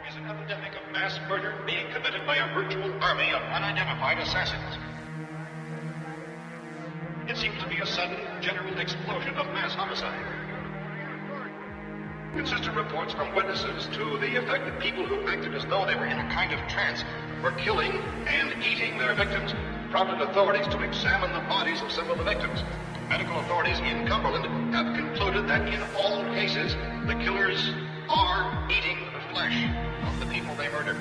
there is an epidemic of mass murder being committed by a virtual army of unidentified assassins. It seems to be a sudden, general explosion of mass homicide. Consistent reports from witnesses to the effect that people who acted as though they were in a kind of trance were killing and eating their victims prompted authorities to examine the bodies of several of the victims. Medical authorities in Cumberland have concluded that in all cases, the killers are eating the flesh of the people they murdered.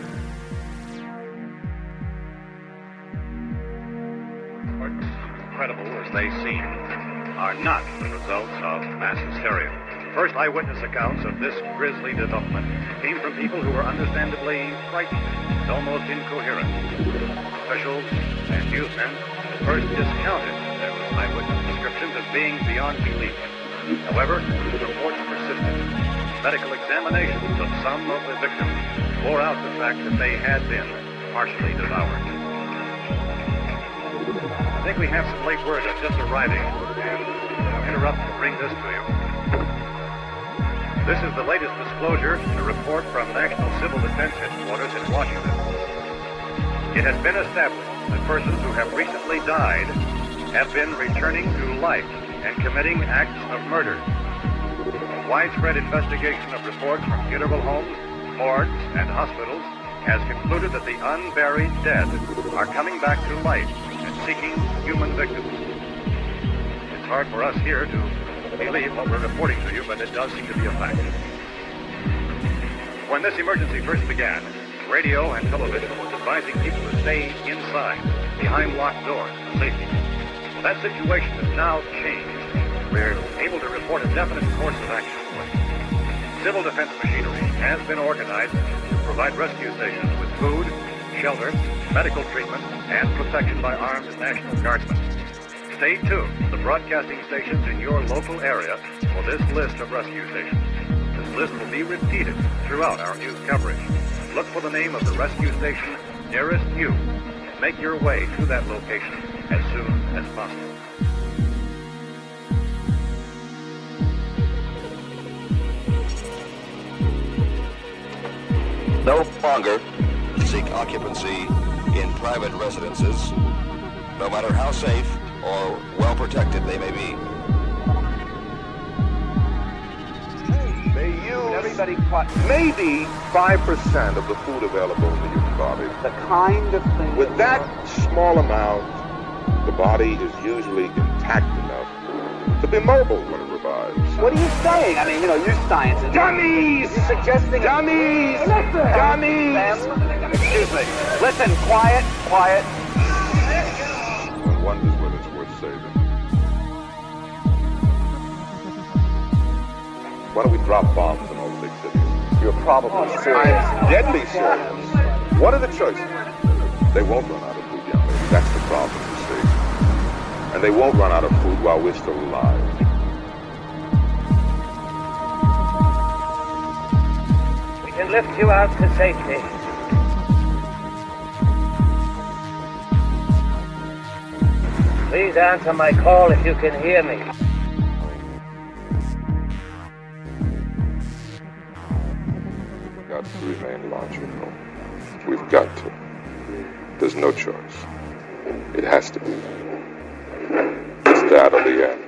Incredible as they seem, are not the results of mass hysteria. First eyewitness accounts of this grisly development came from people who were understandably frightened and almost incoherent. Officials and newsmen first discounted those eyewitness descriptions as being beyond belief. However, reports persisted. Medical examinations of some of the victims bore out the fact that they had been partially devoured. I think we have some late word that's just arriving, and I'll interrupt to bring this to you. This is the latest disclosure in a report from National Civil Defense Headquarters in Washington. It has been established that persons who have recently died have been returning to life and committing acts of murder. A widespread investigation of reports from funeral homes, morgues, and hospitals has concluded that the unburied dead are coming back to life and seeking human victims. It's hard for us here to believe what we're reporting to you, but it does seem to be a fact. When this emergency first began, radio and television was advising people to stay inside, behind locked doors for safety. Well, that situation has now changed. We're able to report a definite course of action. Civil defense machinery has been organized to provide rescue stations with food, shelter, medical treatment, and protection by armed National Guardsmen. Stay tuned to the broadcasting stations in your local area for this list of rescue stations. This list will be repeated throughout our news coverage. Look for the name of the rescue station nearest you. Make your way to that location as soon as possible. No longer seek occupancy in private residences, no matter how safe or well protected they may be. They use everybody maybe 5% of the food available in the human body. The kind of thing. With that small amount, the body is usually intact enough to be mobile when it revives. What are you saying? I mean, you science. Dummies! You're suggesting dummies! Dummies! Excuse me. Listen, quiet. One wonders whether it's worth saving. Why don't we drop bombs in all the big cities? You're probably serious. I'm deadly serious. What are the choices? They won't run out of food, young lady. That's the problem, you see. And they won't run out of food while we're still alive. We can lift you out to safety. Please answer my call if you can hear me. We've got to remain logical. We've got to. There's no choice. It has to be. It's that or the end.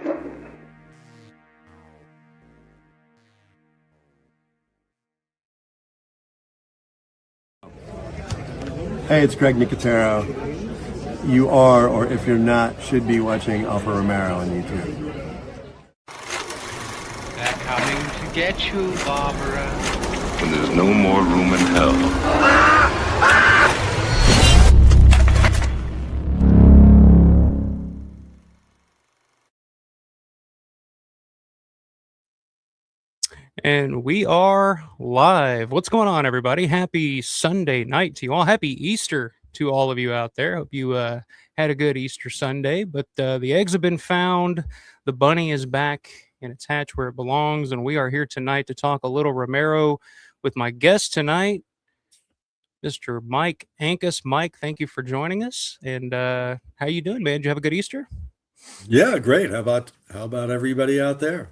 Hey, it's Greg Nicotero. You are, or if you're not, should be watching Alpha Romero on YouTube. They're coming to get you, Barbara. When there's no more room in hell. And we are live. What's going on, everybody? Happy Sunday night to you all. Happy Easter to all of you out there. Hope you had a good Easter Sunday. But the eggs have been found. The bunny is back in its hatch where it belongs. And we are here tonight to talk a little Romero with my guest tonight, Mr. Mike Ancas. Mike, thank you for joining us. And how you doing, man? Did you have a good Easter? Yeah, great. How about everybody out there?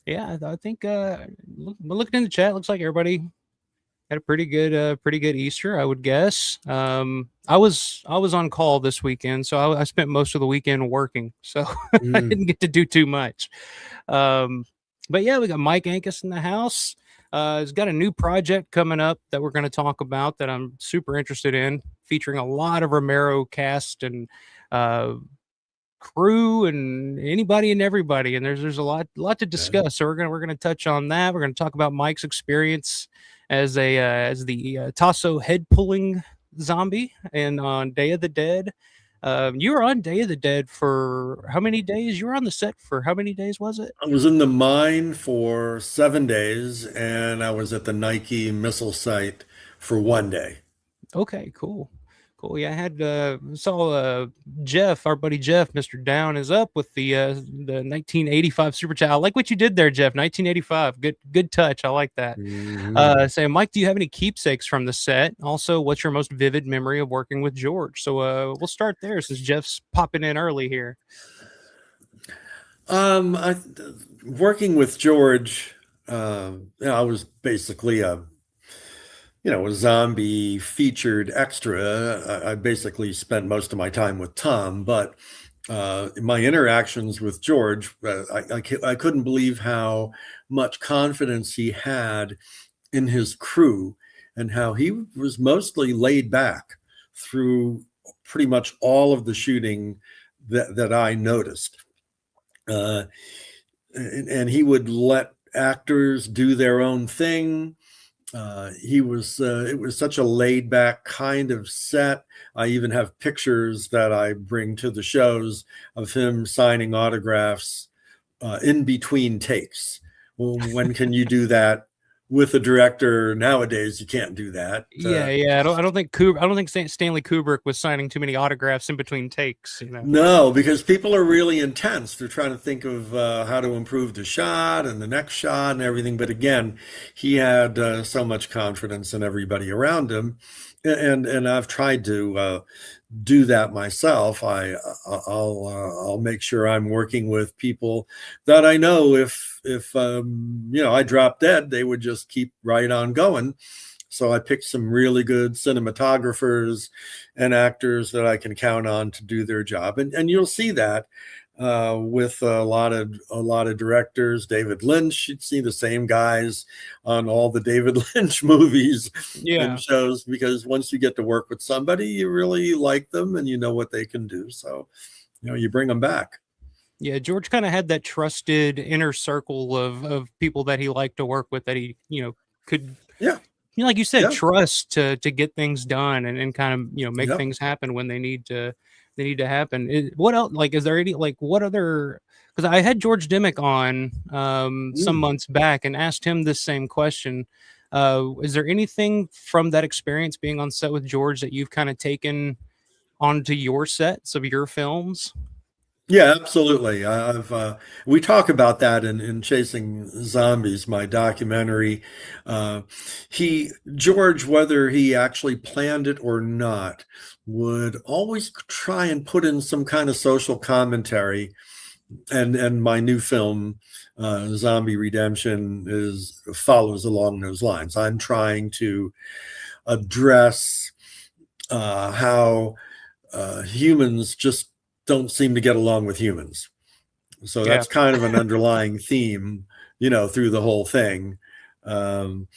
Yeah, I think looking in the chat, looks like everybody Had a pretty good Easter, I would guess. I was on call this weekend, so I spent most of the weekend working, so I Mm. didn't get to do too much. Um, but yeah, we got Mike Ancas in the house. He's got a new project coming up that we're going to talk about that I'm super interested in, featuring a lot of Romero cast and uh, crew and anybody and everybody. And there's a lot to discuss. So we're gonna touch on that. We're gonna talk about Mike's experience as a as the Tasso head pulling zombie and on Day of the Dead. You were on Day of the Dead for how many days? You were on the set for how many days was it? I was in the mine for 7 days, and I was at the Nike missile site for 1 day. Okay, cool. Cool. Yeah, I had saw Jeff, our buddy Jeff, Mr. Down is up with the 1985 super chat. I like what you did there, Jeff. 1985. Good touch. I like that. Mhm. Say, Mike, do you have any keepsakes from the set? Also, what's your most vivid memory of working with George? So we'll start there since Jeff's popping in early here. I working with George. I was basically a zombie featured extra. I basically spent most of my time with Tom, but my interactions with George, I couldn't believe how much confidence he had in his crew and how he was mostly laid back through pretty much all of the shooting that I noticed. And he would let actors do their own thing. It was such a laid back kind of set. I even have pictures that I bring to the shows of him signing autographs in between takes. Well, when can you do that with a director nowadays? You can't do that. Yeah. I don't think Stanley Kubrick was signing too many autographs in between takes. You know. No, because people are really intense. They're trying to think of how to improve the shot and the next shot and everything. But again, he had so much confidence in everybody around him, and I've tried to do that myself. I'll make sure I'm working with people that I know if I drop dead, they would just keep right on going. So I picked some really good cinematographers and actors that I can count on to do their job, and you'll see that with a lot of directors. David Lynch, you'd see the same guys on all the David Lynch movies and shows, because once you get to work with somebody, you really like them and you know what they can do. So, you bring them back. Yeah, George kind of had that trusted inner circle of people that he liked to work with that he, could like you said, trust to get things done and kind of make things happen when they need to happen. What else? Like, is there any what other? Because I had George Dimick on some months back and asked him this same question. Is there anything from that experience being on set with George that you've kind of taken onto your sets of your films? Yeah, absolutely. We talk about that in Chasing Zombies, my documentary. George, whether he actually planned it or not, would always try and put in some kind of social commentary. And my new film, Zombie Redemption, follows along those lines. I'm trying to address how humans just don't seem to get along with humans. So that's kind of an underlying theme, through the whole thing. And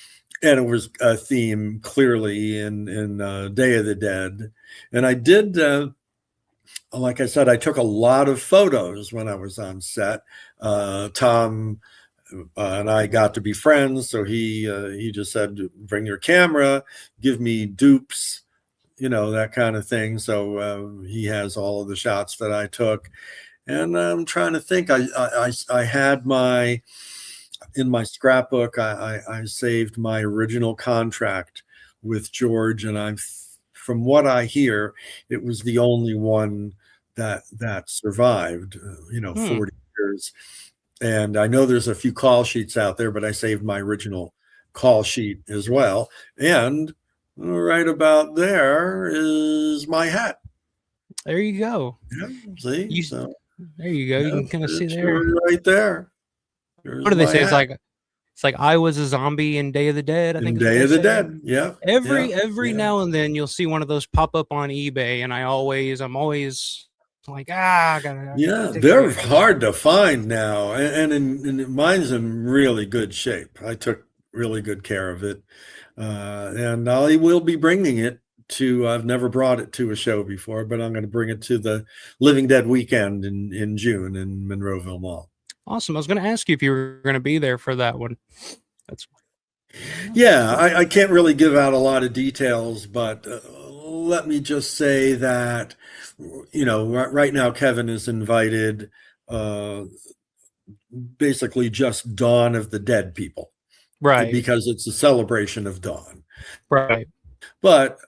it was a theme clearly in Day of the Dead. And I did, like I said, I took a lot of photos when I was on set. Tom and I got to be friends. So he just said, bring your camera, give me dupes, that kind of thing. So he has all of the shots that I took, and I'm trying to think. I had in my scrapbook, I saved my original contract with George, and from what I hear, it was the only one that survived. 40 years, and I know there's a few call sheets out there, but I saved my original call sheet as well, and right about there is my hat. There you go. Yeah, see? There you go. You can kind of see there. Right there. There's What do they say? hat. It's like I was a zombie in Day of the Dead. I In think is what Day they of the say. Dead. Yeah. Every Yeah. now and then you'll see one of those pop up on eBay, and I'm always like, I gotta Yeah, take they're advantage of hard that. to find now, and mine's in really good shape. I took really good care of it, and I will be bringing it to. I've never brought it to a show before, but I'm going to bring it to the Living Dead weekend in June in Monroeville Mall. Awesome. I was going to ask you if you were going to be there for that one. That's Yeah, I can't really give out a lot of details, but let me just say that, right now Kevin is invited, uh, basically just Dawn of the Dead people, right. because it's a celebration of Dawn. Right. But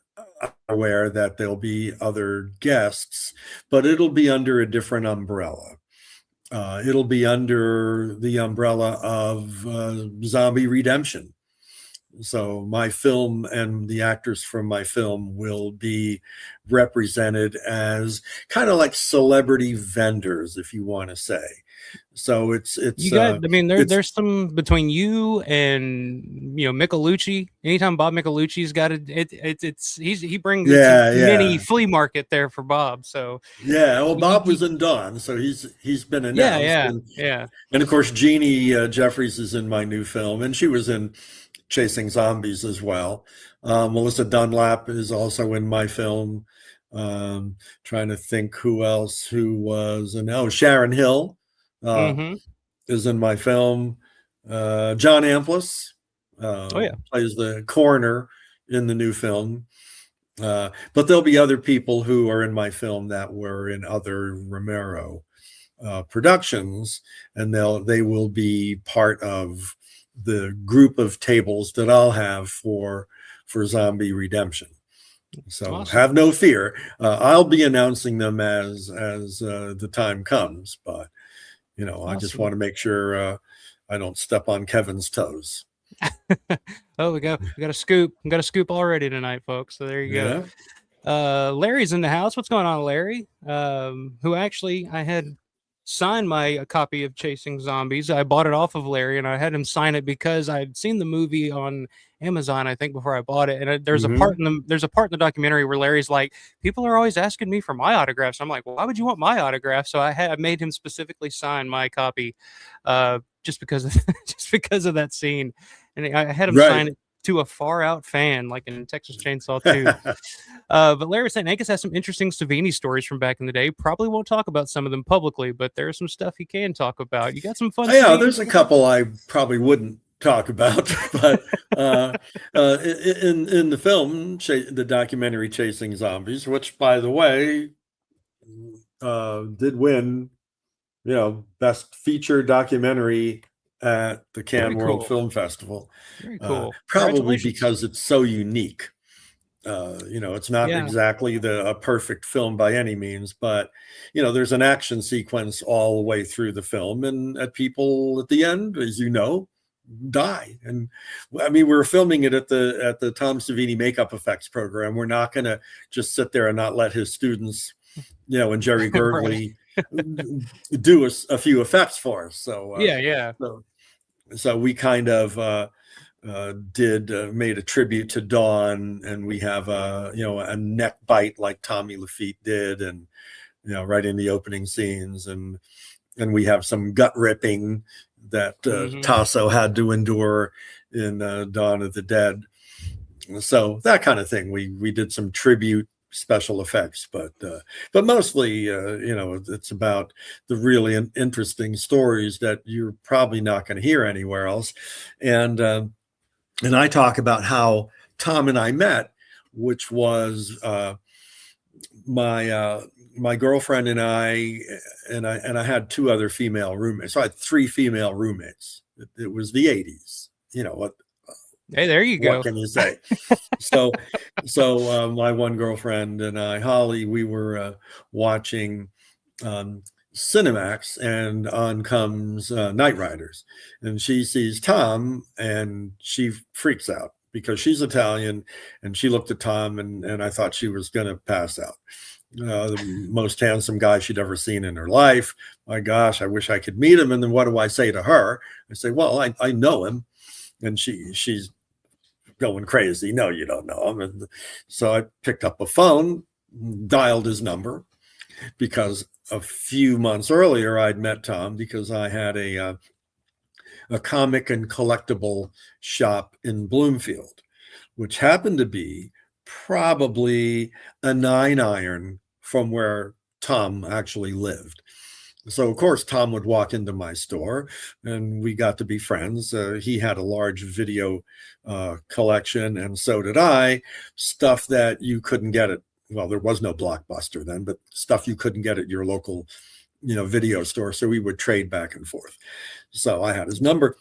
I'm aware that there'll be other guests, but it'll be under a different umbrella. It'll be under the umbrella of Zombie Redemption. So my film and the actors from my film will be represented as kind of like celebrity vendors, if you want to say. So it's you got. I mean, there's some between you and Michelucci. Anytime Bob Michelucci's got it, he brings a mini flea market there for Bob. So yeah, well, Bob was in Dawn, so he's been announced. Yeah. And of course, Jeannie Jeffries is in my new film, and she was in Chasing Zombies as well. Melissa Dunlap is also in my film. Trying to think who else who was, and Sharon Hill is in my film. John Amplis plays the coroner in the new film. But there'll be other people who are in my film that were in other Romero productions, and they will be part of the group of tables that I'll have for Zombie Redemption. So awesome. Have no fear. I'll be announcing them as the time comes, but awesome. I just want to make sure I don't step on Kevin's toes. Oh, we got a scoop. We got a scoop already tonight, folks. So there you go. Larry's in the house. What's going on, Larry? Who actually I had signed my copy of Chasing Zombies. I bought it off of Larry, and I had him sign it because I'd seen the movie on Amazon, I think, before I bought it. And there's a part in the documentary where Larry's like, people are always asking me for my autographs. I'm like, well, why would you want my autograph? So I made him specifically sign my copy, just because of that scene. And I had him sign it to a far out fan, like in Texas Chainsaw 2. But Larry was saying Ancas has some interesting Savini stories from back in the day. Probably won't talk about some of them publicly, but there's some stuff he can talk about. You got some fun. Yeah, there's a couple I probably wouldn't talk about, but in the film, the documentary Chasing Zombies, which, by the way, did win, best feature documentary at the Cannes World Film Festival. Very cool. Probably because it's so unique. It's not exactly a perfect film by any means, but there's an action sequence all the way through the film, and people at the end, as you know, die. And I mean, we're filming it at the Tom Savini makeup effects program. We're not going to just sit there and not let his students, and Jerry Gergley do a few effects for us. So So we kind of made a tribute to Dawn, and we have a neck bite like Tommy Lafitte did, and right in the opening scenes, and we have some gut ripping that Tasso had to endure in Dawn of the Dead. So that kind of thing. We did some tribute special effects, but mostly it's about the really interesting stories that you're probably not going to hear anywhere else. And I talk about how Tom and I met, which was my girlfriend and I had two other female roommates. So I had three female roommates. It was the 80s. What? Hey, there you go. What can you say? So my one girlfriend and I, Holly, we were watching Cinemax, and on comes Night Riders, and she sees Tom and she freaks out because she's Italian, and she looked at Tom and I thought she was going to pass out. The most handsome guy she'd ever seen in her life. My gosh, I wish I could meet him. And then what do I say to her? I say, well, I know him. And she's going crazy. No, you don't know him. And so I picked up a phone, dialed his number, because a few months earlier I'd met Tom because I had a comic and collectible shop in Bloomfield, which happened to be probably a 9 iron from where Tom actually lived. So, of course, Tom would walk into my store and we got to be friends. He had a large video collection, and so did I. Stuff that you couldn't get at, well, there was no Blockbuster then, but stuff you couldn't get at your local, video store. So we would trade back and forth. So I had his number.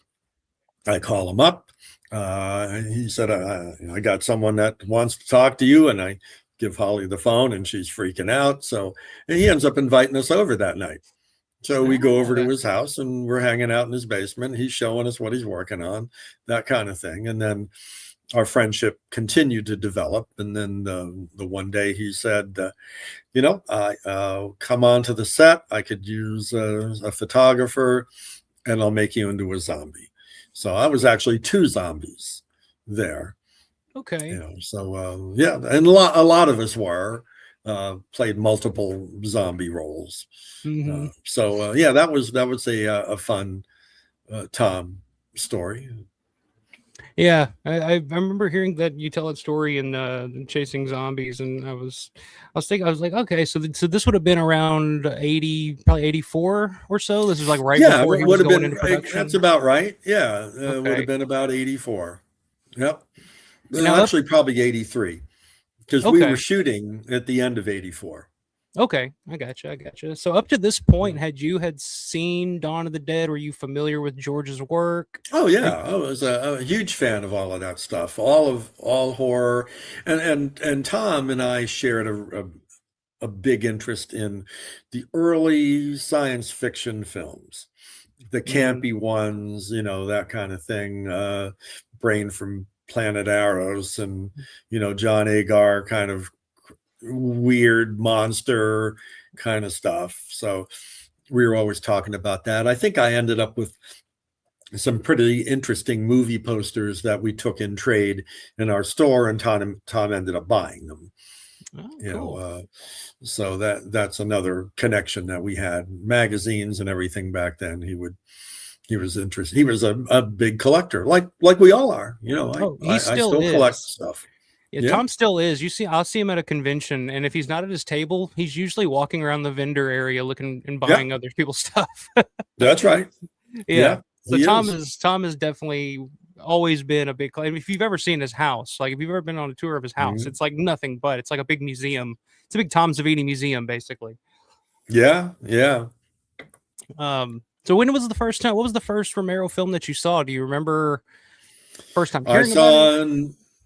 I call him up. He said, I got someone that wants to talk to you. And I give Holly the phone and she's freaking out. So, and he ends up inviting us over that night. So we go over to his house and we're hanging out in his basement. He's showing us what he's working on, that kind of thing. And then our friendship continued to develop. And then the one day he said, come on to the set. I could use a photographer and I'll make you into a zombie. So I was actually 2 zombies there. Okay. And a lot of us were. Played multiple zombie roles. Mm-hmm. That was a fun Tom story. Yeah, I remember hearing that you tell that story in Chasing Zombies, and I was like, okay, so this would have been around 80, probably 84 or so. This was like right before he was going into production. That's about right. Yeah, okay. Would have been about 84. Yep, actually probably 83. Because we were shooting at the end of 84. Okay, I gotcha. So up to this point, had seen Dawn of the Dead? Were you familiar with George's work? Oh yeah, I was a huge fan of all of that stuff, all horror, and Tom and I shared a big interest in the early science fiction films, the campy ones, that kind of thing. Brain from Planet Arrows and John Agar kind of weird monster kind of stuff. So we were always talking about that. I think I ended up with some pretty interesting movie posters that we took in trade in our store, and Tom ended up buying them. Cool. So that's another connection that we had. Magazines and everything back then. He was interested. He was a big collector, like we all are. I still collect stuff. Yeah, Tom still is. I'll see him at a convention, and if he's not at his table, he's usually walking around the vendor area looking and buying other people's stuff. That's right. Yeah. So Tom has definitely always been a big. If you've ever seen his house, like if you've ever been on a tour of his house, it's like nothing but it's like a big museum. It's a big Tom Savini museum, basically. Yeah. So when was the first time? What was the first Romero film that you saw? Do you remember first time? I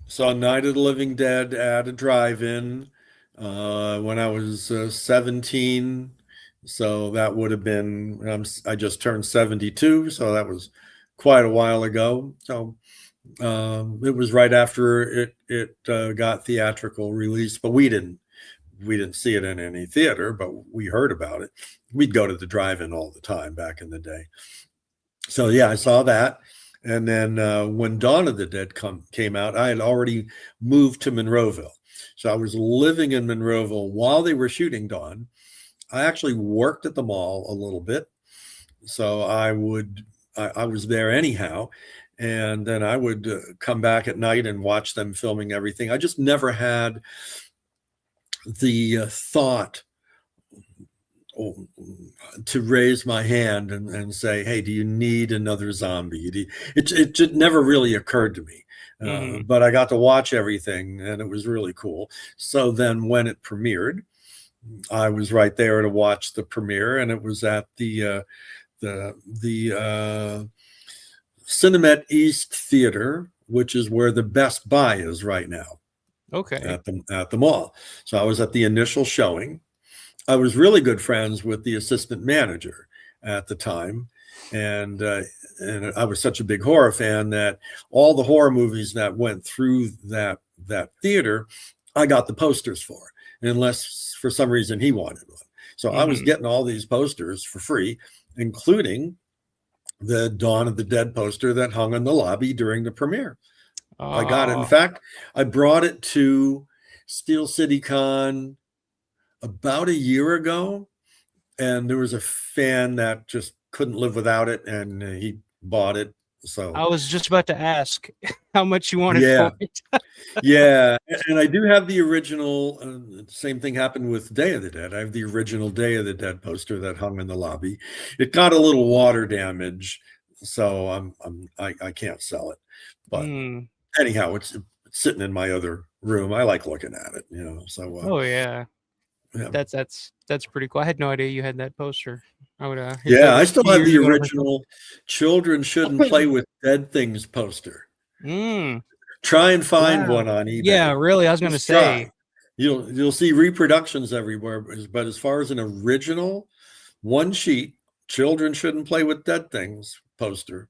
saw Night of the Living Dead at a drive-in when I was 17. So that would have been, I just turned 72. So that was quite a while ago. So it was right after it got theatrical release, but we didn't see it in any theater, but we heard about it. We'd go to the drive-in all the time back in the day. So yeah, I saw that. And then when Dawn of the Dead came out, I had already moved to Monroeville. So I was living in Monroeville while they were shooting Dawn. I actually worked at the mall a little bit. So I was there anyhow. And then I would come back at night and watch them filming everything. I just never had the thought to raise my hand and say, hey, do you need another zombie? It just never really occurred to me. But I got to watch everything and it was really cool. So then when it premiered, I was right there to watch the premiere, and it was at the Cinemet East Theater, which is where the Best Buy is right now. Okay. At the mall. So I was at the initial showing. I was really good friends with the assistant manager at the time. And I was such a big horror fan that all the horror movies that went through that theater, I got the posters for, unless for some reason he wanted one. So I was getting all these posters for free, including the Dawn of the Dead poster that hung in the lobby during the premiere. I got it. In Oh, fact, I brought it to Steel City Con about a year ago, and there was a fan that just couldn't live without it, and he bought it. So I was just about to ask how much you wanted yeah, for it. yeah, and I do have the original. Same thing happened with Day of the Dead. I have the original Day of the Dead poster that hung in the lobby. It got a little water damage, so I can't sell it. But Mm. anyhow, it's sitting in my other room. I like looking at it, So Oh yeah. yeah. That's pretty cool. I had no idea you had that poster. I would Yeah, I still have the years ago. original "Children Shouldn't Play with Dead Things" poster. Mm. Try and find Wow. one on eBay. Yeah, really. I was going to Just try. say. You'll see reproductions everywhere, but as far as an original one sheet "Children Shouldn't Play with Dead Things" poster,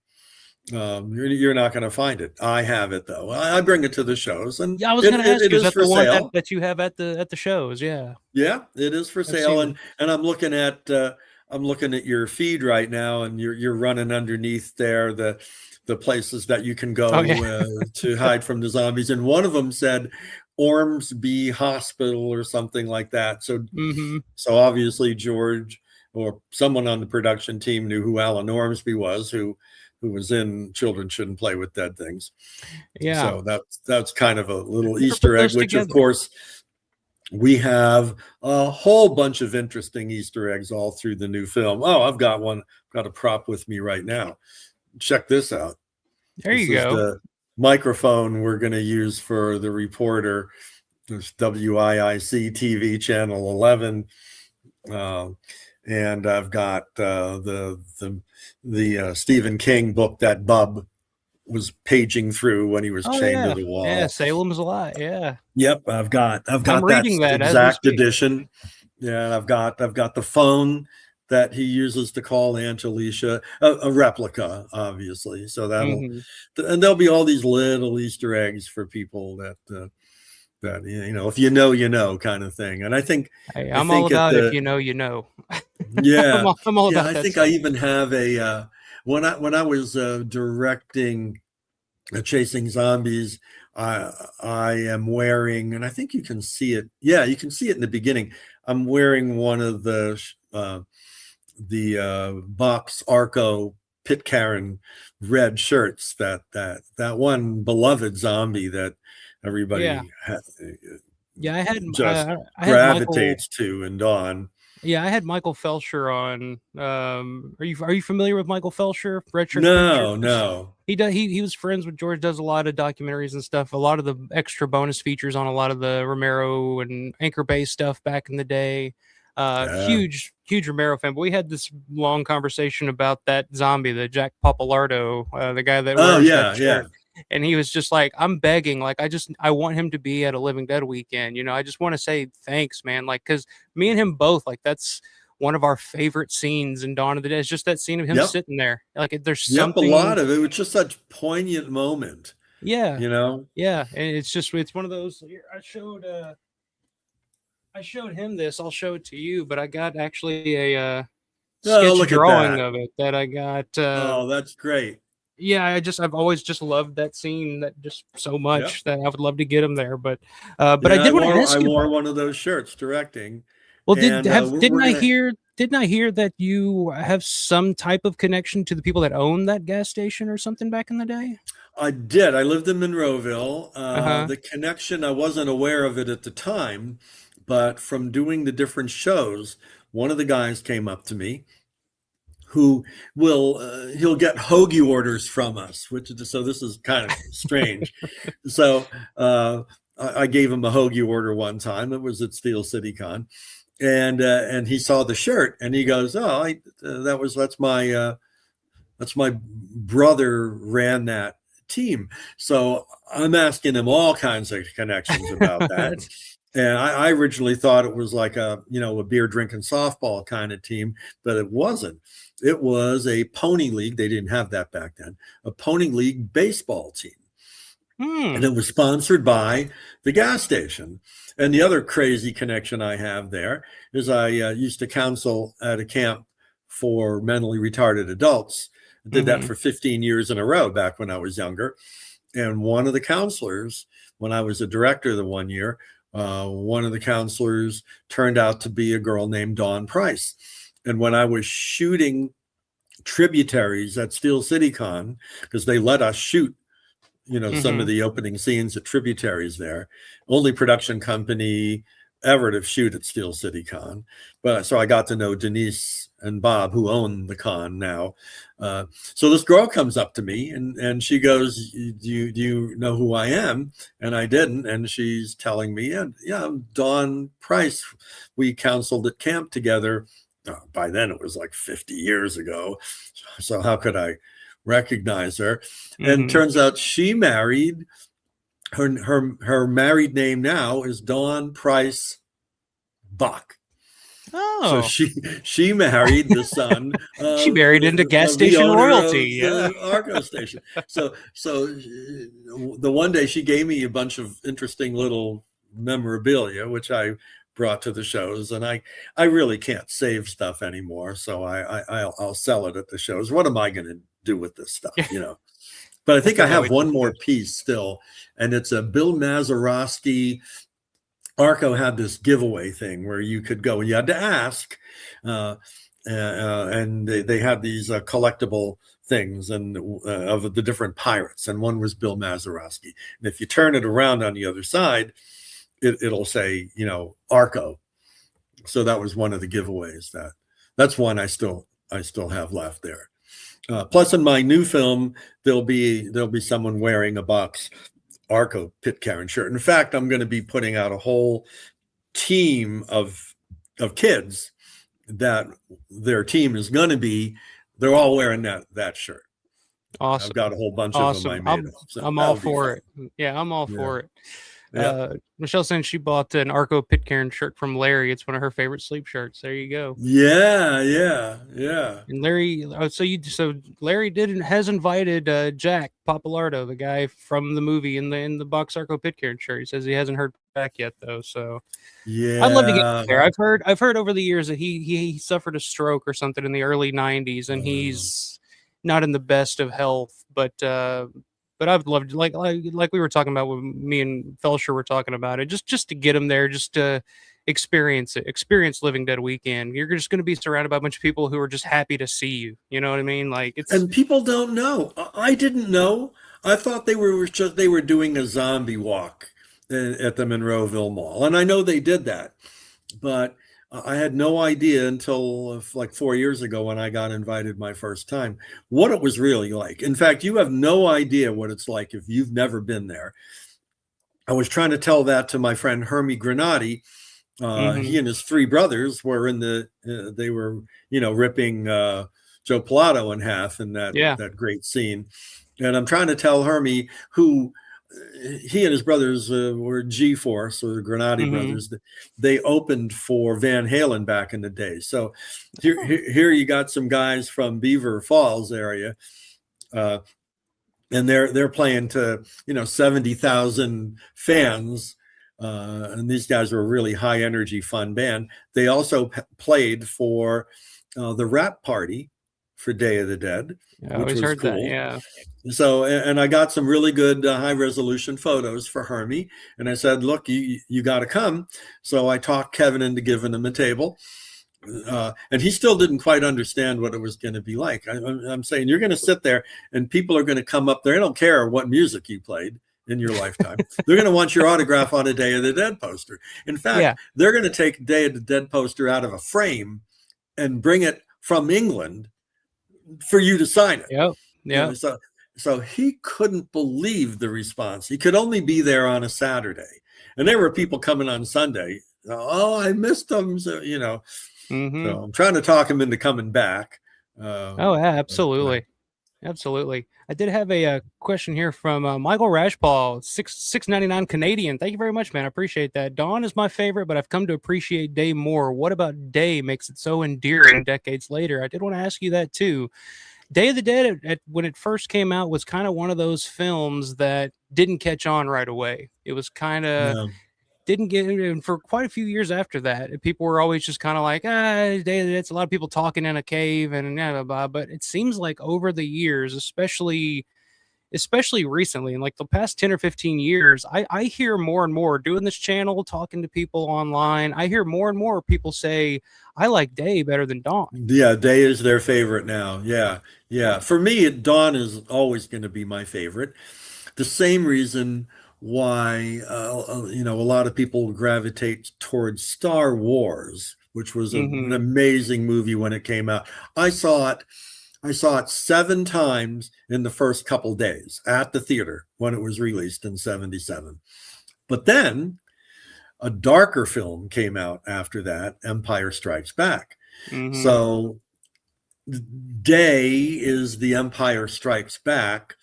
you're not going to find it. I have it though. I bring it to the shows, and Yeah, I was going to ask it you, is is that for the one sale. that you have at the shows? Yeah. Yeah, it is for I've sale, seen and I'm looking at your feed right now, and you're running underneath there the places that you can go Oh, yeah. to hide from the zombies, and one of them said Ormsby Hospital or something like that. So Mm-hmm. so obviously George or someone on the production team knew who Alan Ormsby was, who was in Children Shouldn't Play with Dead Things. Yeah. So that's kind of a little Never Easter put egg, those which of together. course we have a whole bunch of interesting Easter eggs all through the new film. Oh, I've got one, got a prop with me right now. Check this out. There This you is go. the microphone we're going to use for the reporter. This WIIC TV channel 11. And I've got the Stephen King book that Bub was paging through when he was Oh chained yeah. to the wall. Yeah, Salem's a lot. Yeah. Yep, I've got I'm that reading that as we exact speak. edition. Yeah, and I've got the phone that he uses to call Aunt Alicia, a replica, obviously. So Mhm. and there'll be all these little Easter eggs for people that if you know kind of thing. And I think Hey, I'm all at about if the you know, you know. yeah I'm all yeah about I that think stuff. I even have a when I was directing Chasing Zombies, I am wearing, and I think you can see it. Yeah, you can see it in the beginning. I'm wearing one of the Box Arco Pitcairn red shirts, that one beloved zombie that everybody Yeah, I had just I had Michael. gravitates to and on. Yeah, I had Michael Felsher on. Are you familiar with Michael Felsher? Red Shirt No, Pictures. no. He was friends with George. Does a lot of documentaries and stuff. A lot of the extra bonus features on a lot of the Romero and Anchor Bay stuff back in the day. Huge Romero fan. But we had this long conversation about that zombie, the Jack Papalardo, the guy that wears that shirt. And he was just like, I'm begging, like, I want him to be at a Living Dead weekend. I just want to say thanks, man. Like, because me and him both, like, that's one of our favorite scenes in Dawn of the Dead. It's just that scene of him sitting there. Like, there's something. A lot of it was just such a poignant moment. Yeah. Yeah. And it's one of those. Here, I showed him this. I'll show it to you, but I got actually a sketch drawing of it that I got. Oh, that's great. Yeah, I've always just loved that scene that just so much that I would love to get him there. But I did want to ask you. I wore one of those shirts directing. Well, didn't I hear that you have some type of connection to the people that own that gas station or something back in the day? I did. I lived in Monroeville. The connection, I wasn't aware of it at the time, but from doing the different shows, one of the guys came up to me who he'll get hoagie orders from us, so this is kind of strange. So I gave him a hoagie order one time. It was at Steel City Con, and he saw the shirt and he goes, "Oh, that's my brother ran that team." So I'm asking him all kinds of connections about that. And I originally thought it was like a beer drinking softball kind of team, but it wasn't. It was a pony league. They didn't have that back then. A pony league baseball team. And it was sponsored by the gas station. And the other crazy connection I have there is I used to counsel at a camp for mentally retarded adults Did that for 15 years in a row back when I was younger. And one of the counselors, when I was a director the one year, one of the counselors turned out to be a girl named Dawn Price. And when I was shooting Tributaries at Steel City Con, because they let us shoot, some of the opening scenes at Tributaries there, only production company ever to shoot at Steel City Con. But so I got to know Denise and Bob, who own the con now. So this girl comes up to me and she goes, do you know who I am? And I didn't. And she's telling me, yeah, I'm Dawn Price. We counseled at camp together. By then it was like 50 years ago. So how could I recognize her? And turns out she married, her married name now is Dawn Price Bach. Oh, so she married the son. She married into gas station royalty. Arco station. So the one day she gave me a bunch of interesting little memorabilia, which I brought to the shows, and I really can't save stuff anymore. So I'll sell it at the shows. What am I going to do with this stuff? But I think I have one more piece still, and it's a Bill Mazeroski. Arco had this giveaway thing where you could go and you had to ask, and they had these collectible things and of the different pirates, and one was Bill Mazeroski. And if you turn it around on the other side, it'll say, Arco. So that was one of the giveaways. That's one I still have left there. Plus, in my new film, there'll be someone wearing a box Arco Pitcairn shirt. In fact, I'm going to be putting out a whole team of kids that their team is going to be. They're all wearing that shirt. Awesome. I've got a whole bunch of them I made up. So I'm all for it. Yeah, I'm all for it. Michelle saying she bought an Arco Pitcairn shirt from Larry. It's one of her favorite sleep shirts. There you go. Yeah. And Larry, so Larry has invited Jack Papalardo, the guy from the movie, in the box Arco Pitcairn shirt. He says he hasn't heard back yet though. So yeah, I'd love to get there. I've heard over the years that he suffered a stroke or something in the early 90s, and he's not in the best of health, but I would love to, like we were talking about when me and Felsher were talking about it, just to get him there, just to experience Living Dead weekend. You're just going to be surrounded by a bunch of people who are just happy to see you. You know what I mean? Like and people don't know. I didn't know. I thought they were doing a zombie walk at the Monroeville Mall, and I know they did that, but I had no idea until like 4 years ago when I got invited my first time what it was really like. In fact, you have no idea what it's like if you've never been there. I was trying to tell that to my friend Hermie Granati. He and his three brothers were they were ripping Joe Pilato in half in that great scene. And I'm trying to tell Hermie, who he and his brothers were G-Force, or the Granati brothers. They opened for Van Halen back in the day. So here you got some guys from Beaver Falls area, and they're playing to 70,000 fans, and these guys were a really high energy, fun band. They also played for the Rap Party for Day of the Dead. I always heard cool. That, yeah. So, and I got some really good high resolution photos for Hermie, and I said, look, you got to come. So I talked Kevin into giving him a table, and he still didn't quite understand what it was going to be like. I'm saying, you're going to sit there and people are going to come up there. I don't care what music you played in your lifetime. They're going to want your autograph on a Day of the Dead poster. In fact, they're going to take Day of the Dead poster out of a frame and bring it from England for you to sign it. Yeah. So he couldn't believe the response. He could only be there on a Saturday, and there were people coming on Sunday. Oh, I missed them. So So I'm trying to talk him into coming back. Absolutely. I did have a question here from Michael Rashpaul, $6.99 Canadian. Thank you very much, man. I appreciate that. Dawn is my favorite, but I've come to appreciate Day more. What about Day makes it so endearing decades later? I did want to ask you that too. Day of the Dead, when it first came out, was kind of one of those films that didn't catch on right away. It was kind of didn't get into, and for quite a few years after that, people were always just kind of like, it's a lot of people talking in a cave and blah, blah, blah. But it seems like over the years, especially recently, in like the past 10 or 15 years, I hear more and more doing this channel, talking to people online. I hear more and more people say, I like Day better than Dawn. Yeah, Day is their favorite now. Yeah, yeah. For me, Dawn is always going to be my favorite. The same reason why a lot of people gravitate towards Star Wars, which was an amazing movie when it came out. I saw it 7 times in the first couple days at the theater when it was released in 77. But then a darker film came out after that, Empire Strikes Back. So Day is the Empire Strikes Back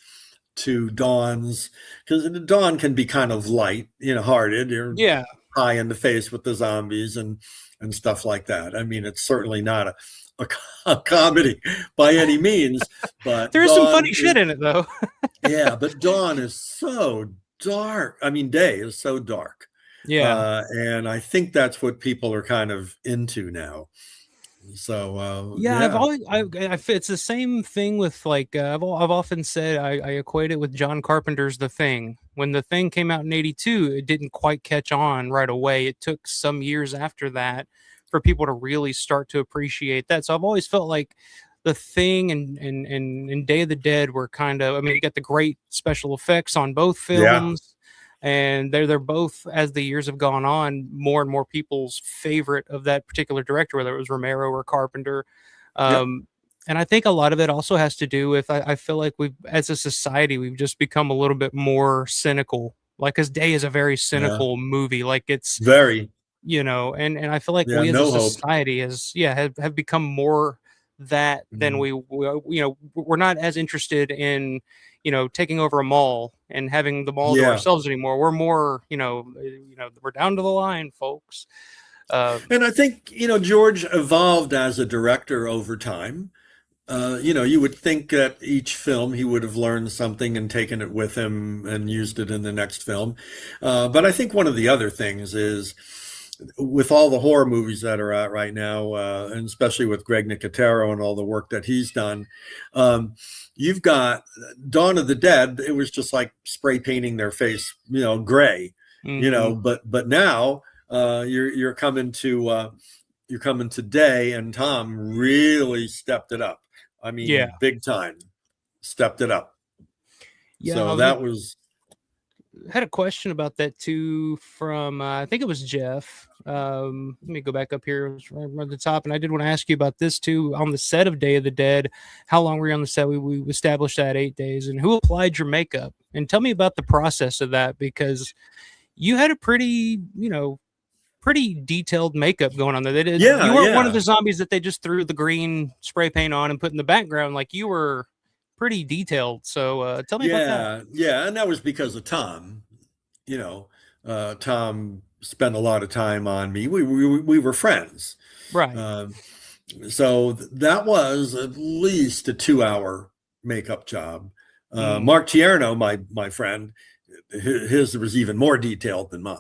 to Dawn's, because Dawn can be kind of light, hearted, or high in the face with the zombies and stuff like that. I mean, it's certainly not a comedy by any means, but there's some funny shit in it though. Yeah, but Dawn is so dark. I mean, Day is so dark. Yeah. And I think that's what people are kind of into now. So it's the same thing with like I've often said I equate it with John Carpenter's The Thing. When The Thing came out in 82, it didn't quite catch on right away. It took some years after that for people to really start to appreciate that. So I've always felt like The Thing and Day of the Dead were kind of, I mean, you got the great special effects on both films. And they're both, as the years have gone on, more and more people's favorite of that particular director, whether it was Romero or Carpenter. And I think a lot of it also has to do with, I feel like as a society, we've just become a little bit more cynical. Like, because Day is a very cynical movie. Like, it's very, and I feel like we as a society have become more that than we're not as interested in taking over a mall and having the mall to ourselves anymore. We're more we're down to the line, folks. And I think George evolved as a director over time. You would think that each film he would have learned something and taken it with him and used it in the next film. But I think one of the other things is, with all the horror movies that are out right now, and especially with Greg Nicotero and all the work that he's done, you've got Dawn of the Dead. It was just like spray painting their face, gray, but now you're coming to Day, and Tom really stepped it up. I mean, big time, stepped it up. Yeah, so that was. Had a question about that too from I think it was Jeff. Let me go back up here right at the top, and I did want to ask you about this too. On the set of Day of the Dead, how long were you on the set? We established that 8 days, and who applied your makeup? And tell me about the process of that, because you had a pretty detailed makeup going on there. You weren't one of the zombies that they just threw the green spray paint on and put in the background. Like, you were pretty detailed. So tell me about that. Yeah, and that was because of Tom. Tom spent a lot of time on me. We were friends, right? So that was at least a 2-hour makeup job. Mark Tierno, my friend, his was even more detailed than mine.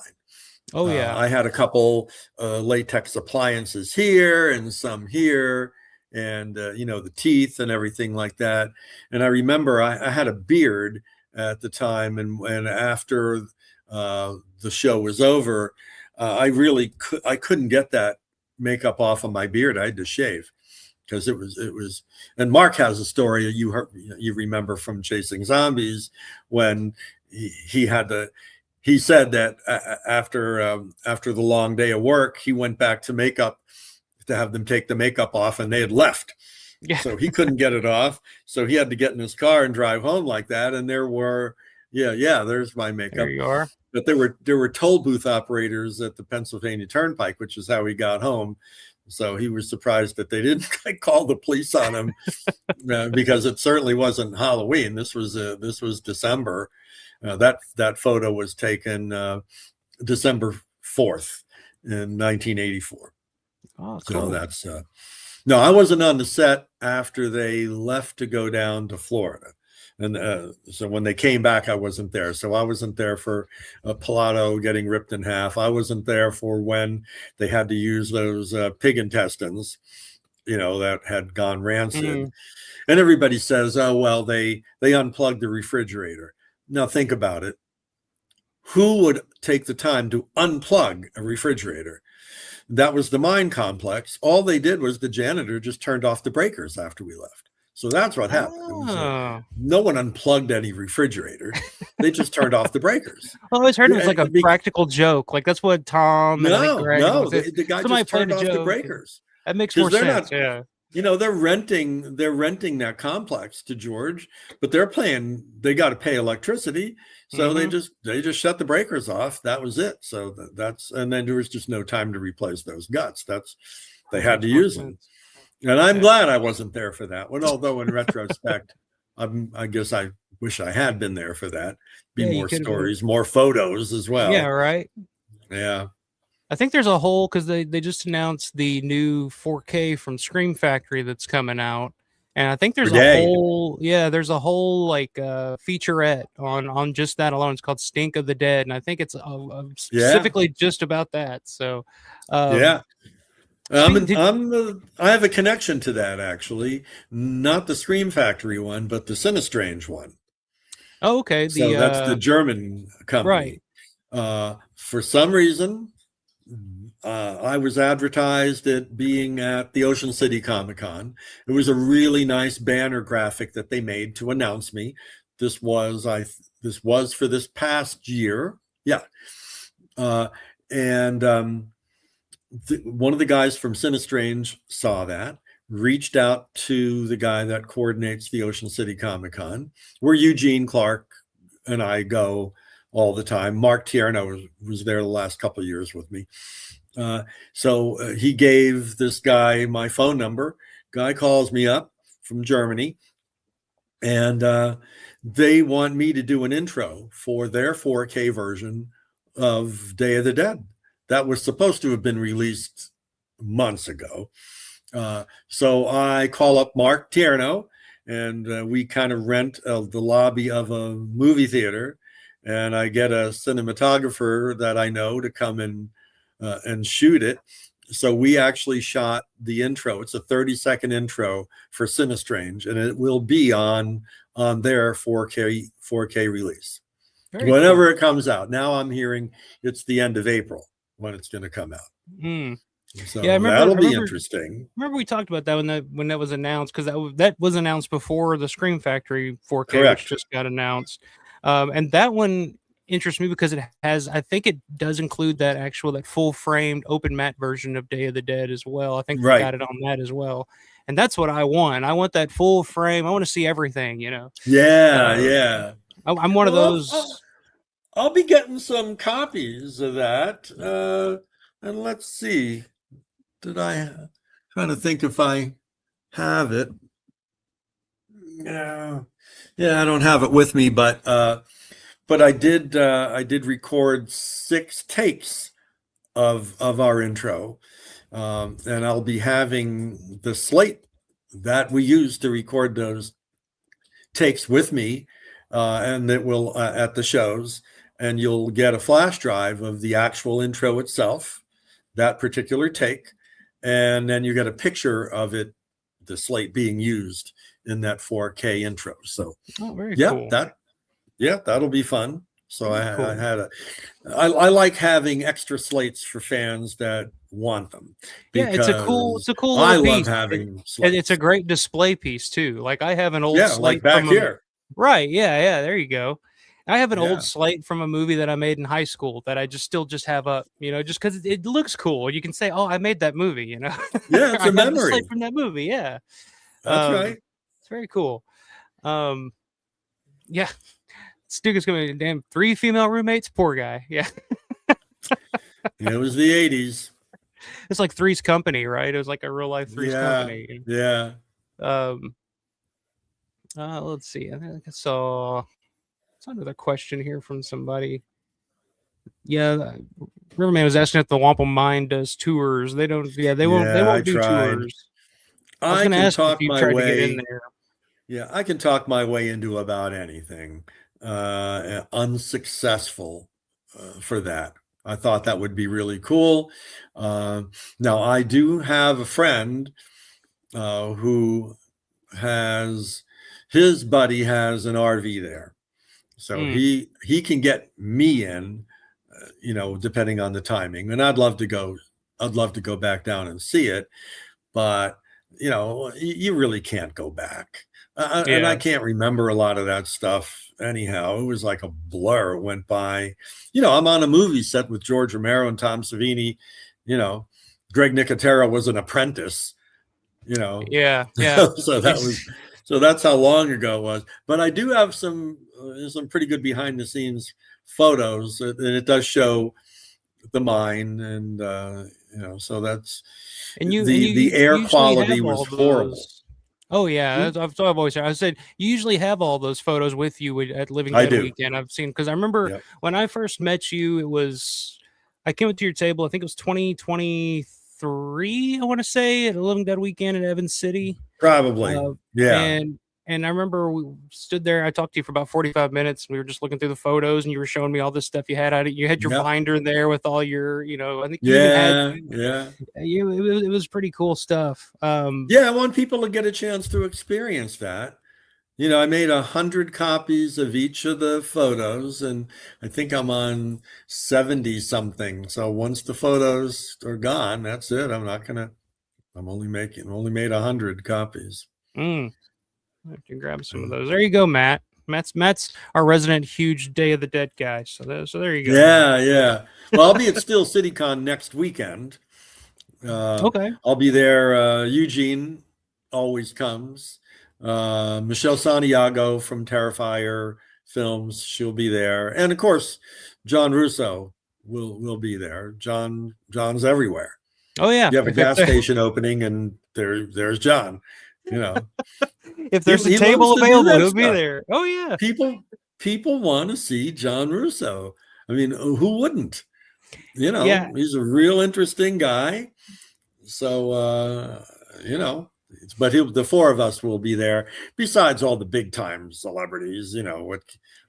Oh yeah, I had a couple latex appliances here and some here, and the teeth and everything like that. And I remember I had a beard at the time, and after the show was over, I couldn't get that makeup off of my beard. I had to shave, because it was. And Mark has a story you remember from Chasing Zombies, when he said that after the long day of work, he went back to makeup to have them take the makeup off, and they had left. So he couldn't get it off. So he had to get in his car and drive home like that. And there were, there's my makeup. There you are. But there were toll booth operators at the Pennsylvania Turnpike, which is how he got home. So he was surprised that they didn't call the police on him, because it certainly wasn't Halloween. This was December. That photo was taken December 4th in 1984. Oh, cool. So that's no, I wasn't on the set after they left to go down to Florida. And so when they came back, I wasn't there. So I wasn't there for Pilato getting ripped in half. I wasn't there for when they had to use those pig intestines, that had gone rancid. Mm. And everybody says, oh, well, they unplugged the refrigerator. Now think about it. Who would take the time to unplug a refrigerator? That was the mine complex. All they did was the janitor just turned off the breakers after we left. So that's what happened. No one unplugged any refrigerator. They just turned off the breakers. I always heard it was like a practical joke. Like that's what Tom. The guy just turned off the breakers. That makes more sense. Yeah. They're renting that complex to George, but they got to pay electricity. So they just shut the breakers off. That was it. So and then there was just no time to replace those guts. They had to use them. And I'm glad I wasn't there for that one. Although in retrospect, I guess I wish I had been there for that. More stories, more photos as well. Yeah. Right. Yeah. I think there's a whole, because they just announced the new 4K from Scream Factory that's coming out, and I think there's a whole like featurette on just that alone. It's called Stink of the Dead, and I think it's specifically just about that. So I have a connection to that, actually, not the Scream Factory one, but the Sinistrange one. Oh, okay. So that's the German company, right? For some reason. I was advertised at being at the Ocean City Comic-Con. It was a really nice banner graphic that they made to announce me. This was for this past year. Yeah. One of the guys from Sinistrange saw that, reached out to the guy that coordinates the Ocean City Comic-Con, where Eugene Clark and I go all the time. Mark Tierno was there the last couple of years with me. So he gave this guy my phone number. Guy calls me up from Germany, and they want me to do an intro for their 4K version of Day of the Dead. That was supposed to have been released months ago. So I call up Mark Tierno, and we kind of rent the lobby of a movie theater. And I get a cinematographer that I know to come in and shoot it. So we actually shot the intro. It's a 30-second intro for Sinistrange, and it will be on their 4K release. Whenever it comes out. Now I'm hearing it's the end of April when it's going to come out. So yeah, that'll be interesting. Remember we talked about that when that was announced, because that was announced before the Scream Factory 4K, Correct. Which just got announced. And that one interests me because I think it does include that full framed open matte version of Day of the Dead as well. I think we got it on that as well. And that's what I want. I want that full frame. I want to see everything, Yeah. I'm one of those. I'll be getting some copies of that. And let's see. Trying to think if I have it. Yeah, I don't have it with me, but I did record 6 takes of our intro, and I'll be having the slate that we used to record those takes with me, and it will at the shows, and you'll get a flash drive of the actual intro itself, that particular take, and then you get a picture of it, the slate being used in that 4K intro. So cool. That'll be fun. So I like having extra slates for fans that want them. Yeah, it's a cool I love piece. Having slates. It's a great display piece too. Like I have an old slate like back here. Right. Yeah. There you go. I have an old slate from a movie that I made in high school that I still have up, just because it looks cool. You can say, "Oh, I made that movie," Yeah, it's a memory slate from that movie. Yeah, that's right. It's very cool. Yeah, Stu is going to damn 3 female roommates. Poor guy. Yeah. It was the 80s. It's like Three's Company, right? It was like a real life Three's Company. Yeah. Let's see. I think I saw. It's another question here from somebody. Yeah, Riverman was asking if the Wampum Mine does tours. They don't. Yeah, they won't. They won't do tours. I can talk my way. To get in there. Yeah, I can talk my way into about anything. Unsuccessful for that. I thought that would be really cool. Uh, Now, I do have a friend who has his buddy has an RV there, so Mm. he can get me in, depending on the timing. And I'd love to go. I'd love to go back down and see it, but you really can't go back. And I Yeah. can't remember a lot of that stuff anyhow. It was like a blur. It went by. I'm on a movie set with George Romero and Tom Savini. You know, Greg Nicotero was an apprentice. Yeah. Yeah. So that's how long ago it was. But I do have some pretty good behind the scenes photos, and it does show the mine, and so that's And you the air usually quality have was all horrible. those. Oh yeah, I've always heard. I said you usually have all those photos with you at Living I Dead do. Weekend. I've seen because I remember Yep. when I first met you, I came up to your table. I think it was 2023. I want to say at a Living Dead Weekend in Evans City. Probably. Yeah. And I remember we stood there. I talked to you for about 45 minutes. We were just looking through the photos, and you were showing me all this stuff you had out. You had your Yep. binder there with all your, I think you even had. Yeah. It was pretty cool stuff. Yeah, I want people to get a chance to experience that. I made 100 copies of each of the photos, and I think I'm on 70 something. So once the photos are gone, that's it. I'm only made 100 copies. I have to grab some of those. There you go, Matt. Matt's our resident huge Day of the Dead guy. So there you go. Yeah. Well, I'll be at Steel City Con next weekend. Okay. I'll be there. Eugene always comes. Michelle Santiago from Terrifier Films, she'll be there, and of course, John Russo will be there. John's everywhere. Oh yeah. You have a gas station opening, and there's John. If there's He a table loves to do available, that he'll be stuff. there. Oh yeah. People want to see John Russo. I mean, who wouldn't? Yeah. He's a real interesting guy. So but the four of us will be there. Besides all the big time celebrities,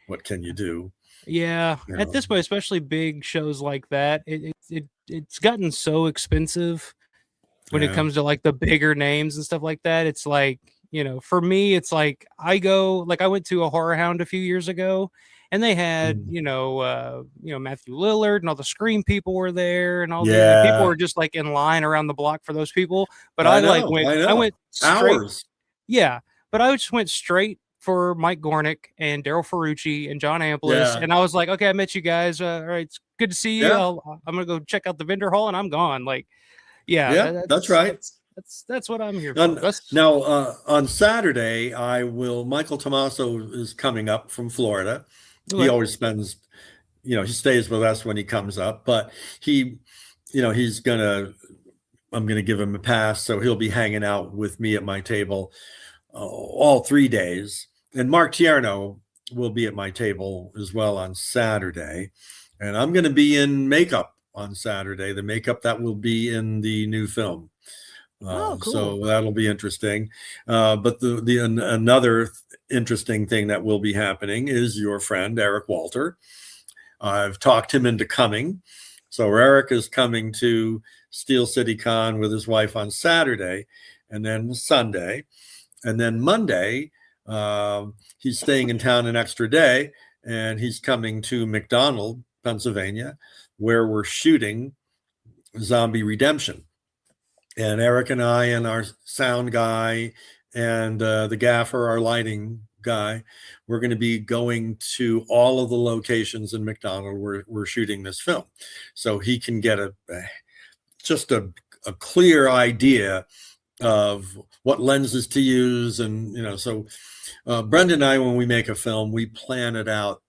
what can you do? Yeah. At this point, especially big shows like that, it's gotten so expensive when it comes to like the bigger names and stuff like that. It's like, for me, it's like I went to a Horror Hound a few years ago, and they had, Matthew Lillard and all the Scream people were there, and all the people were just like in line around the block for those people. But I went straight. Hours. Yeah, but I just went straight for Mike Gornick and Daryl Ferrucci and John Amplis, and I was like, okay, I met you guys. All right, it's good to see you. Yeah. I'm gonna go check out the vendor hall, and I'm gone. Like, That's right. That's what I'm here for. Now, on Saturday, Michael Tommaso is coming up from Florida. He always spends, he stays with us when he comes up, but I'm going to give him a pass. So he'll be hanging out with me at my table all 3 days. And Mark Tierno will be at my table as well on Saturday. And I'm going to be in makeup on Saturday, the makeup that will be in the new film. Cool. So that'll be interesting. But another interesting thing that will be happening is your friend Eric Walter. I've talked him into coming. So Eric is coming to Steel City Con with his wife on Saturday, and then Sunday, and then Monday he's staying in town an extra day, and he's coming to McDonald, Pennsylvania, where we're shooting Zombie Redemption. And Eric and I and our sound guy and the gaffer, our lighting guy, we're going to be going to all of the locations in McDonald where we're shooting this film, so he can get a clear idea of what lenses to use. And so Brenda and I, when we make a film, we plan it out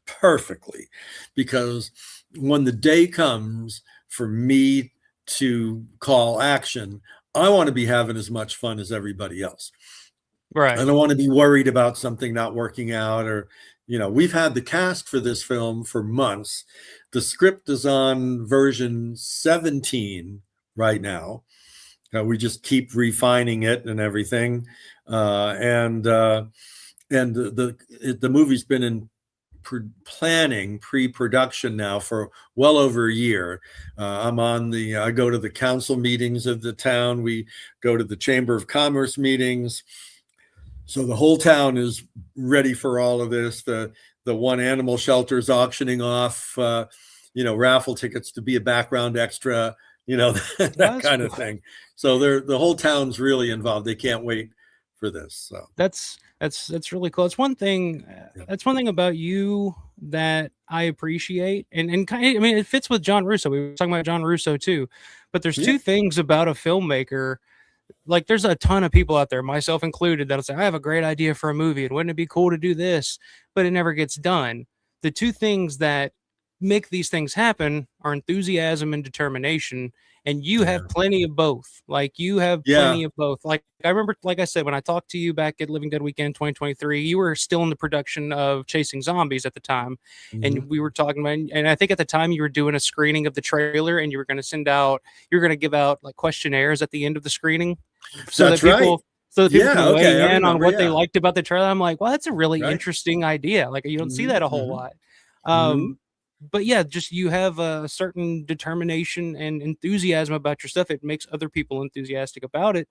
perfectly, because when the day comes for me to call action, I want to be having as much fun as everybody else. Right. I don't want to be worried about something not working out, or we've had the cast for this film for months. The script is on version 17 right now, We just keep refining it and everything. And the movie's been in pre-production now for well over a year. I go to the council meetings of the town. We go to the Chamber of Commerce meetings. So the whole town is ready for all of this. The one animal shelter is auctioning off, raffle tickets to be a background extra, that kind of thing. So the whole town's really involved. They can't wait for this. So that's really cool. It's one thing. That's one thing about you that I appreciate, and kind of, I mean, it fits with John Russo. We were talking about John Russo too, but there's two things about a filmmaker. Like, there's a ton of people out there, myself included, that'll say, I have a great idea for a movie, and wouldn't it be cool to do this? But it never gets done. The two things that make these things happen are enthusiasm and determination. And you have plenty of both. Like, you have plenty of both. Like, I remember, like I said, when I talked to you back at Living Dead Weekend 2023, you were still in the production of Chasing Zombies at the time. And we were talking about, and I think at the time you were doing a screening of the trailer, and you were going to give out like questionnaires at the end of the screening. So that people can weigh in on what they liked about the trailer. I'm like, well, that's a really interesting idea. Like, you don't see that a whole lot. But yeah, just you have a certain determination and enthusiasm about your stuff. It makes other people enthusiastic about it.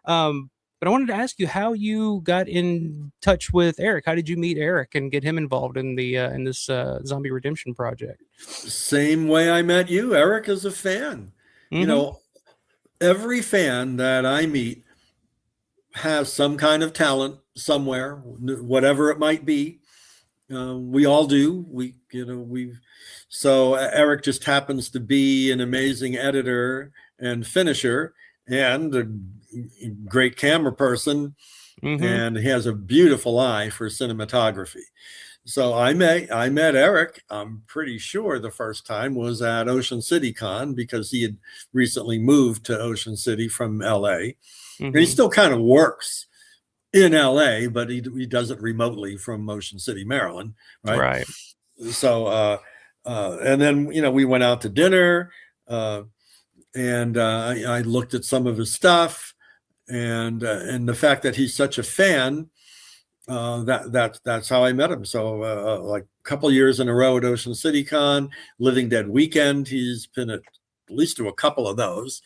But I wanted to ask you how you got in touch with Eric. How did you meet Eric and get him involved in this Zombie Redemption project? Same way I met you. Eric is a fan. Every fan that I meet has some kind of talent somewhere, whatever it might be. We all do. So Eric just happens to be an amazing editor and finisher and a great camera person, and he has a beautiful eye for cinematography. So I met Eric. I'm pretty sure the first time was at Ocean City Con, because he had recently moved to Ocean City from LA. And he still kind of works in LA, but he does it remotely from Ocean City, Maryland. Right. So, and then, we went out to dinner, and I looked at some of his stuff, and the fact that he's such a fan, that's how I met him. So, like a couple years in a row at Ocean City Con, Living Dead Weekend, he's been at least to a couple of those,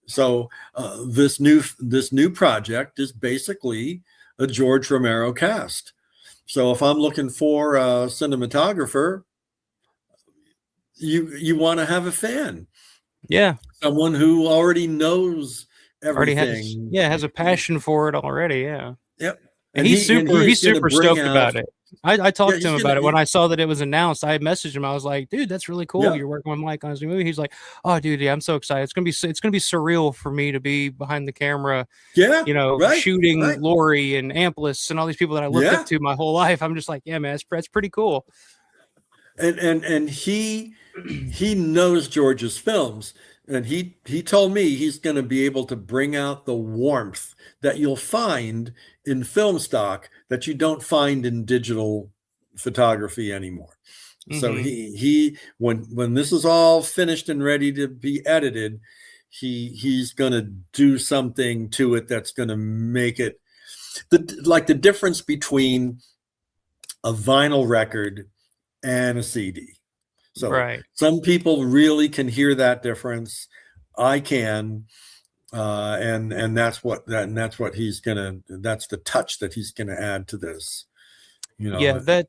So this new project is basically a George Romero cast. So if I'm looking for a cinematographer, you want to have a fan, someone who already knows everything, has a passion for it already, Yep. And he's super stoked about it. I talked to him about it when I saw that it was announced. I messaged him. I was like, dude, that's really cool. You're working with Mike on his new movie. He's like, oh, dude, I'm so excited. It's gonna be surreal for me to be behind the camera. Shooting Lori and Amplis and all these people that I looked up to my whole life. I'm just like, yeah, man, that's pretty cool. And he knows George's films. And he told me he's going to be able to bring out the warmth that you'll find in film stock that you don't find in digital photography anymore. So he when this is all finished and ready to be edited, he's going to do something to it that's going to make it like the difference between a vinyl record and a CD. So some people really can hear that difference. I can, and that's what he's gonna. That's the touch that he's gonna add to this. That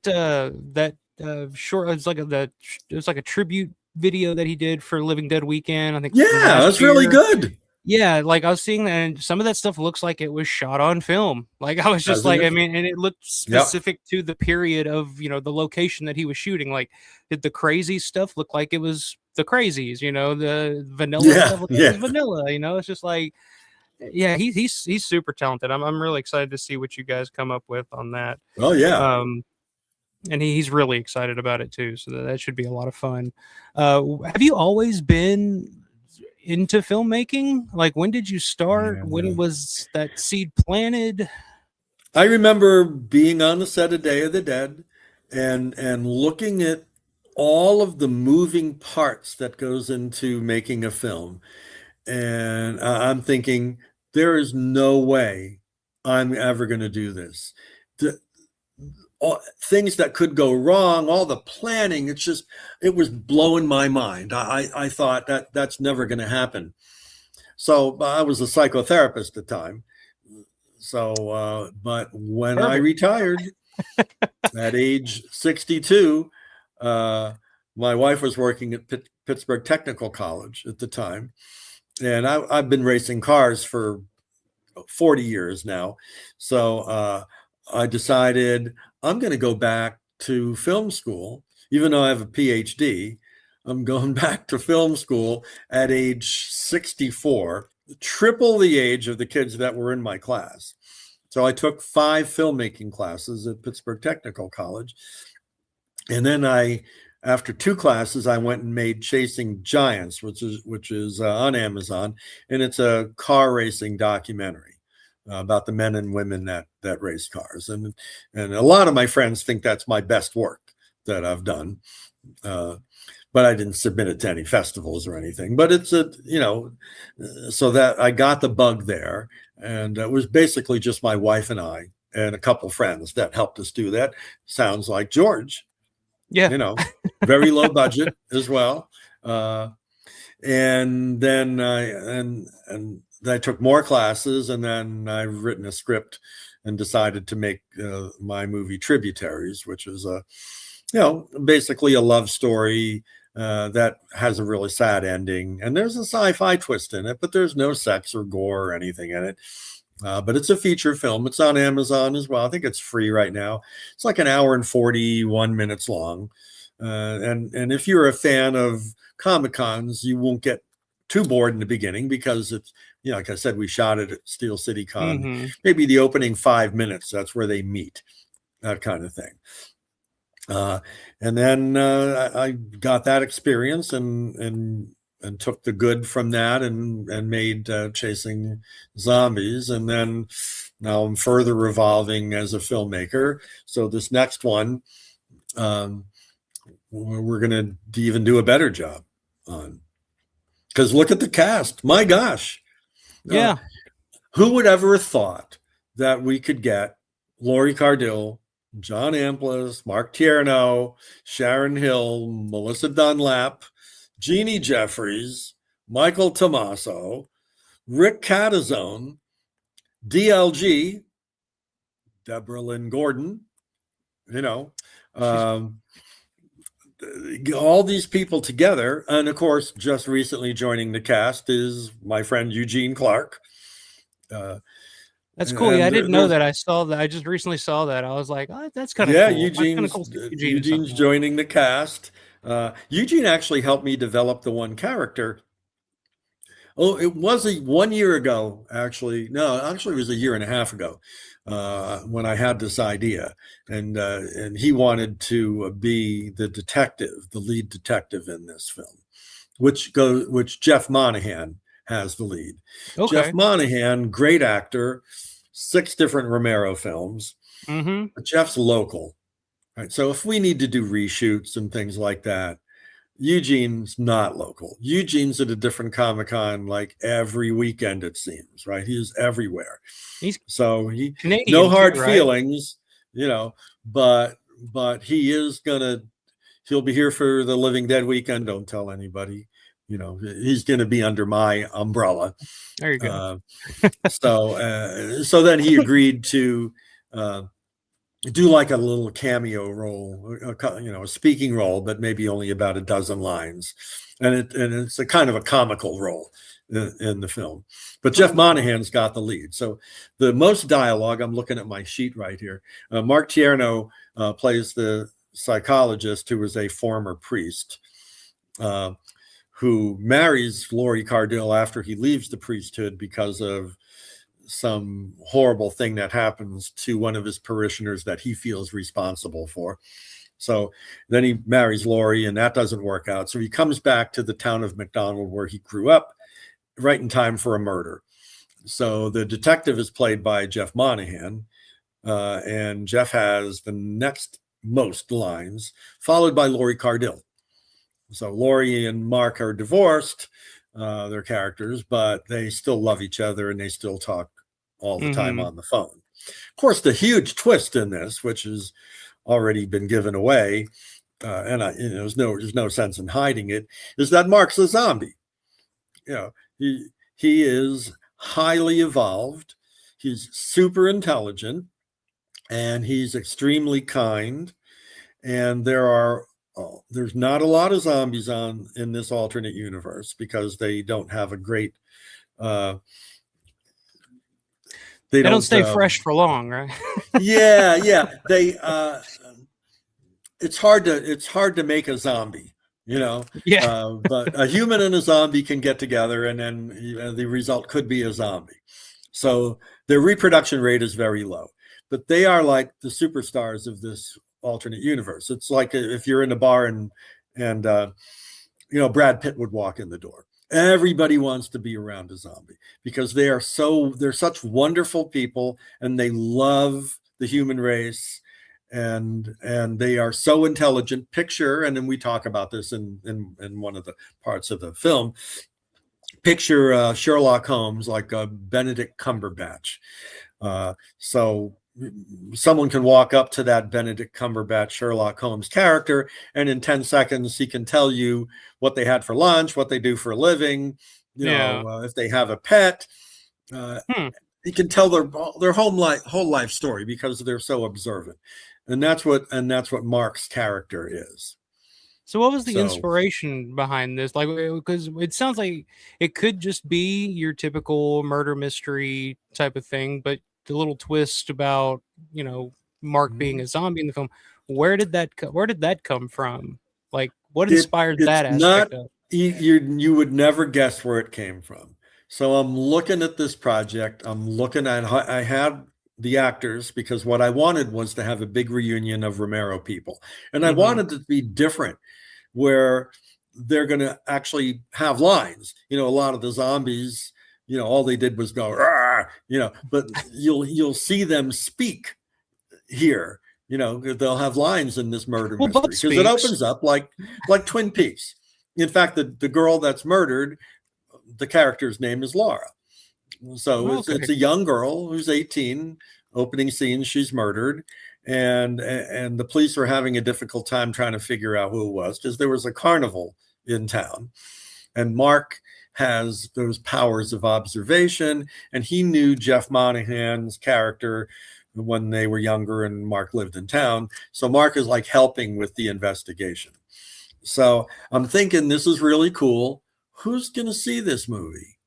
short. It was like a tribute video that he did for Living Dead Weekend. I think. Yeah, that's really good. Yeah, like I was seeing that, and some of that stuff looks like it was shot on film. Like I was just I mean, and it looked specific to the period of, the location that he was shooting. Like, did the crazy stuff look like it was the Crazies? The vanilla stuff looked like it was vanilla. It's just like, he's super talented. I'm really excited to see what you guys come up with on that. Oh yeah. And he's really excited about it too. So that should be a lot of fun. Have you always been into filmmaking? Like, when did you start? When was that seed planted? I remember being on the set of Day of the Dead and looking at all of the moving parts that goes into making a film. And I'm thinking, there is no way I'm ever going to do this. Things that could go wrong, all the planning, it was blowing my mind. I thought that's never going to happen. So I was a psychotherapist at the time. So, but when I retired at age 62, my wife was working at Pittsburgh Technical College at the time. And I've been racing cars for 40 years now. So I decided I'm going to go back to film school, even though I have a PhD. I'm going back to film school at age 64, triple the age of the kids that were in my class. So I took 5 filmmaking classes at Pittsburgh Technical College. And then after 2 classes, I went and made Chasing Giants, which is on Amazon. And it's a car racing documentary about the men and women that race cars. And a lot of my friends think that's my best work that I've done. But I didn't submit it to any festivals or anything. But it's so that I got the bug there. And it was basically just my wife and I and a couple friends that helped us do that. Sounds like George. Yeah. Very low budget as well. And then I took more classes, and then I've written a script and decided to make my movie Tributaries, which is basically a love story that has a really sad ending. And there's a sci-fi twist in it, but there's no sex or gore or anything in it. But it's a feature film. It's on Amazon as well. I think it's free right now. It's like an hour and 41 minutes long. And if you're a fan of Comic-Cons, you won't get too bored in the beginning, because it's, like I said, we shot it at Steel City Con. Mm-hmm. Maybe the opening 5 minutes, that's where they meet, that kind of thing. And then I got that experience and took the good from that and made Chasing Zombies. And then now I'm further evolving as a filmmaker. So this next one, we're going to even do a better job on. Because look at the cast. My gosh. Yeah. Who would ever have thought that we could get Laurie Cardill, John Amplas, Mark Tierno, Sharon Hill, Melissa Dunlap, Jeannie Jeffries, Michael Tommaso, Rick Catazone, DLG, Deborah Lynn Gordon, all these people together. And of course, just recently joining the cast is my friend Eugene Clark. That's cool. Yeah, I didn't know that. I saw that. I just recently saw that. I was like, oh, that's kind of cool. Eugene's joining the cast. Eugene actually helped me develop the one character. Oh, it was 1 year ago, actually. No, actually it was 1.5 years ago when I had this idea. And he wanted to be the detective, the lead detective in this film, which Jeff Monahan has the lead. Okay. Jeff Monahan, great actor, 6 different Romero films. Mm-hmm. But Jeff's local, right? So if we need to do reshoots and things like that, Eugene's not local. Eugene's at a different Comic-Con like every weekend, it seems, right? He's everywhere. So he Canadian, no hard too, right? feelings, but he'll be here for the Living Dead weekend. Don't tell anybody. He's going to be under my umbrella. There you go. So then he agreed to do like a little cameo role, a speaking role, but maybe only about a dozen lines. And it's a kind of a comical role in the film. But Jeff Monahan's got the lead. So the most dialogue, I'm looking at my sheet right here. Mark Tierno plays the psychologist who was a former priest. Who marries Laurie Cardill after he leaves the priesthood because of some horrible thing that happens to one of his parishioners that he feels responsible for. So then he marries Laurie, and that doesn't work out. So he comes back to the town of McDonald where he grew up, right in time for a murder. So the detective is played by Jeff Monahan, and Jeff has the next most lines, followed by Laurie Cardill. So Laurie and Mark are divorced, their characters, but they still love each other and they still talk all the time on the phone. Of course, the huge twist in this, which has already been given away, there's no sense in hiding it, is that Mark's a zombie. He is highly evolved. He's super intelligent, and he's extremely kind. And there's not a lot of zombies in this alternate universe because they don't have a great. They don't stay fresh for long, right? yeah. They. It's hard to make a zombie. Yeah. But a human and a zombie can get together, and then the result could be a zombie. So their reproduction rate is very low, but they are like the superstars of this alternate universe. It's like if you're in a bar and Brad Pitt would walk in the door. Everybody wants to be around a zombie because they're such wonderful people, and they love the human race. And they are so intelligent. Picture, and then we talk about this in one of the parts of the film. Picture Sherlock Holmes like a Benedict Cumberbatch. So someone can walk up to that Benedict Cumberbatch Sherlock Holmes character, and in 10 seconds he can tell you what they had for lunch, what they do for a living, if they have a pet. He can tell their whole life story because they're so observant. And that's what Mark's character is. So what was the inspiration behind this? Like, because it sounds like it could just be your typical murder mystery type of thing, but the little twist about, Mark being a zombie in the film, where did that come from? Like, what inspired that aspect of it? You would never guess where it came from. So I'm looking at this project. I had the actors because what I wanted was to have a big reunion of Romero people. And I wanted it to be different where they're going to actually have lines. A lot of the zombies, all they did was go, but you'll see them speak here. They'll have lines in this murder mystery because it opens up like Twin Peaks. In fact, the girl that's murdered, the character's name is Laura. So it's a young girl who's 18. Opening scene, she's murdered, and the police are having a difficult time trying to figure out who it was because there was a carnival in town, and Mark has those powers of observation, and he knew Jeff Monahan's character when they were younger and Mark lived in town. So Mark is like helping with the investigation. So I'm thinking this is really cool. Who's going to see this movie?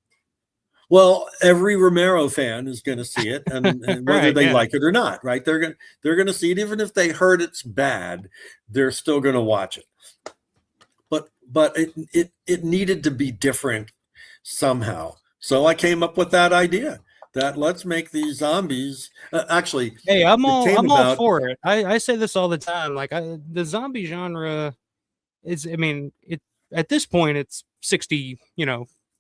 Well, every Romero fan is going to see it, and whether they like it or not, right? They're going to see it, even if they heard it's bad, they're still going to watch it. But it needed to be different somehow. So I came up with that idea that let's make these zombies. Actually, hey, I'm all for it. I say this all the time. Like the zombie genre is, at this point it's 60,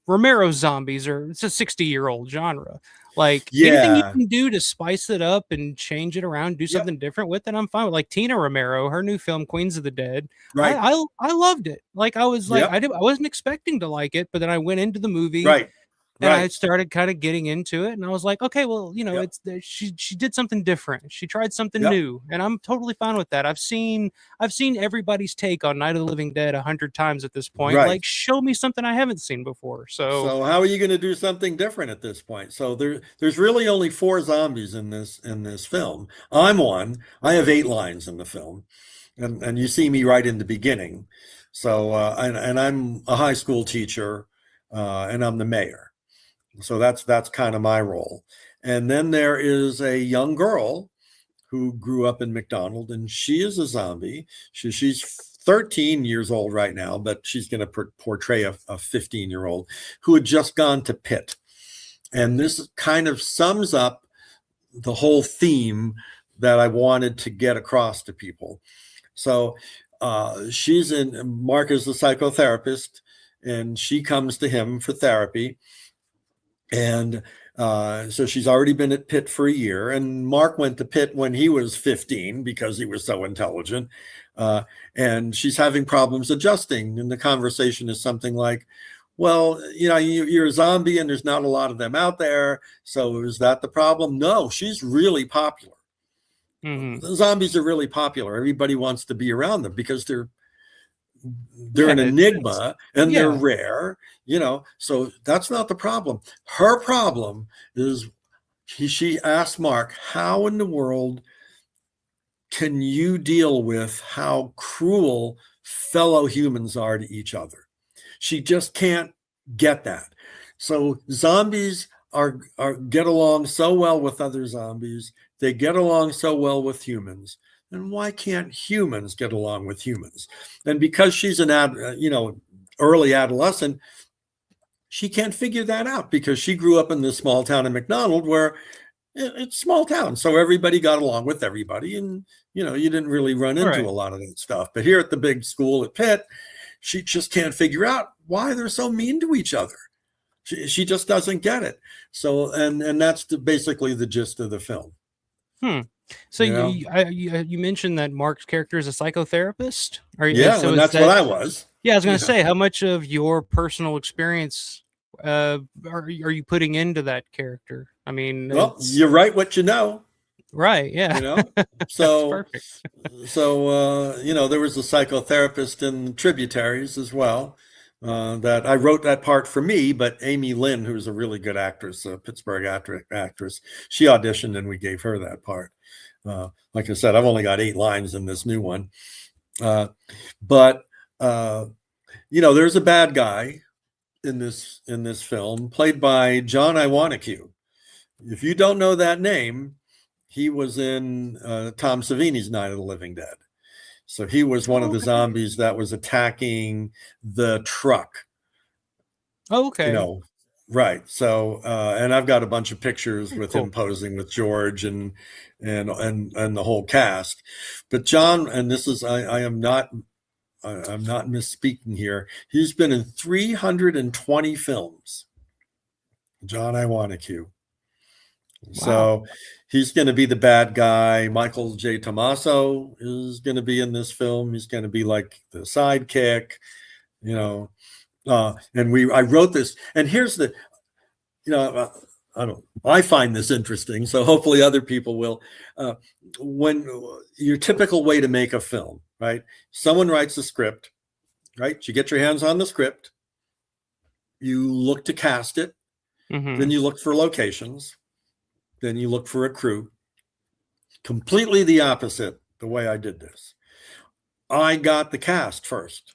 Romero zombies it's a 60-year-old genre. Like anything you can do to spice it up and change it around, do something different with it, I'm fine with. Like Tina Romero, her new film Queens of the Dead, right? I loved it. Like I was like I wasn't expecting to like it, but then I went into the movie, right? And I started kind of getting into it, and I was like, okay, well, it's she did something different. She tried something new, and I'm totally fine with that. I've seen everybody's take on Night of the Living Dead 100 times at this point. Right. Like, show me something I haven't seen before. So how are you going to do something different at this point? So there's really only 4 zombies in this film. I'm one. I have 8 lines in the film, and you see me right in the beginning. So and I'm a high school teacher, and I'm the mayor. So that's kind of my role. And then there is a young girl who grew up in McDonald, and she is a zombie. She's 13 years old right now, but she's going to portray a 15-year-old who had just gone to Pitt. And this kind of sums up the whole theme that I wanted to get across to people. So Mark is a psychotherapist, and she comes to him for therapy. And so she's already been at Pitt for a year, and Mark went to Pitt when he was 15 because he was so intelligent. And she's having problems adjusting. And the conversation is something like, well, you're a zombie and there's not a lot of them out there. So is that the problem? No, she's really popular. Mm-hmm. The zombies are really popular. Everybody wants to be around them because they're Yeah, an enigma and they're yeah. rare, so that's not the problem. Her problem is she asked Mark, how in the world can you deal with how cruel fellow humans are to each other? She just can't get that. So zombies are get along so well with other zombies. They get along so well with humans. And why can't humans get along with humans? And because she's an early adolescent, she can't figure that out because she grew up in this small town in McDonald where it's small town. So everybody got along with everybody. And, you didn't really run into a lot of that stuff. But here at the big school at Pitt, she just can't figure out why they're so mean to each other. She just doesn't get it. So, and that's basically the gist of the film. So you mentioned that Mark's character is a psychotherapist? Yeah, and that's what I was. Yeah, I was going to say, how much of your personal experience are you putting into that character? I mean, well, you write what you know. Right, yeah. So perfect. So there was a psychotherapist in Tributaries as well. That I wrote that part for me, but Amy Lynn, who's a really good actress, a Pittsburgh actress, she auditioned and we gave her that part. Like I said, I've only got 8 lines in this new one. But there's a bad guy in this film played by John Iwaniku. If you don't know that name, he was in Tom Savini's Night of the Living Dead. So he was one of the zombies that was attacking the truck. Oh, okay. Right. So, and I've got a bunch of pictures with him posing with George and the whole cast. But John, and this is, I'm not misspeaking here. He's been in 320 films. John Iwaniku. Wow. So he's going to be the bad guy. Michael J. Tommaso is going to be in this film. He's going to be like the sidekick, and I wrote this, and here's the, I find this interesting, so hopefully other people will. When your typical way to make a film, right? Someone writes a script, right? You get your hands on the script, you look to cast it, then you look for locations, then you look for a crew. Completely the opposite the way I did this. I got the cast first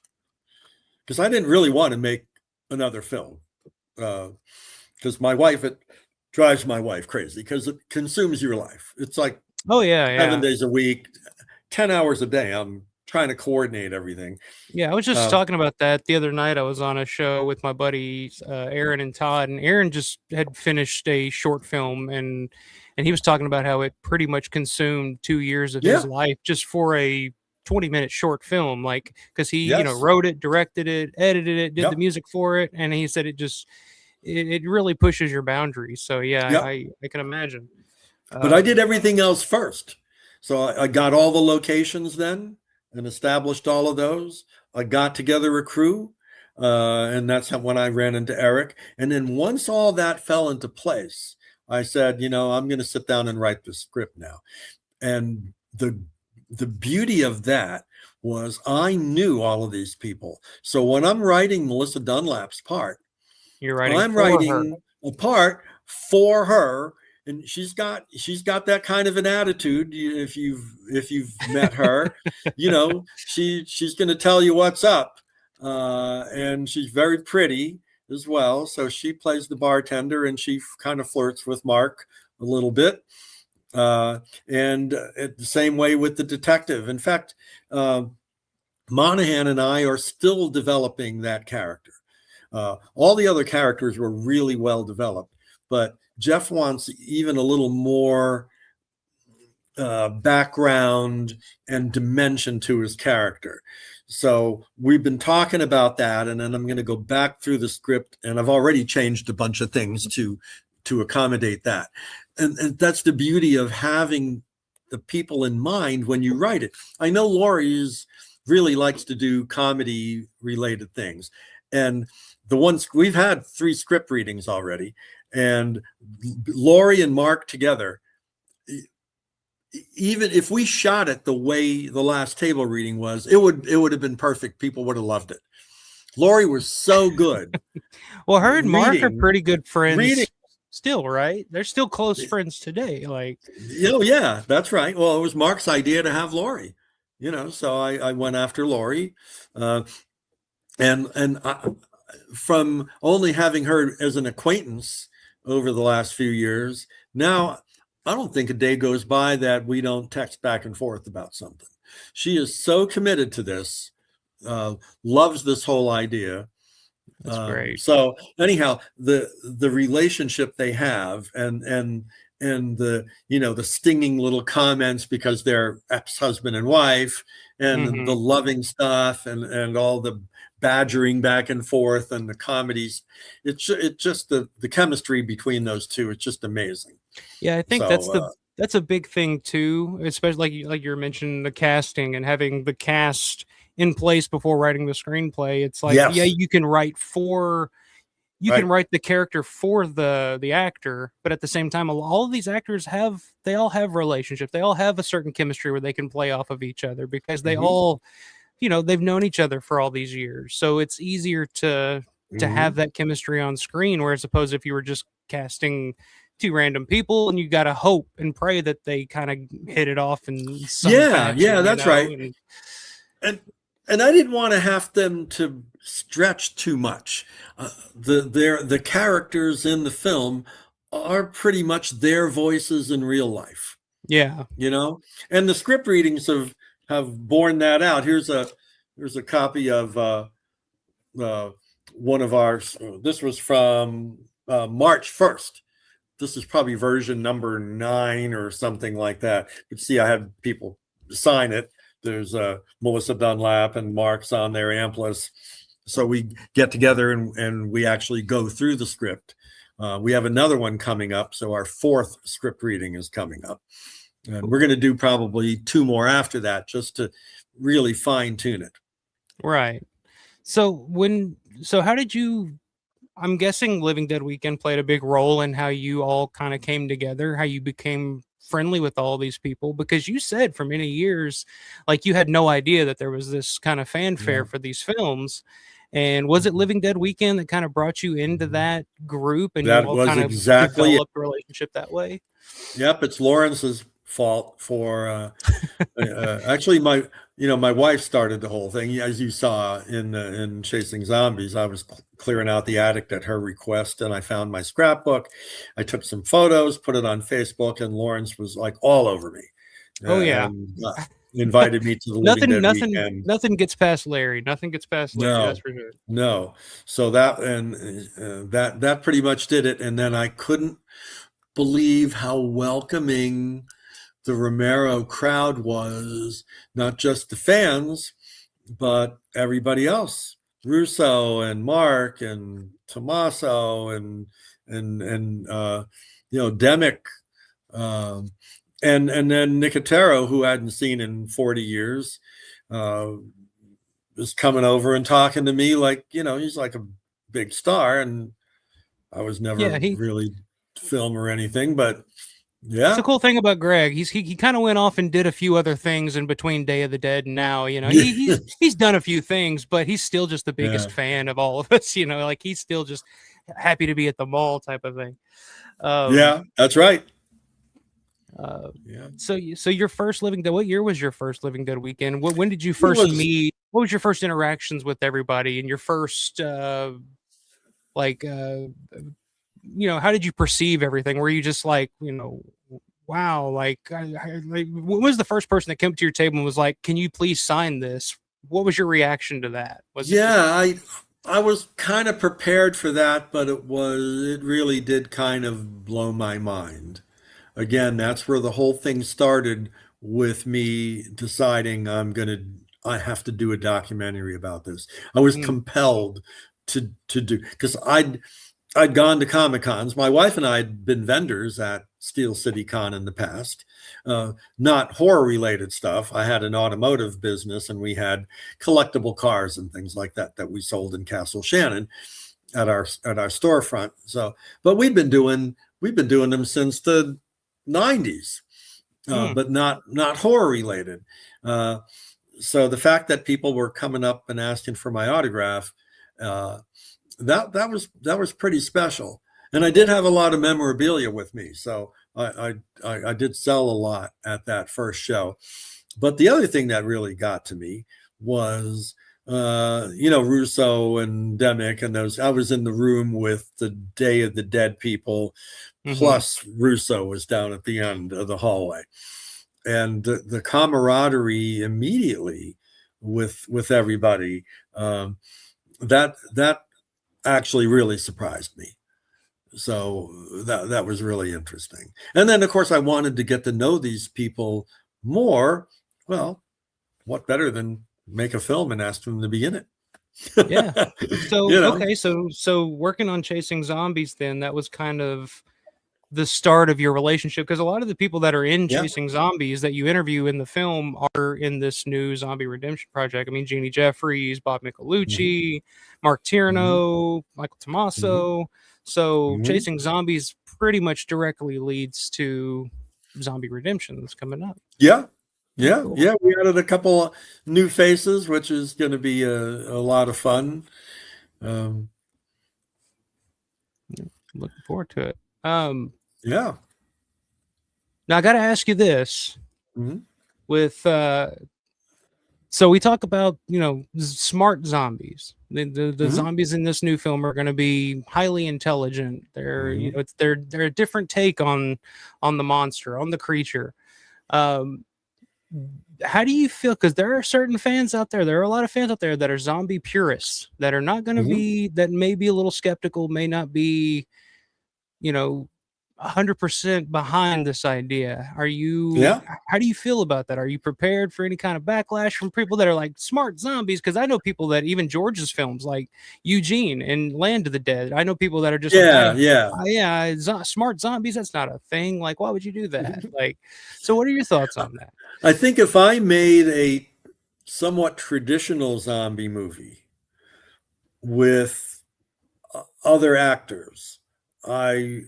because I didn't really want to make another film because it drives my wife crazy because it consumes your life. It's like 7 days a week, 10 hours a day. I'm trying to coordinate everything. Yeah, I was just talking about that the other night. I was on a show with my buddies Aaron and Todd, and Aaron just had finished a short film, and he was talking about how it pretty much consumed 2 years of his life just for a 20-minute short film, like because he wrote it, directed it, edited it, did the music for it, and he said it really pushes your boundaries. So I can imagine. But I did everything else first. So I got all the locations then and established all of those. I got together a crew, and that's when I ran into Eric. And then once all that fell into place, I said, I'm going to sit down and write the script now. And the beauty of that was I knew all of these people. So when I'm writing Melissa Dunlap's part, I'm writing a part for her. And she's got that kind of an attitude. If you've met her, she's going to tell you what's up, and she's very pretty as well. So she plays the bartender, and she kind of flirts with Mark a little bit, and the same way with the detective. In fact, Monahan and I are still developing that character. All the other characters were really well developed, but Jeff wants even a little more background and dimension to his character. So we've been talking about that, and then I'm going to go back through the script, and I've already changed a bunch of things to accommodate that. And that's the beauty of having the people in mind when you write it. I know Lori really likes to do comedy related things, and the ones we've had 3 script readings already, and Laurie and Mark together, even if we shot it the way the last table reading was, it would have been perfect. People would have loved it. Laurie was so good. Well, her and Mark are pretty good friends. Reading. Still, right? They're still close friends today. Like, yeah, that's right. Well, it was Mark's idea to have Laurie, so I went after Laurie, and from only having her as an acquaintance over the last few years, now I don't think a day goes by that we don't text back and forth about something. She is so committed to this, loves this whole idea. That's great. So anyhow, the relationship they have, and the the stinging little comments because they're ex-husband and wife, and the loving stuff, and all the badgering back and forth, and the comedies, it's just the chemistry between those two. It's just amazing. Yeah, I think that's a big thing too, especially like you're mentioning the casting and having the cast in place before writing the screenplay. It's like, yes. Yeah, you can write can write the character for the actor, but at the same time, all of these actors they all have relationships. They all have a certain chemistry where they can play off of each other because they all, they've known each other for all these years. So it's easier to have that chemistry on screen, whereas opposed if you were just casting 2 random people and you got to hope and pray that they kind of hit it off in some fashion, that's right. And I didn't want to have them to stretch too much. The characters in the film are pretty much their voices in real life. Yeah. And the script readings have borne that out. Here's a copy of one of ours. This was from March 1st. This is probably version number 9 or something like that. But see, I had people sign it. There's Melissa Dunlap and Mark's on there, Ancas. So we get together and we actually go through the script. We have another one coming up. So our 4th script reading is coming up. And we're going to do probably 2 more after that just to really fine tune it. Right. So how did you, I'm guessing Living Dead Weekend played a big role in how you all kind of came together, how you became friendly with all these people, because you said for many years, like, you had no idea that there was this kind of fanfare for these films. And was it Living Dead Weekend that kind of brought you into that group, and that you all was kind exactly of developed a relationship that way? Yep, it's Lawrence's fault for actually my wife started the whole thing, as you saw in Chasing Zombies. I was clearing out the attic at her request, and I found my scrapbook. I took some photos, put it on Facebook, and Lawrence was like all over me. Oh yeah, invited me to the Living Dead Weekend. Nothing gets past Larry. Nothing gets past Larry. No, that's for sure. No. So that that pretty much did it. And then I couldn't believe how welcoming the Romero crowd was, not just the fans, but everybody else. Russo and Mark and Tommaso and Demick, and then Nicotero, who I hadn't seen in 40 years, was coming over and talking to me like, he's like a big star, and I was never really film or anything, but yeah. It's the cool thing about Greg. He kind of went off and did a few other things in between Day of the Dead and now, he's done a few things, but he's still just the biggest fan of all of us, like he's still just happy to be at the mall type of thing. Yeah, that's right. So your first Living Dead, what year was your first Living Dead Weekend? When did you first meet? What was your first interactions with everybody, and your first how did you perceive everything? Were you just like, wow, like when was the first person that came to your table and was like, can you please sign this? What was your reaction to that? I was kind of prepared for that, but it really did kind of blow my mind. Again, that's where the whole thing started, with me deciding I have to do a documentary about this. I was compelled to do, because I'd gone to Comic-Cons. My wife and I had been vendors at Steel City Con in the past, not horror-related stuff. I had an automotive business, and we had collectible cars and things like that we sold in Castle Shannon. at our storefront. So, but we've been doing them since the 90s, but not horror related. So the fact that people were coming up and asking for my autograph, that was pretty special. And I did have a lot of memorabilia with me, so I did sell a lot at that first show. But the other thing that really got to me was, Russo and Demick and those. I was in the room with the Day of the Dead people, plus Russo was down at the end of the hallway, and the camaraderie immediately with everybody, that actually really surprised me. So that was really interesting. And then, of course, I wanted to get to know these people more. Well, what better than make a film and ask them to be in it? Yeah. So, okay. So working on Chasing Zombies, then that was kind of the start of your relationship, because a lot of the people that are in Chasing Zombies that you interview in the film are in this new zombie redemption project. I mean, Jeannie Jeffries, Bob Michelucci, Mark Tierno, Michael Tommaso. So Chasing Zombies pretty much directly leads to zombie redemption that's coming up. Yeah. Cool. Yeah. We added a couple of new faces, which is going to be a lot of fun. Looking forward to it. Yeah. Now I got to ask you this with, so we talk about, smart zombies. The zombies in this new film are going to be highly intelligent. They're, they're a different take on the monster, on the creature. How do you feel? Because there are certain fans out there. There are a lot of fans out there that are zombie purists that are not going to be, that may be a little skeptical, may not be, 100% behind this idea. Are you? How do you feel about that? Are you prepared for any kind of backlash from people that are like smart zombies? Because I know people that even George's films, like Eugene and Land of the Dead. I know people that are just smart zombies. That's not a thing. Like, why would you do that? Like, so what are your thoughts on that? I think if I made a somewhat traditional zombie movie with other actors, I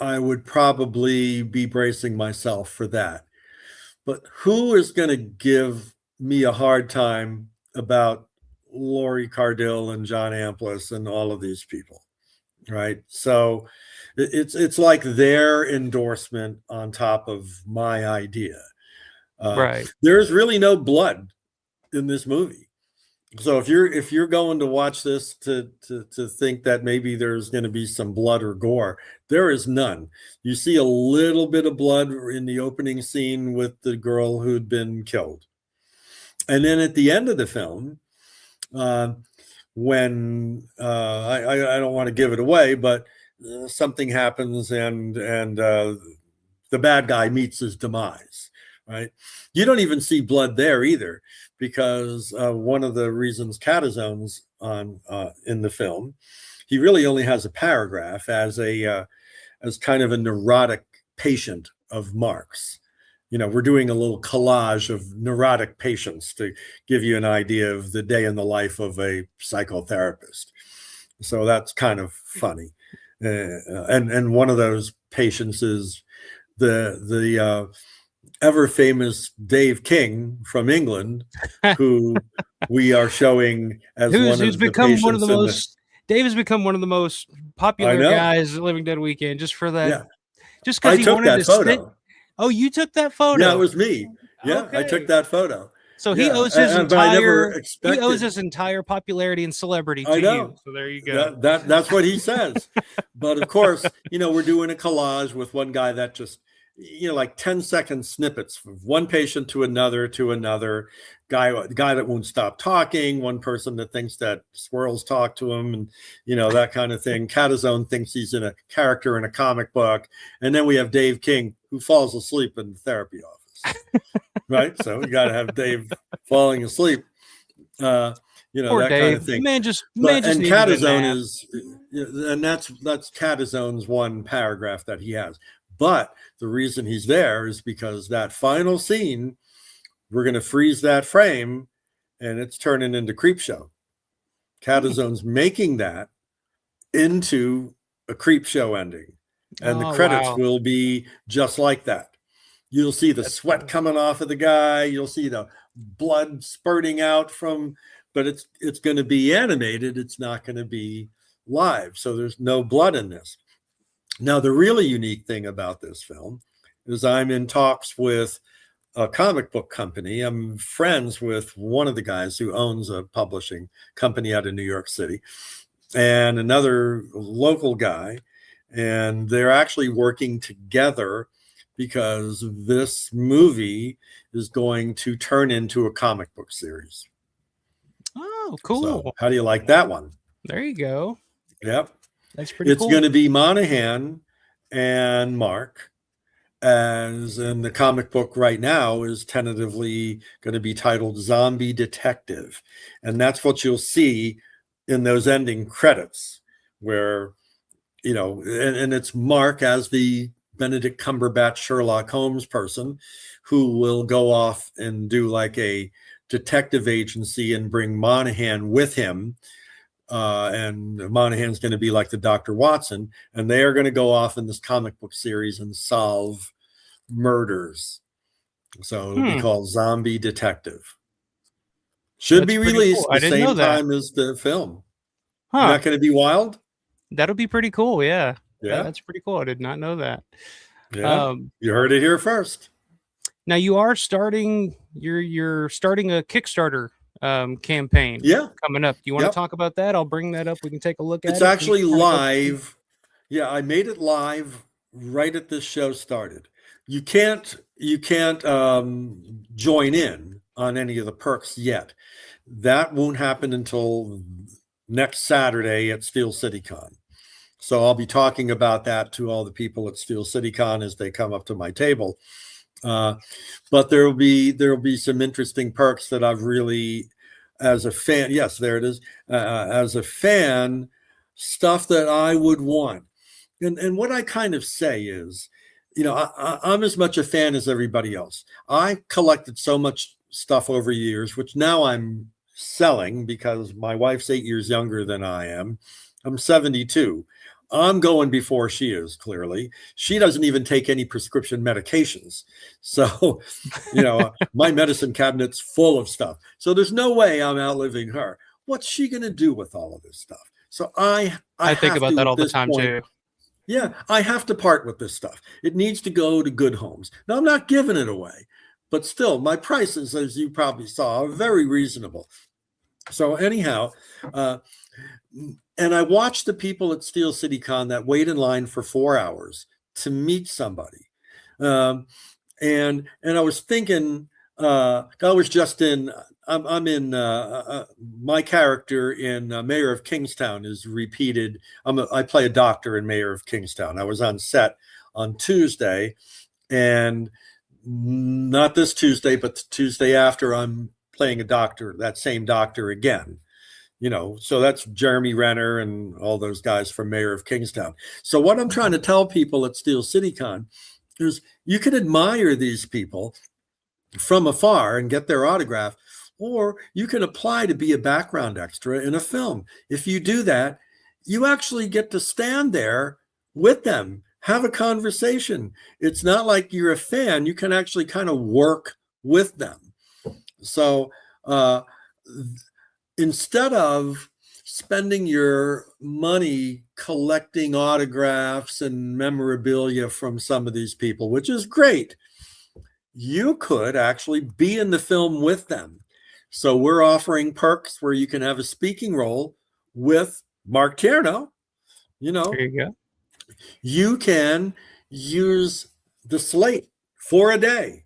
would probably be bracing myself for that. But who is going to give me a hard time about Laurie Cardill and John Amplas and all of these people, right? So it's like their endorsement on top of my idea. Right. There's really no blood in this movie. So if you're going to watch this to think that maybe there's going to be some blood or gore, there is none. You see a little bit of blood in the opening scene with the girl who'd been killed. And then at the end of the film, when I don't want to give it away, but something happens and the bad guy meets his demise, right? You don't even see blood there either, because one of the reasons Catazone's on in the film, he really only has a paragraph as kind of a neurotic patient of Mark's. We're doing a little collage of neurotic patients to give you an idea of the day in the life of a psychotherapist. So that's kind of funny. And one of those patients is the ever famous Dave King from England, who we are showing as who's become one of the most. Dave has become one of the most popular guys at Living Dead Weekend. Just for that, yeah. Just because he took wanted that to photo. Oh, you took that photo? Yeah, it was me. Yeah, okay. I took that photo. So he owes his entire popularity and celebrity to you. So there you go. That's what he says. But of course, we're doing a collage with one guy that just, like 10-second snippets from one patient to another guy that won't stop talking, one person that thinks that squirrels talk to him, and that kind of thing. Catazone thinks he's in a character in a comic book, and then we have Dave King who falls asleep in the therapy office. Right, so we got to have Dave falling asleep. Poor that Dave. kind of thing. And Catazone is, and that's Catazone's one paragraph that he has. But the reason he's there is because that final scene, we're going to freeze that frame, and it's turning into Creepshow. Catazone's making that, into a creep show ending, and the Oh, credits wow. will be just like that. You'll see the That's sweat cool. coming off of the guy. You'll see the blood spurting out from, but it's going to be animated. It's not going to be live. So there's no blood in this. Now, the really unique thing about this film is I'm in talks with a comic book company. I'm friends with one of the guys who owns a publishing company out of New York City, and another local guy. And they're actually working together because this movie is going to turn into a comic book series. Oh, cool. So, how do you like that one? There you go. Yep. That's pretty It's cool. going to be Monahan and Mark, as in the comic book right now is tentatively going to be titled Zombie Detective. And that's what you'll see in those ending credits, where, you know, and it's Mark as the Benedict Cumberbatch Sherlock Holmes person who will go off and do like a detective agency and bring Monahan with him. And Monahan's going to be like the Dr. Watson, and they are going to go off in this comic book series and solve murders. So it'll be called Zombie Detective. Should That's be pretty released cool. I the didn't know same that. time as the film. Huh. Not going to be wild? That'll be pretty cool. Yeah. Yeah. That's pretty cool. I did not know that. Yeah. You heard it here first. Now you are starting. You're starting a Kickstarter campaign. Yeah. Coming up. Do you want to talk about that? I'll bring that up. We can take a look at it. It's actually live. Yeah, I made it live right at this show started. You can't join in on any of the perks yet. That won't happen until next Saturday at Steel City Con. So I'll be talking about that to all the people at Steel City Con as they come up to my table. But there will be some interesting perks that I've really, as a fan, yes, there it is. As a fan, stuff that I would want. And what I kind of say is, you know, I'm as much a fan as everybody else. I collected so much stuff over years, which now I'm selling because my wife's 8 years younger than I am. I'm 72. I'm going before she is, clearly. She doesn't even take any prescription medications. So, you know, my medicine cabinet's full of stuff. So there's no way I'm outliving her. What's she going to do with all of this stuff? So I think about that all the time too. Yeah, I have to part with this stuff. It needs to go to good homes. Now, I'm not giving it away, but still, my prices, as you probably saw, are very reasonable. So anyhow, and I watched the people at Steel City Con that wait in line for 4 hours to meet somebody. And I was thinking, I was just in, I'm in, my character in Mayor of Kingstown is repeated. I play a doctor in Mayor of Kingstown. I was on set on Tuesday, and not this Tuesday, but the Tuesday after, I'm playing a doctor, that same doctor again. You know, so that's Jeremy Renner and all those guys from Mayor of Kingstown. So what I'm trying to tell people at Steel City Con is you can admire these people from afar and get their autograph, or you can apply to be a background extra in a film. If you do that, you actually get to stand there with them, have a conversation. It's not like you're a fan. You can actually kind of work with them. So instead of spending your money collecting autographs and memorabilia from some of these people, which is great, you could actually be in the film with them. So we're offering perks where you can have a speaking role with Mark Tierno. You know, there you go. You can use the slate for a day.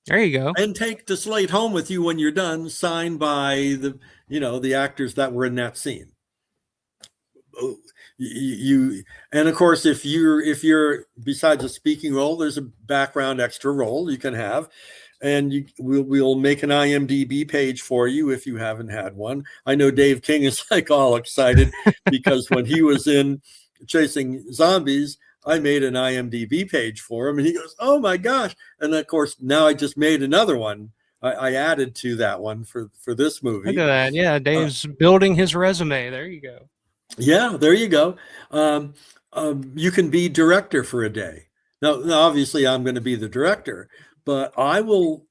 There you go. And take the slate home with you when you're done, signed by the actors that were in that scene. And of course, if you're besides a speaking role, there's a background extra role you can have, and we'll make an IMDb page for you if you haven't had one. I know Dave King is like all excited because when he was in Chasing Zombies, I made an IMDb page for him, and he goes, "Oh my gosh!" And of course, now I just made another one. I added to that one for this movie. Look at that. Yeah, Dave's building his resume. There you go. Yeah, there you go. You can be director for a day. Now, obviously, I'm going to be the director, but I will.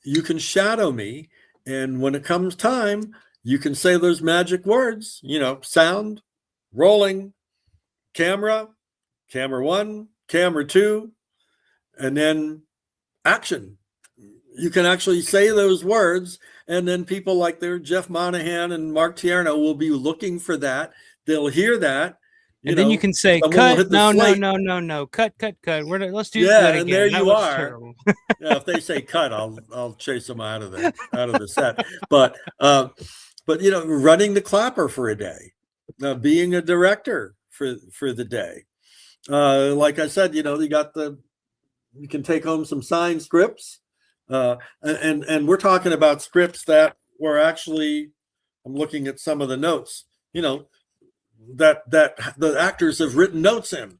You can shadow me, and when it comes time, you can say those magic words. Sound, rolling, camera, camera one, camera two, and then action. You can actually say those words, and then people like their Jeff Monahan and Mark Tierno will be looking for that. They'll hear that. And then you can say, cut. No, cut. Let's do that again. And there you are. Terrible. If they say cut, I'll chase them out of the set. But running the clapper for a day, being a director for the day. Like I said, you can take home some signed scripts. And we're talking about scripts that were actually, I'm looking at some of the notes, that the actors have written notes in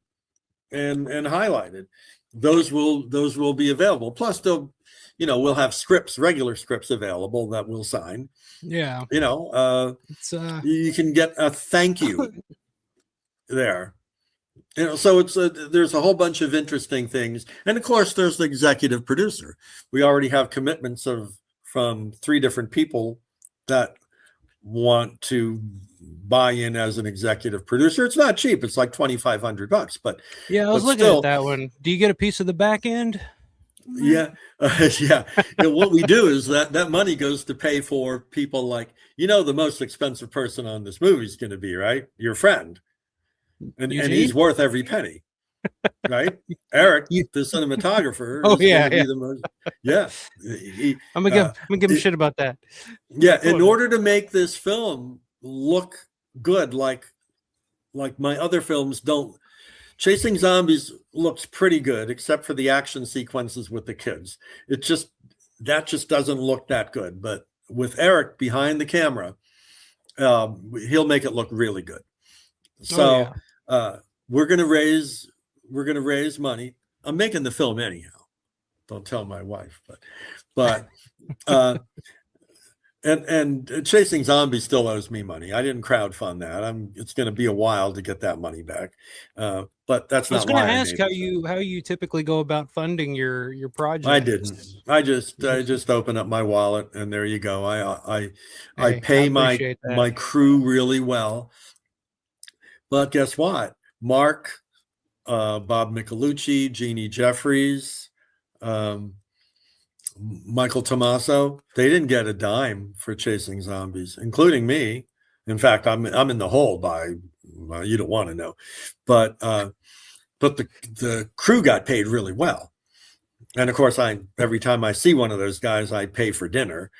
and highlighted. Those will be available. Plus we'll have regular scripts available that we'll sign. Yeah. You can get a thank you there. So there's a whole bunch of interesting things, and of course there's the executive producer. We already have commitments from 3 different people that want to buy in as an executive producer. It's not cheap; it's like $2,500. But yeah, I was looking at that one. Do you get a piece of the back end? Yeah, yeah. What we do is that money goes to pay for people like the most expensive person on this movie is going to be your friend. And he's worth every penny, right? Eric, the cinematographer. Oh yeah. I'm gonna give him shit about that. Yeah, in order to make this film look good, like my other films don't. Chasing Zombies looks pretty good, except for the action sequences with the kids. That just doesn't look that good. But with Eric behind the camera, he'll make it look really good. So we're gonna raise money. I'm making the film anyhow. Don't tell my wife, but and Chasing Zombies still owes me money. I didn't crowdfund that. It's going to be a while to get that money back. But that's not why. I was going to ask how you typically go about funding your project. I didn't. I just open up my wallet and there you go. I pay my crew really well. But guess what? Mark, Bob Michelucci, Jeannie Jeffries, Michael Tommaso, they didn't get a dime for Chasing Zombies, including me. In fact, I'm in the hole by you don't want to know, but the crew got paid really well, and of course, every time I see one of those guys, I pay for dinner.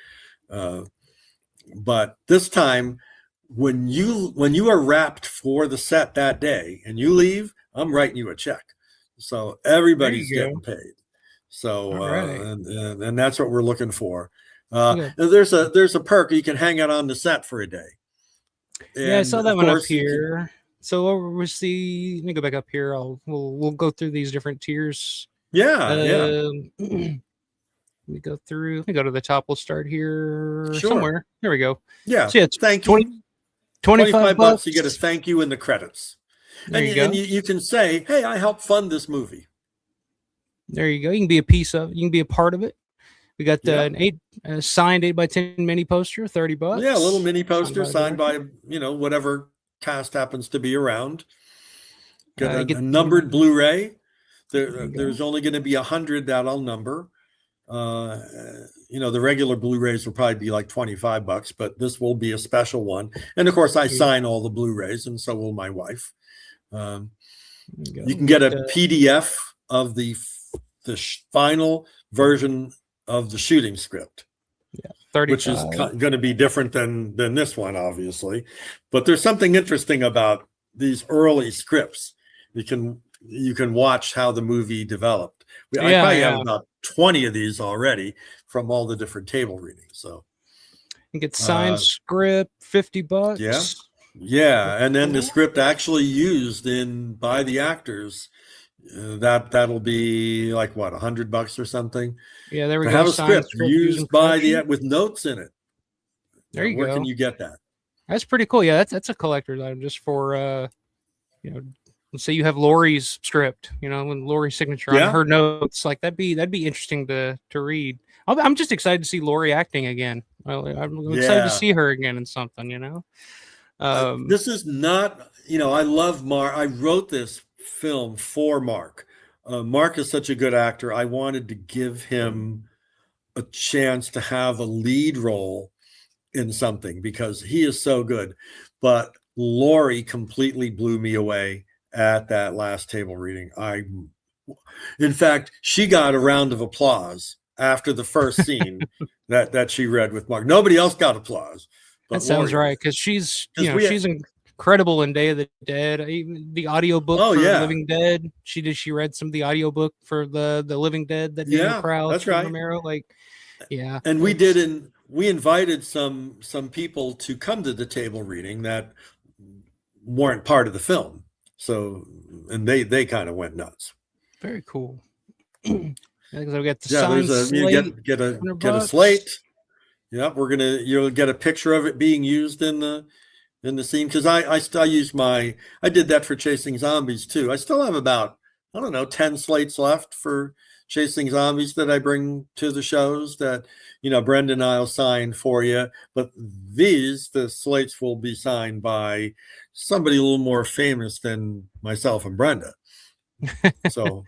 But this time, when you are wrapped for the set that day and you leave, I'm writing you a check, so everybody's getting paid. So and that's what we're looking for. And there's a perk. You can hang out on the set for a day. And yeah, I saw that one up here. So we'll see. Let me go back up here. We'll go through these different tiers. Yeah. We go through. Let me go to the top. We'll start here somewhere. There we go. Yeah. So it's thank you. 25 bucks. You get a thank you in the credits. And you can say, "Hey, I helped fund this movie." There you go. You can be a piece of. You can be a part of it. We got an signed 8x10 mini poster, $30. Yeah, a little mini poster signed by whatever cast happens to be around. Got a numbered Blu-ray. There's only going to be 100 that I'll number. The regular Blu-rays will probably be like $25, but this will be a special one. And of course, I sign all the Blu-rays, and so will my wife. You can get a PDF of the final version of the shooting script, which is going to be different than this one, obviously. But there's something interesting about these early scripts. You can watch how the movie developed. I probably have about 20 of these already from all the different table readings. So you get signed script, $50. Yeah, and then the script actually used by the actors. That'll be like what, $100 or something. Yeah, there we go. Have a script used by with notes in it. There you go. Where can you get that? That's pretty cool. Yeah, that's a collector's item just for you know, let's say you have Lori's script, you know, when Lori's signature on her notes, like that'd be interesting to read. I'm just excited to see Lori acting again. I'm excited to see her again in something, you know. This is not, you know, I love Mark. I wrote this film for Mark. Mark is such a good actor. I wanted to give him a chance to have a lead role in something because he is so good. But Lori completely blew me away at that last table reading. In fact, she got a round of applause after the first scene that she read with Mark. Nobody else got applause. That sounds right, because she's she's incredible in Day of the Dead. Even the audiobook for Living Dead. She read some of the audiobook for the Living Dead that Daniel Krause, that's right. Romero, and we invited some people to come to the table reading that weren't part of the film. So, and they kind of went nuts. Very cool. Because I've got the signed slate. Get a slate. Yeah, you'll get a picture of it being used in the scene, because I did that for Chasing Zombies too. I still have about 10 slates left for Chasing Zombies that I bring to the shows that Brendan and I'll sign for you. But the slates will be signed by somebody a little more famous than myself and Brenda. So,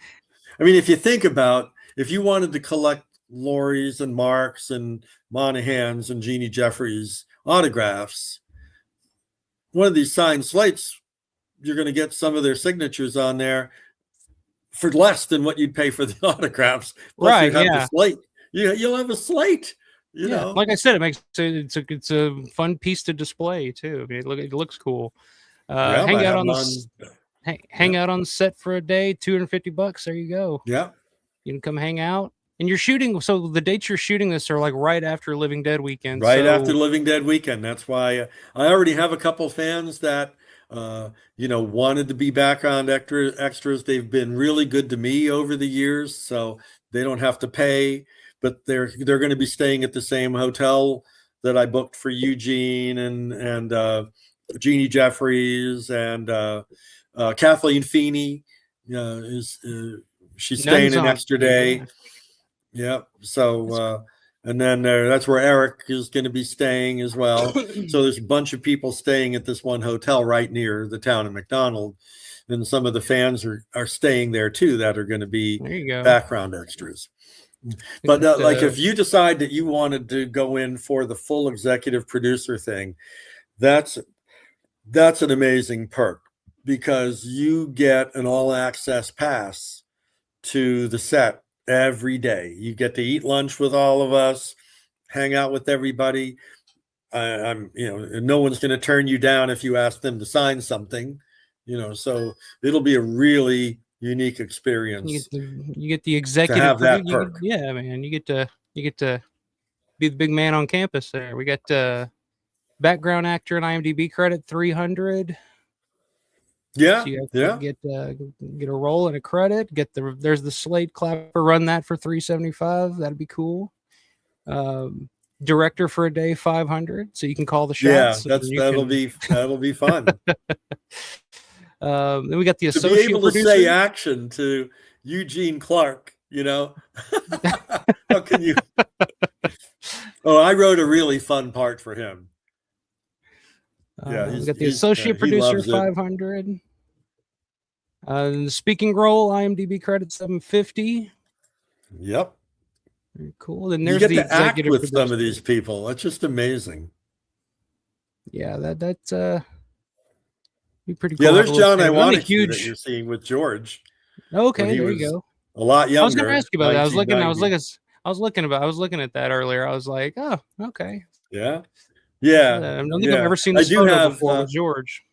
I mean, if you think about, if you wanted to collect Lori's and Mark's and Monahan's and Jeannie Jeffries autographs, one of these signed slates, you're going to get some of their signatures on there for less than what you'd pay for the autographs. Plus right? The slate. You'll have a slate. You know, like I said, it makes it's a fun piece to display too. I mean, it looks cool. Hang out on the set for a day, $250. There you go. Yeah, you can come hang out. And you're shooting, so the dates you're shooting this are like right after Living Dead weekend. After Living Dead weekend. That's why I already have a couple fans that wanted to be background extras. They've been really good to me over the years, so they don't have to pay. But they're going to be staying at the same hotel that I booked for Eugene and Jeannie Jeffries and Kathleen Feeney she's staying an extra day. Yeah. So, and then that's where Eric is going to be staying as well. So there's a bunch of people staying at this one hotel right near the town of McDonald. And some of the fans are staying there too that are going to be background extras. But like if you decide that you wanted to go in for the full executive producer thing, that's an amazing perk, because you get an all access pass to the set every day. You get to eat lunch with all of us, hang out with everybody. No one's going to turn you down if you ask them to sign something, so it'll be a really unique experience. You get the executive to have that perk. Yeah, man, you get to be the big man on campus there. We got background actor and IMDb credit 300. Yeah, so you have to get a role and a credit. There's the slate clapper. Run that for $375. That'd be cool. Director for a day, $500. So you can call the shots. Yeah, that'll be fun. Then we got the associate to be able producer. To say action to Eugene Clark. How can you? Oh, I wrote a really fun part for him. We got the associate producer, 500. The speaking role, IMDb credit, 750. Yep. Very cool. Then there's you get the to act executive with producer. Some of these people. That's just amazing. Yeah, that's be pretty cool. Yeah, there's John Iwanich that you're seeing with George. Okay, there you go. A lot younger. I was going to ask you about that. I was looking at that earlier. I was like, oh, okay. Yeah. Yeah. I don't think I've ever seen this photo before with George.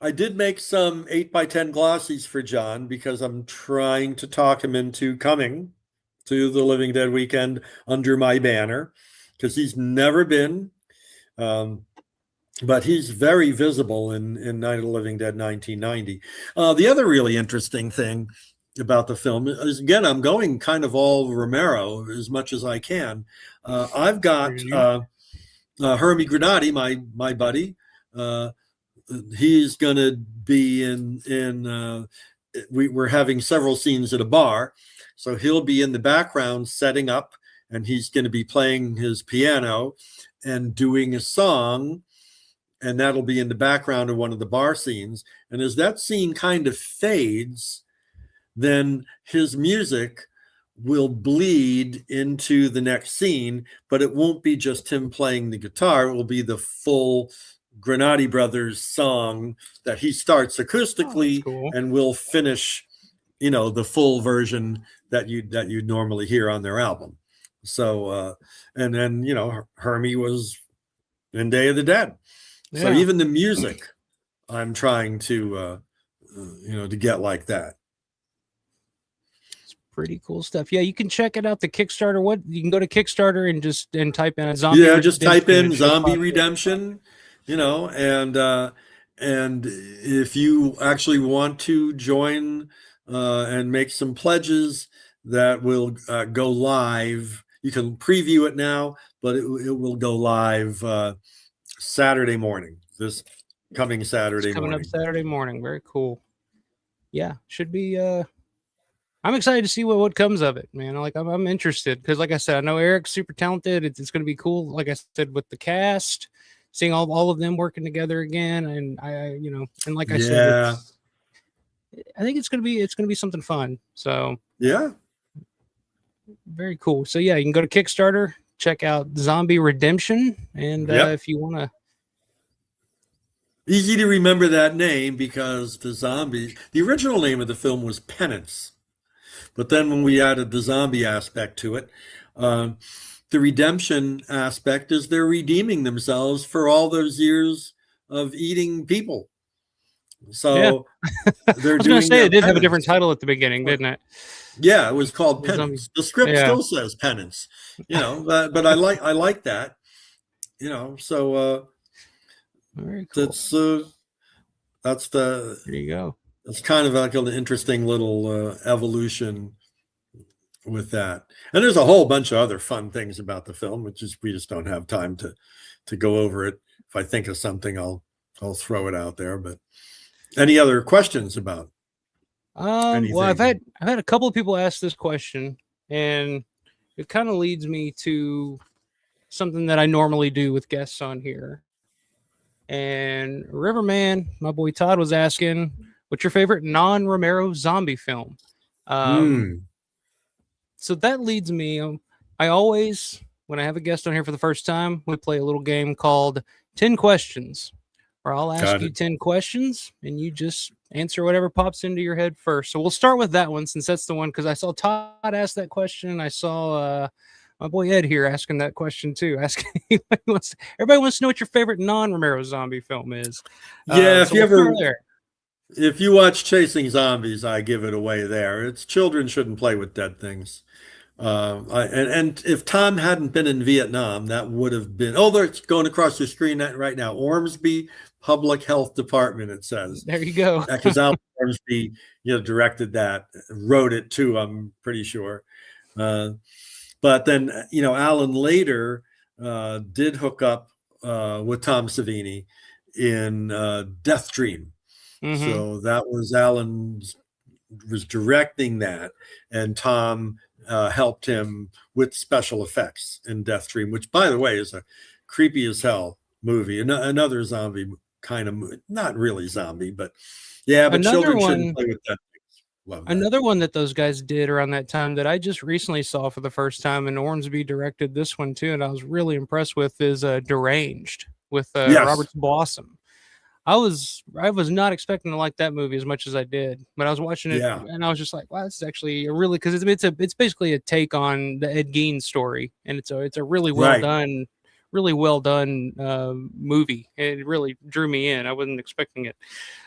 I did make some 8x10 glossies for John because I'm trying to talk him into coming to the Living Dead weekend under my banner, because he's never been, but he's very visible in Night of the Living Dead 1990. The other really interesting thing about the film is, again, I'm going kind of all Romero as much as I can. I've got Hermie Granati, my buddy, he's going to be in we're having several scenes at a bar, so he'll be in the background setting up, and he's going to be playing his piano and doing a song, and that'll be in the background of one of the bar scenes. And as that scene kind of fades, then his music will bleed into the next scene, but it won't be just him playing the guitar. It will be the full Granati Brothers song that he starts acoustically, cool. And will finish, the full version that you normally hear on their album. So, and then, Hermie was in Day of the Dead. Yeah. So even the music, I'm trying to, to get like that. Pretty cool stuff. Yeah, you can check it out. The Kickstarter. What you can go to Kickstarter and type in Zombie. Yeah, just type in Redemption. Zombie Redemption, and if you actually want to join and make some pledges, that will go live. You can preview it now, but it will go live Saturday morning. This coming Saturday coming morning. Up Saturday morning. Very cool. Yeah, should be. I'm excited to see what comes of it, man. Like I'm interested because, like I said, I know Eric's super talented. It's going to be cool. Like I said, with the cast, seeing all of them working together again, and and like I said, I think it's going to be something fun. So yeah, very cool. So yeah, you can go to Kickstarter, check out Zombie Redemption, and if you want to. Easy to remember that name because the original name of the film was Penance. But then when we added the zombie aspect to it, the redemption aspect is they're redeeming themselves for all those years of eating people. So they're I was doing going to say it did penance. have a different title at the beginning, didn't it? Yeah, it was called Penance. The script still says Penance, but I like that, so very cool. That's the there you go. It's kind of like an interesting little evolution with that. And there's a whole bunch of other fun things about the film, we just don't have time to go over it. If I think of something, I'll throw it out there. But any other questions about anything? Well, I've had a couple of people ask this question, and it kind of leads me to something that I normally do with guests on here. And Riverman, my boy Todd, was asking, what's your favorite non-Romero zombie film? So that leads me, I always, when I have a guest on here for the first time, we play a little game called 10 Questions, where I'll ask you 10 questions, and you just answer whatever pops into your head first. So we'll start with that one, since that's the one, because I saw Todd ask that question. I saw my boy Ed here asking that question too. Everybody wants to know what your favorite non-Romero zombie film is. Yeah, so if you watch Chasing Zombies, I give it away there. It's children shouldn't play with dead things. And if Tom hadn't been in Vietnam, that would have been. Oh, they're going across the screen right now. Ormsby Public Health Department. It says. There you go. Because Al Ormsby, directed that, wrote it too. I'm pretty sure. But then Alan later did hook up with Tom Savini in Death Dream. Mm-hmm. So that was Alan was directing that, and Tom helped him with special effects in Death Dream, which, by the way, is a creepy as hell movie. Another zombie kind of movie. Not really zombie, but yeah. But children shouldn't play with that. Another one that those guys did around that time that I just recently saw for the first time, and Ormsby directed this one too, and I was really impressed with, is Deranged with Robert Blossom. I was not expecting to like that movie as much as I did, but I was watching it and I was just like, wow, this is actually because it's basically a take on the Ed Gein story, and it's a really well done movie. It really drew me in. I wasn't expecting it.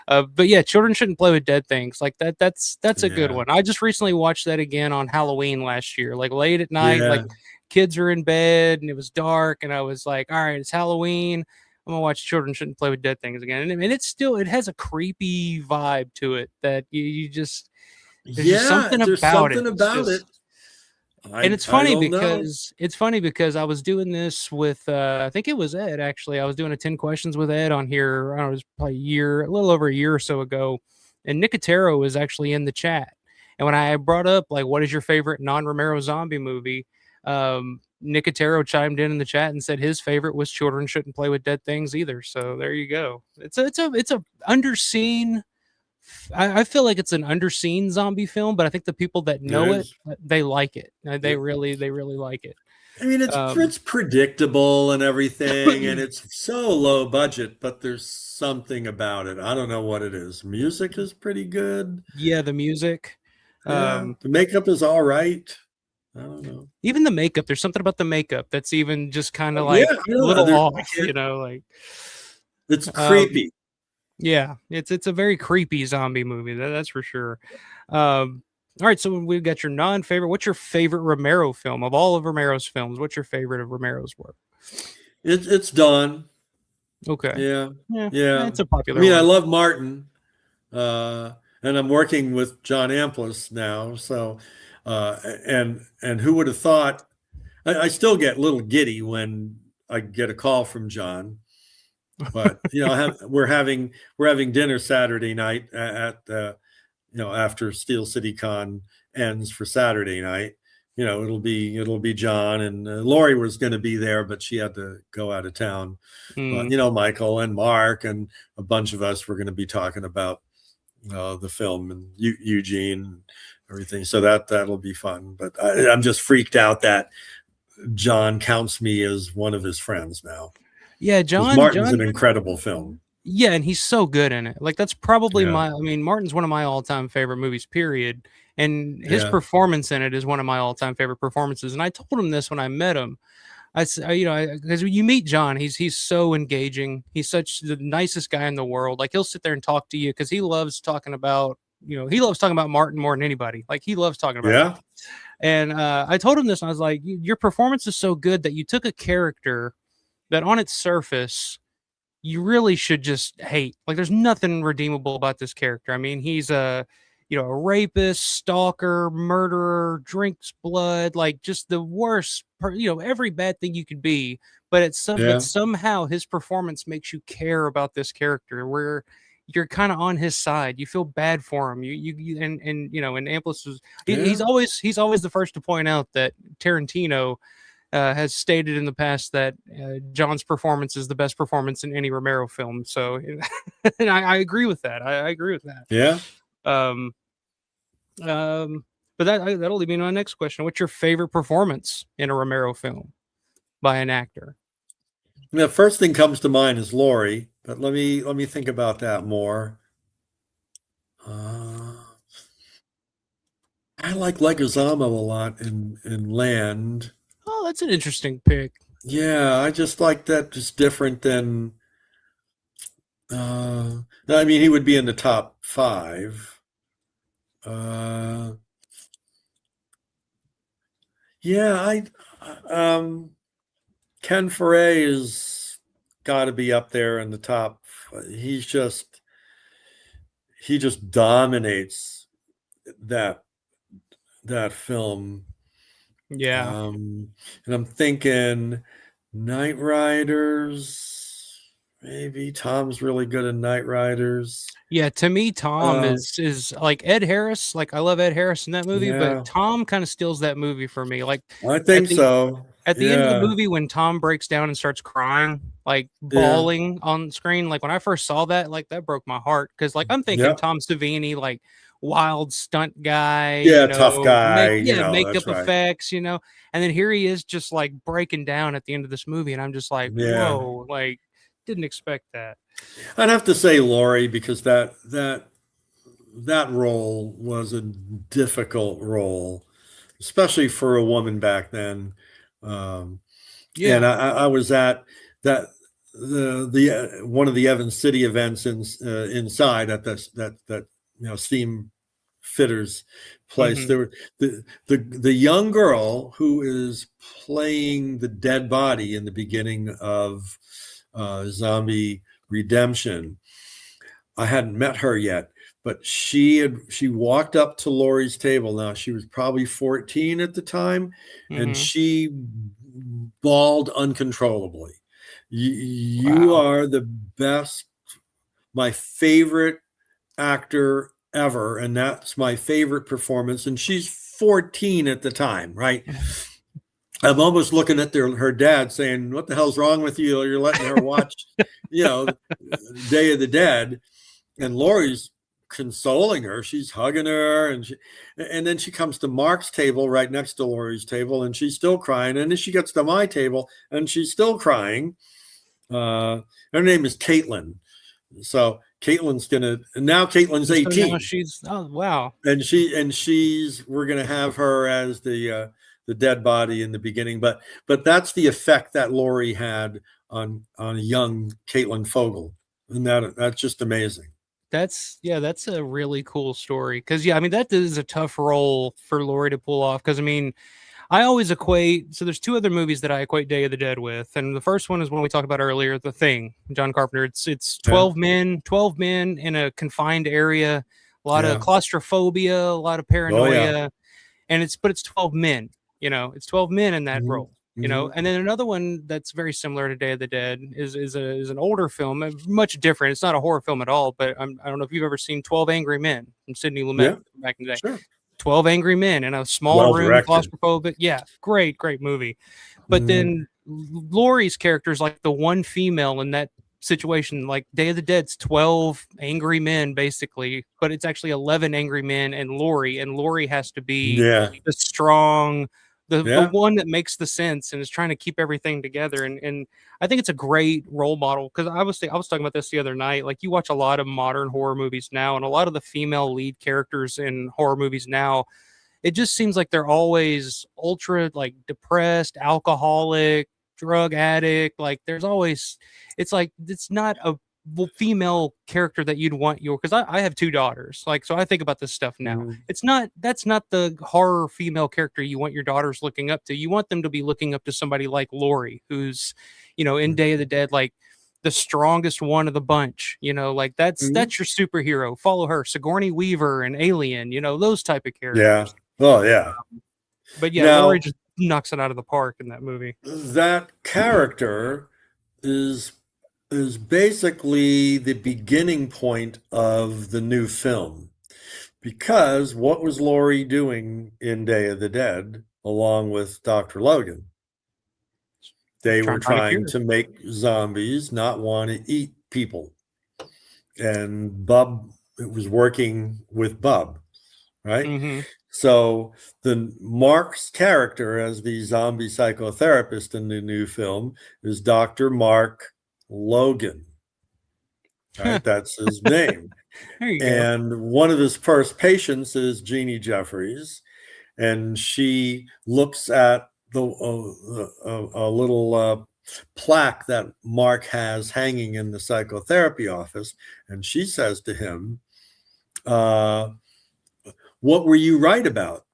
But yeah, children shouldn't play with dead things like that. That's a good one. I just recently watched that again on Halloween last year, like late at night, like kids are in bed and it was dark, and I was like, all right, it's Halloween. I'm gonna watch Children Shouldn't Play with Dead Things again. And it has a creepy vibe to it that you just, there's something about it. And it's I funny don't know. because I was doing this with I think it was Ed actually. I was doing a 10 questions with Ed on here. I don't know, it was probably a little over a year or so ago. And Nicotero was actually in the chat. And when I brought up like what is your favorite non-Romero zombie movie, Nicotero chimed in the chat and said his favorite was Children Shouldn't Play with Dead Things Either. So there you go. It's a underseen. I feel like it's an underseen zombie film, but I think the people that It know it, is. they like it. They Yeah. really like it. I mean, it's predictable and everything, and it's so low budget, but there's something about it. I don't know what it is. Music is pretty good. Yeah, the music, Yeah, the makeup is all right. I don't know. even the makeup. There's something about the makeup that's even just kind of Yeah, like a yeah, little I off, can't. like. It's Um, creepy. yeah, it's a very creepy zombie movie. That's for sure. Um, all right, so we've got your non-favorite. What's your favorite Romero film of all of Romero's films? What's your favorite of Romero's work? It's Dawn. Okay, Yeah, yeah, yeah. it's a I popular mean, I one. love Martin, and I'm working with John Amplas now. So, and who would have thought? I still get a little giddy when I get a call from John. But we're having dinner Saturday night at after Steel City Con ends for Saturday night. It'll be John and Lori was going to be there, but she had to go out of town. But Michael and Mark and a bunch of us were going to be talking about the film and Eugene and everything. So that'll be fun. But I'm just freaked out that John counts me as one of his friends now. Yeah, Martin's an incredible film. Yeah, and he's so good in it. Like that's probably Yeah. I mean, Martin's one of my all-time favorite movies, period. And his Yeah. performance in it is one of my all-time favorite performances. And I told him this when I met him. Because when you meet John, he's so engaging. He's such the nicest guy in the world. Like he'll sit there and talk to you because he loves talking about Martin more than anybody. Like he loves talking about Yeah. it. And I told him this, and I was like, your performance is so good that you took a character that on its surface you really should just hate. Like there's nothing redeemable about this character. I mean, he's a rapist, stalker, murderer, drinks blood, like just the worst, every bad thing you could be. But but somehow his performance makes you care about this character where you're kind of on his side. You feel bad for him. And Amplas was he's always the first to point out that Tarantino has stated in the past that John's performance is the best performance in any Romero film. So, and I agree with that. I agree with that. Yeah. But that'll lead me to my next question. What's your favorite performance in a Romero film by an actor? The first thing comes to mind is Lori, but let me think about that more. I like Leguizamo a lot in Land. Oh, that's an interesting pick. Yeah, I just like that. Just different than. I mean, he would be in the top 5. Yeah, Ken Foray is got to be up there in the top. He just dominates that film. Yeah. And I'm thinking Night Riders. Maybe Tom's really good in Night Riders. Yeah, to me, Tom is like Ed Harris. Like I love Ed Harris in that movie, but Tom kind of steals that movie for me. Like I think so. At the end of the movie, when Tom breaks down and starts crying, like bawling on screen, like when I first saw that, like that broke my heart because like I'm thinking Tom Savini, like wild stunt guy, tough guy, makeup effects, and then here he is just like breaking down at the end of this movie, and I'm just like, whoa, like didn't expect that. I'd have to say Lori because that role was a difficult role, especially for a woman back then. And I was at the one of the Evans City events inside at that steam fitters place. Mm-hmm. There were the young girl who is playing the dead body in the beginning of Zombie Redemption. I hadn't met her yet, but she walked up to Laurie's table. Now she was probably 14 at the time, and she bawled uncontrollably. You Wow. are the best, my favorite actor ever, and that's my favorite performance. And she's 14 at the time, right? I'm almost looking at her dad saying, what the hell's wrong with you? You're letting her watch, Day of the Dead. And Laurie's consoling her. She's hugging her. And then she comes to Mark's table right next to Laurie's table, and she's still crying. And then she gets to my table, and she's still crying. Her name is Caitlin. So Caitlin's now Caitlin's 18. So now she's, oh, wow. And we're going to have her as the dead body in the beginning. But that's the effect that Laurie had on a young Caitlin Fogel. And that's just amazing. That's a really cool story. Cause that is a tough role for Laurie to pull off. Cause I always equate, so there's two other movies that I equate Day of the Dead with. And the first one is one we talked about earlier, The Thing, John Carpenter. It's 12 men in a confined area, a lot of claustrophobia, a lot of paranoia. And it's 12 men, it's 12 men in that role. And then another one that's very similar to Day of the Dead is an older film, much different. It's not a horror film at all, but I don't know if you've ever seen 12 Angry Men from Sidney Lumet back in the day. Sure. 12 Angry Men in a small room, claustrophobic. Yeah, great movie. But then Laurie's character is like the one female in that situation. Like Day of the Dead's 12 angry men, basically, but it's actually 11 angry men and Laurie has to be the strong, the one that makes the sense and is trying to keep everything together. And I think it's a great role model, because I was talking about this the other night. Like, you watch a lot of modern horror movies now, and a lot of the female lead characters in horror movies now, it just seems like they're always ultra like depressed, alcoholic, drug addict. Like there's always, it's like, it's not a female character that you'd want because I have two daughters, like, so I think about this stuff now. That's not the horror female character you want your daughters looking up to. You want them to be looking up to somebody like Laurie, who's, in Day of the Dead, like the strongest one of the bunch, like that's your superhero. Follow her. Sigourney Weaver and Alien, those type of characters. But now, Laurie just knocks it out of the park in that movie. That character is basically the beginning point of the new film, because what was Laurie doing in Day of the Dead along with Dr. Logan? They were trying to make zombies not want to eat people, and it was working with Bub, right? So Mark's character as the zombie psychotherapist in the new film is Dr. Mark Logan, right? That's his name. There you go. One of his first patients is Jeannie Jeffries, and she looks at a little plaque that Mark has hanging in the psychotherapy office, and she says to him, "What were you right about,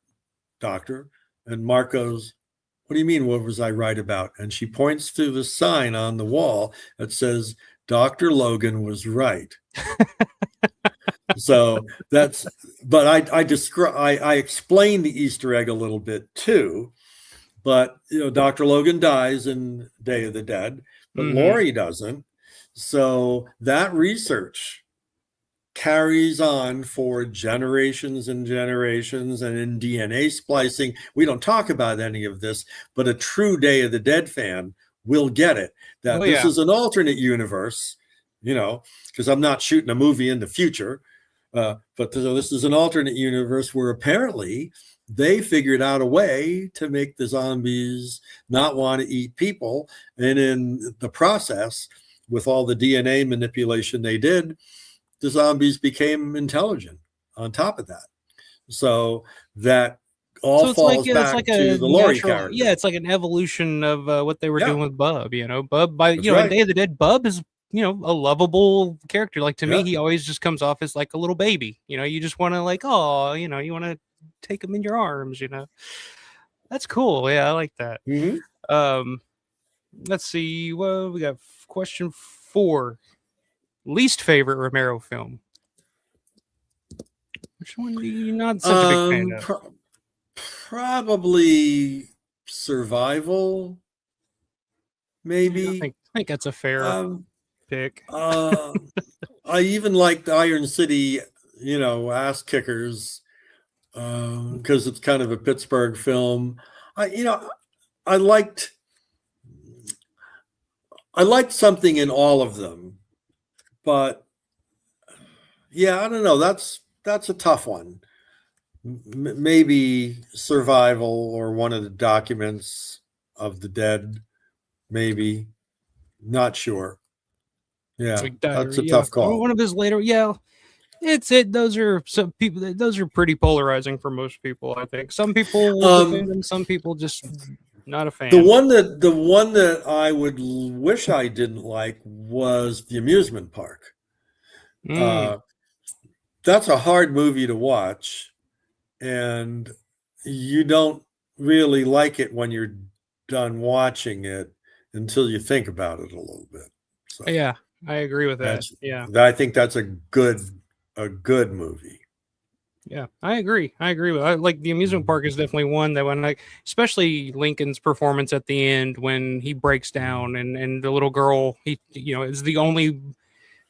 doctor?" And Mark goes, "What do you mean, what was I right about?" And she points to the sign on the wall that says, "Dr. Logan was right." So but I explain the Easter egg a little bit too. But Dr. Logan dies in Day of the Dead, but Laurie doesn't. So that research carries on for generations and generations. And in DNA splicing, we don't talk about any of this, but a true Day of the Dead fan will get it, that this is an alternate universe, because I'm not shooting a movie in the future, but this is an alternate universe where apparently they figured out a way to make the zombies not want to eat people. And in the process, with all the DNA manipulation they did, the zombies became intelligent on top of that. So that all falls back to the Laurie character. Yeah, it's like an evolution of what they were doing with Bub. Bub, in Day of the Dead, Bub is, a lovable character. Like, to me, he always just comes off as like a little baby. You just want to you want to take him in your arms. That's cool. Yeah, I like that. Let's see. Well, we got question 4. Least favorite Romero film? Which one are you not such a big fan of? Probably Survival, maybe. I think that's a fair pick. I even liked Iron City, Ass Kickers, because it's kind of a Pittsburgh film. I liked something in all of them, but yeah, I don't know. That's a tough one. Maybe Survival or one of the Documents of the Dead, maybe. Not sure. Yeah, that's a tough call. One of his later, those are some people. Those are pretty polarizing for most people. I think some people will defend them, some people just not a fan. The one that I would wish I didn't like was The Amusement Park. That's a hard movie to watch, and you don't really like it when you're done watching it until you think about it a little bit. So yeah, I agree with that. Yeah, I think that's a good movie. Yeah, I agree. Like The Amusement Park is definitely one that when especially Lincoln's performance at the end when he breaks down and the little girl, he is the only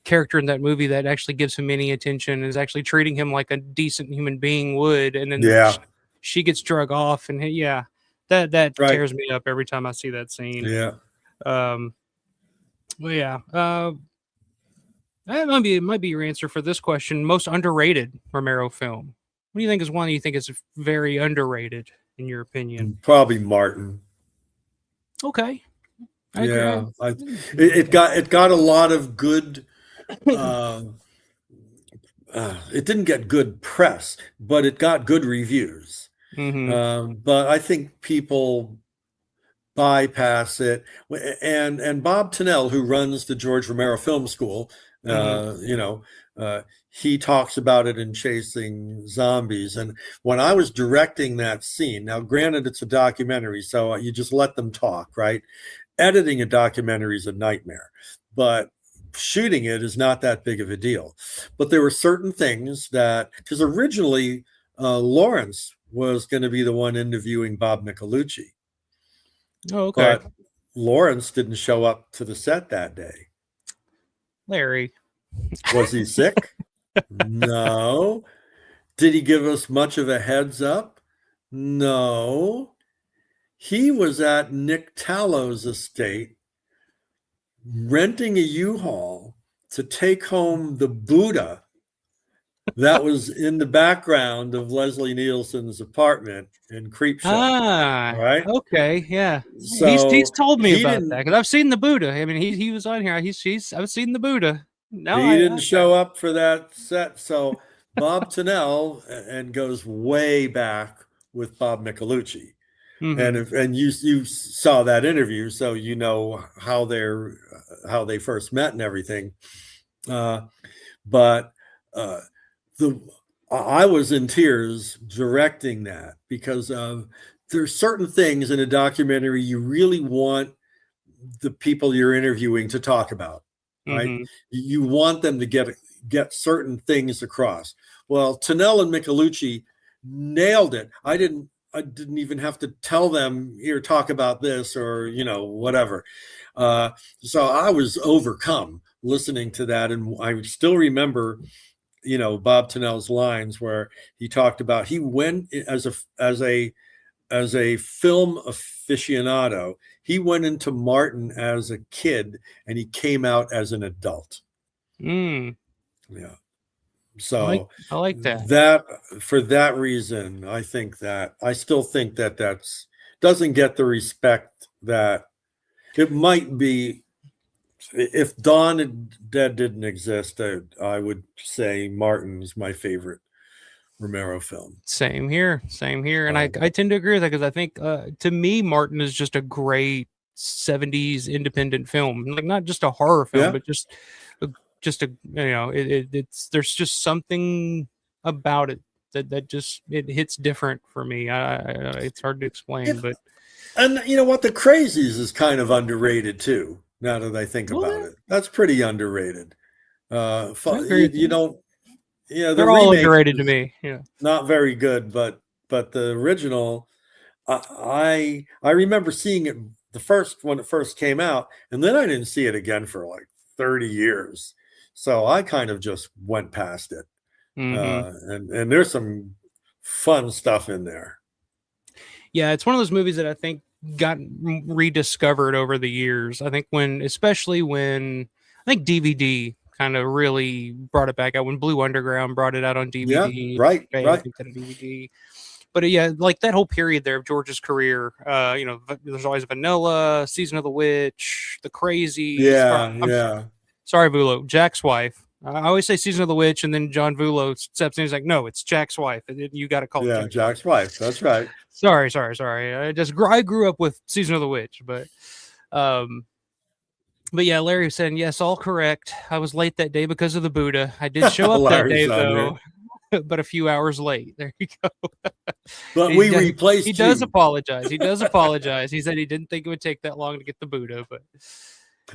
character in that movie that actually gives him any attention, is actually treating him like a decent human being would, and then she gets drug off, and that tears me up every time I see that scene. That might be your answer for this question. Most underrated Romero film. What do you think is one you think is very underrated in your opinion? Probably Martin. Okay. It got a lot of good. It didn't get good press, but it got good reviews. But I think people bypass it. And Bob Tennell, who runs the George Romero Film School, he talks about it in Chasing Zombies. And when I was directing that scene, now granted it's a documentary, so you just let them talk, right? Editing a documentary is a nightmare, but shooting it is not that big of a deal. But there were certain things because originally Lawrence was going to be the one interviewing Bob Michelucci. Oh, okay. But Lawrence didn't show up to the set that day. Larry. Was he sick? No. Did he give us much of a heads up? No. He was at Nick Tallow's estate renting a U-Haul to take home the Buddha that was in the background of Leslie Nielsen's apartment in Creepshow. Right? Okay, yeah. So he's told me about that because I've seen the Buddha. I mean, he was on here. I've seen the Buddha. No, he didn't show up for that set. So Bob Tennell and goes way back with Bob Michelucci. And you saw that interview, so you know how they first met and everything. But I was in tears directing that because there's certain things in a documentary you really want the people you're interviewing to talk about, right? You want them to get certain things across. Well, Tennell and Michelucci nailed it. I didn't even have to tell them, here, talk about this or, whatever. So I was overcome listening to that. And I still remember, Bob Tennell's lines where he talked about, he went as a film aficionado, he went into Martin as a kid and he came out as an adult. Yeah. So I like that. That for that reason, I still think that doesn't get the respect that it might be. If Dawn and Dead didn't exist, I would say Martin's my favorite Romero film. Same here. And I tend to agree with that because I think to me, Martin is just a great 70s independent film. Like not just a horror film, but just there's just something about it that just it hits different for me. It's hard to explain, but you know what, The Crazies is kind of underrated too. Now that I think about it, that's pretty underrated. You don't Yeah, the They're all remake underrated to is me. Yeah. not very good, but the original, I remember seeing it the first when it first came out, and then I didn't see it again for like 30 years. So I kind of just went past it. Mm-hmm. And there's some fun stuff in there. Yeah, it's one of those movies that I think got rediscovered over the years. I think especially when I think DVD kind of really brought it back out when Blue Underground brought it out on Yeah, DVD. right, I right. think that on DVD. But yeah, like that whole period there of George's career, there's always Vanilla, Season of the Witch, The Crazies. Yeah. Sorry, Vulo, Jack's wife. I always say Season of the Witch, and then John Vulo steps in. He's like, "No, it's Jack's wife. And you got to call it Yeah, Jack's wife. That's right. Sorry. I grew up with Season of the Witch, but yeah, Larry was saying yes, all correct. I was late that day because of the Buddha. I did show up that day though, but a few hours late. There you go. But we replaced. He does apologize. He does apologize. He said he didn't think it would take that long to get the Buddha,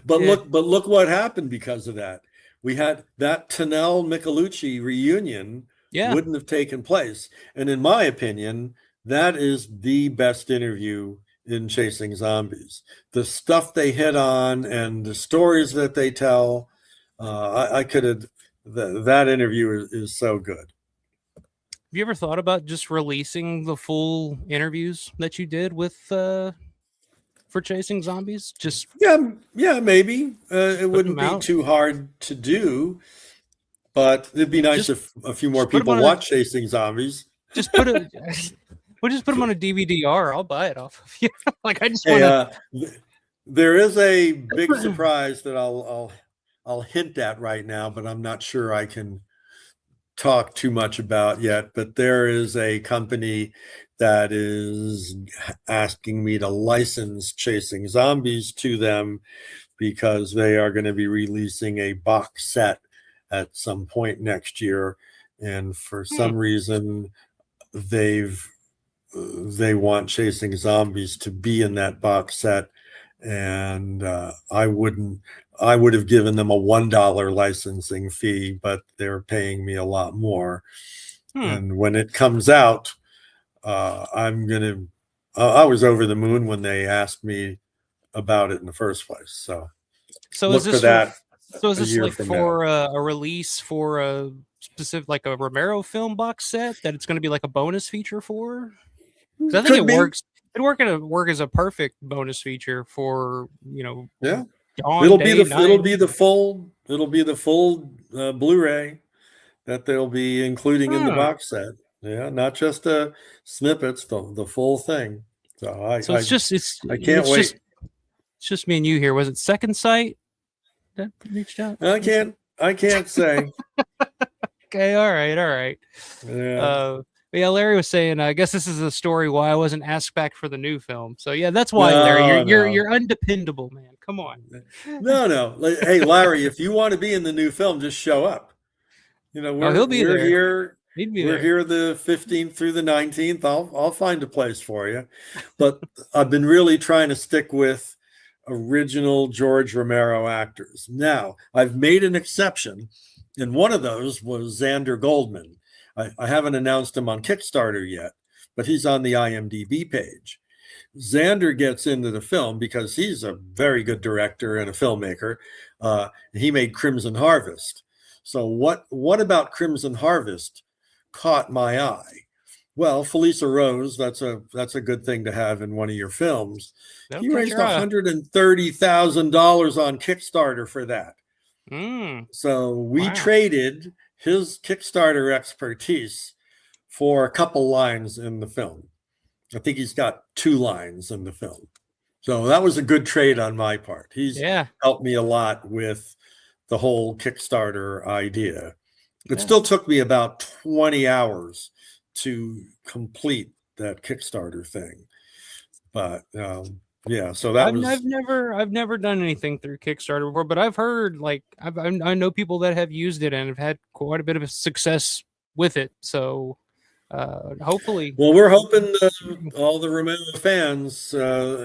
but look what happened because of that. We had that Tennell Michelucci reunion wouldn't have taken place. And in my opinion, that is the best interview in Chasing Zombies. The stuff they hit on and the stories that they tell, that interview is so good. Have you ever thought about just releasing the full interviews that you did with for Chasing Zombies? Just yeah, maybe it wouldn't be too hard to do, but it'd be nice if a few more people watch Chasing Zombies. Just put it. We'll just put them on a DVD-R. I'll buy it off of you. Like I just want to. There is a big surprise that I'll hint at right now, but I'm not sure I can talk too much about yet. But there is a company that is asking me to license Chasing Zombies to them because they are going to be releasing a box set at some point next year, and for some reason they want Chasing Zombies to be in that box set, and I would have given them a $1 licensing fee, but they're paying me a lot more. And when it comes out, I was over the moon when they asked me about it in the first place. So look for that. So is this like for a release for a specific, like a Romero film box set that it's going to be like a bonus feature for? Because I think it works. It'd work as a perfect bonus feature for It'll be the full Blu-ray that they'll be including in the box set. Yeah, not just the snippets, the full thing. So I can't wait. It's just me and you here. Was it Second Sight that reached out? I can't say. Okay, all right. Yeah. Larry was saying, I guess this is a story why I wasn't asked back for the new film. So yeah, that's why, Larry. You're undependable, man. Come on. No. Hey, Larry, if you want to be in the new film, just show up. He'll be there. Here. We're here the 15th through the 19th. I'll find a place for you. But I've been really trying to stick with original George Romero actors. Now, I've made an exception, and one of those was Xander Goldman. I haven't announced him on Kickstarter yet, but he's on the IMDb page. Xander gets into the film because he's a very good director and a filmmaker. He made Crimson Harvest. So what about Crimson Harvest caught my eye? Well, Felissa Rose, that's a good thing to have in one of your films. He raised $130,000 on Kickstarter for that. So we traded his Kickstarter expertise for a couple lines in the film. I think he's got 2 lines in the film. So that was a good trade on my part. He's helped me a lot with the whole Kickstarter idea. It still took me about 20 hours to complete that Kickstarter thing. But so I've never done anything through Kickstarter before, but I've heard I know people that have used it and have had quite a bit of success with it. So hopefully, well, we're hoping all the Romero fans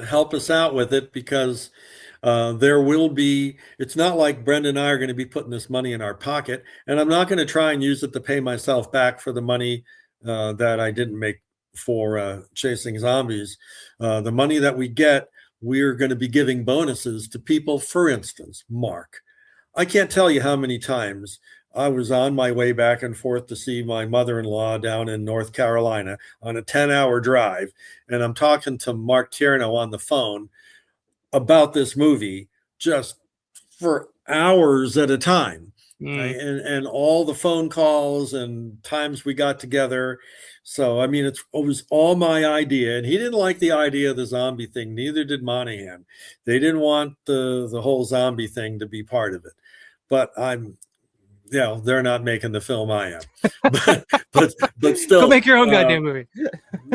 help us out with it, because There will be, it's not like Brenda and I are going to be putting this money in our pocket, and I'm not going to try and use it to pay myself back for the money that I didn't make for chasing zombies. The money that we get, we're going to be giving bonuses to people. For instance, Mark, I can't tell you how many times I was on my way back and forth to see my mother-in-law down in North Carolina on a 10-hour drive. And I'm talking to Mark Tierno on the phone about this movie just for hours at a time. And all the phone calls and times we got together. So, I mean, it was all my idea. And he didn't like the idea of the zombie thing. Neither did Monahan. They didn't want the whole zombie thing to be part of it. But they're not making the film I am. but still. Go make your own goddamn movie.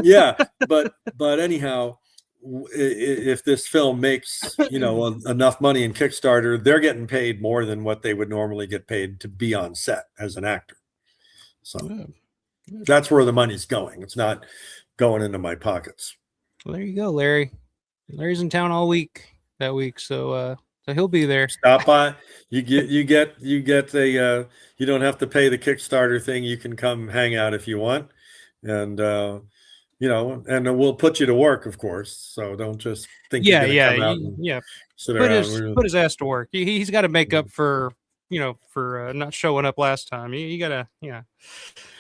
Yeah. But anyhow, if this film makes enough money in Kickstarter, they're getting paid more than what they would normally get paid to be on set as an actor. So that's where the money's going. It's not going into my pockets. Well, there you go, Larry. Larry's in town all that week, so he'll be there. Stop by. You get a you don't have to pay the Kickstarter thing. You can come hang out if you want, and and we'll put you to work, of course. So don't just think you're gonna come out and sit around. Put his ass to work. He's got to make up for not showing up last time. You gotta,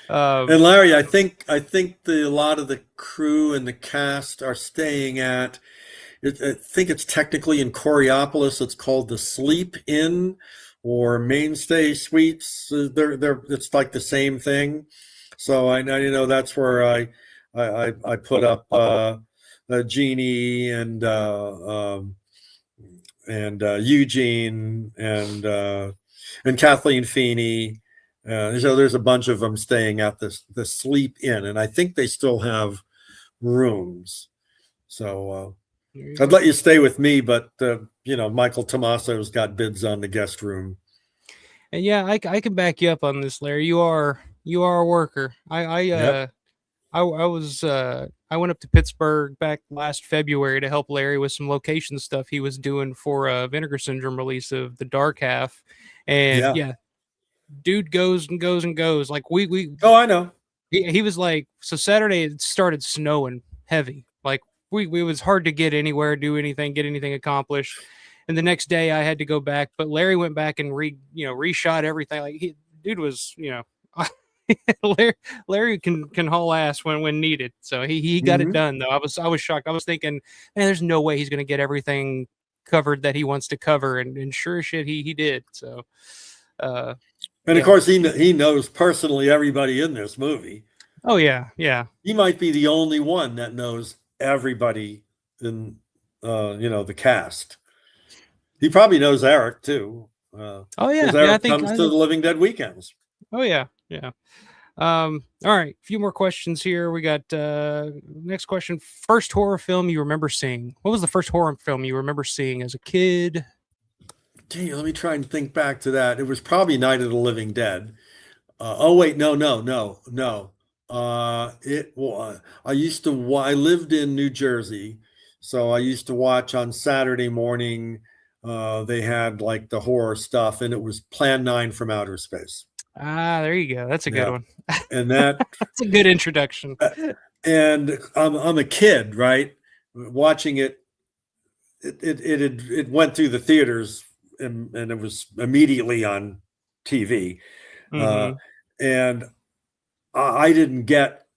and Larry, I think a lot of the crew and the cast are staying at. I think it's technically in Coriopolis. It's called the Sleep Inn or Mainstay Suites. It's like the same thing. So I know that's where I put up Jeannie and Eugene and Kathleen Feeney. So there's a bunch of them staying at the Sleep Inn, and I think they still have rooms. So I'd let you stay with me, but Michael Tomaso's got bids on the guest room. And yeah, I can back you up on this, Larry. You are a worker. I went up to Pittsburgh back last February to help Larry with some location stuff he was doing for a Vinegar Syndrome release of The Dark Half. And dude goes and goes and goes. Like we Oh, I know. He was like, so Saturday it started snowing heavy. Like it was hard to get anywhere, do anything, get anything accomplished. And the next day I had to go back, but Larry went back and reshot everything. Like dude was, Larry can haul ass when needed. So he got it done though. I was shocked. I was thinking, man, there's no way he's going to get everything covered that he wants to cover. And sure as shit, he did. So, and of course he knows personally everybody in this movie. Oh yeah. Yeah. He might be the only one that knows everybody in, the cast. He probably knows Eric too. Oh yeah. Eric comes to the Living Dead weekends. Oh yeah. Yeah. All right. A few more questions here. We got next question. First horror film you remember seeing. What was the first horror film you remember seeing as a kid? Gee, let me try and think back to that. It was probably Night of the Living Dead. No. I lived in New Jersey, so I used to watch on Saturday morning. They had like the horror stuff, and it was Plan 9 from Outer Space. Ah, there you go. That's a good one. And that's a good introduction. And I'm a kid, right? Watching it. It went through the theaters, and it was immediately on TV. And I didn't get.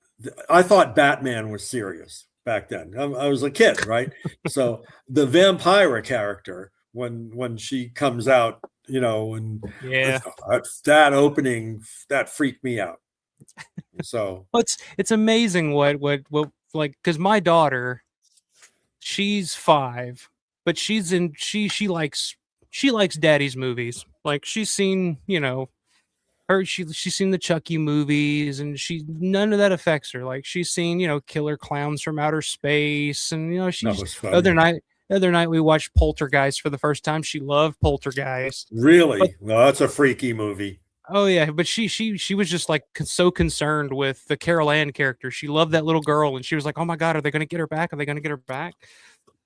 I thought Batman was serious back then. I was a kid, right? So the vampire character, when she comes out, and that opening, that freaked me out. So it's amazing what like, because my daughter, she's 5, but she likes daddy's movies. Like she's seen, she's seen the Chucky movies, and none of that affects her. Like she's seen, Killer Clowns from Outer Space, and she's the other night we watched Poltergeist for the first time. She loved Poltergeist. Really? Well, that's a freaky movie. Oh yeah, but she was just like so concerned with the Carol Ann character. She loved that little girl, and she was like, "Oh my God, are they going to get her back? Are they going to get her back?"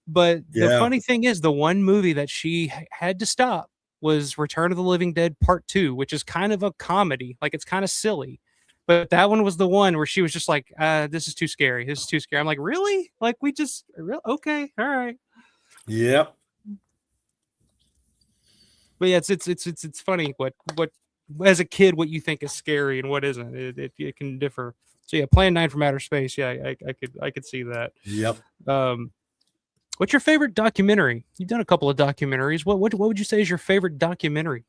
But the Yeah. funny thing is, the one movie that she had to stop was Return of the Living Dead Part 2, which is kind of a comedy. Like, it's kind of silly. But that one was the one where she was just like, this is too scary. This is too scary. I'm like, really? Like, okay, all right. Yep. But yeah, it's funny what as a kid what you think is scary and what isn't. It can differ. So yeah, Plan 9 from Outer Space. Yeah, I could see that. Yep. What's your favorite documentary? You've done a couple of documentaries. What would you say is your favorite documentary?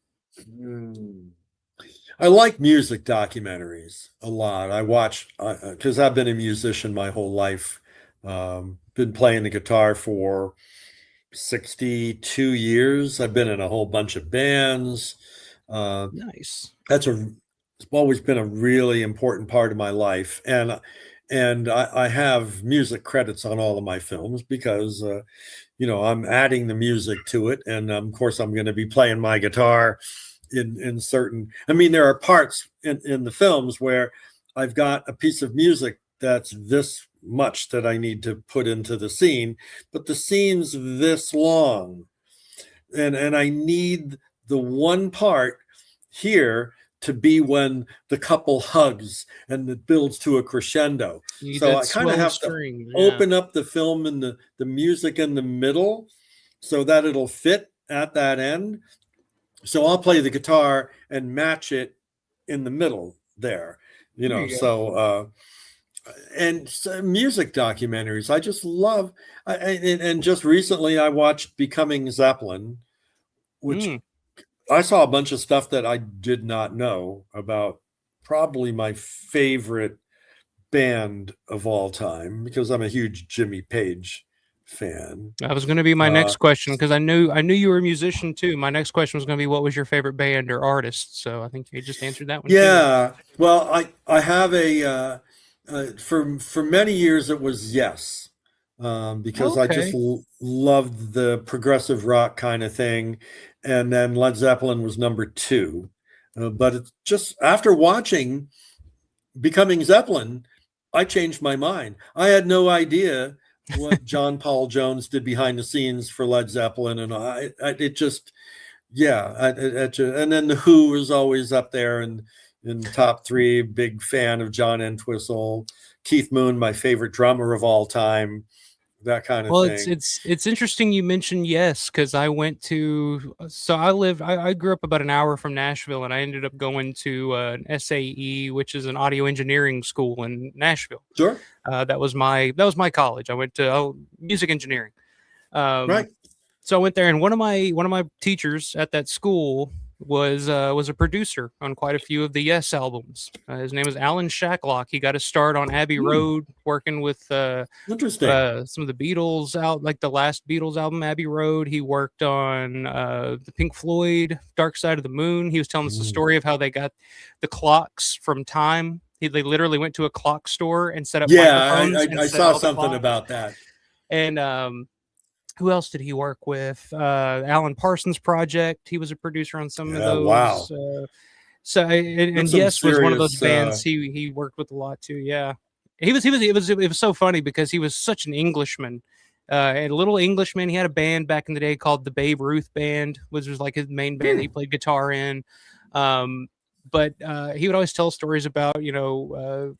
I like music documentaries a lot. I watch because I've been a musician my whole life. Been playing the guitar for 62 years. I've been in a whole bunch of bands. Nice. It's always been a really important part of my life, and I have music credits on all of my films because I'm adding the music to it, and of course I'm going to be playing my guitar in certain. I mean, there are parts in the films where I've got a piece of music that's this much that I need to put into the scene, but the scene's this long, and I need the one part here to be when the couple hugs and it builds to a crescendo. So I kind of have to open up the film and the music in the middle so that it'll fit at that end. So I'll play the guitar and match it in the middle there, and so music documentaries, I just love. And just recently I watched Becoming Zeppelin, which I saw a bunch of stuff that I did not know about. Probably my favorite band of all time, because I'm a huge Jimmy Page fan. That was going to be my next question, because I knew you were a musician too. My next question was going to be, what was your favorite band or artist? So I think you just answered that one. Yeah. Too. Well, I have a for many years it was Yes. Because I just loved the progressive rock kind of thing. And then Led Zeppelin was number 2. But it's just after watching Becoming Zeppelin, I changed my mind. I had no idea what John Paul Jones did behind the scenes for Led Zeppelin. And and then The Who was always up there in top 3. Big fan of John Entwistle. Keith Moon, my favorite drummer of all time. That kind of thing. Well, it's interesting you mentioned Yes, because I grew up about an hour from Nashville, and I ended up going to an SAE, which is an audio engineering school in Nashville. Sure. That was my college. I went to music engineering. Right. So I went there, and one of my teachers at that school was a producer on quite a few of the Yes albums. His name is Alan Shacklock. He got his start on Abbey Road, working with interesting some of the Beatles like the last Beatles album, Abbey Road. He worked on the Pink Floyd Dark Side of the Moon. He was telling us the story of how they got the clocks from Time. They literally went to a clock store and set up microphones. I saw something about that. And who else did he work with? Alan Parsons Project. He was a producer on some of those. Wow. And Yes was one of those bands he worked with a lot too. Yeah. It was so funny because he was such an Englishman. A little Englishman. He had a band back in the day called the Babe Ruth Band, which was like his main band that he played guitar in. But he would always tell stories about,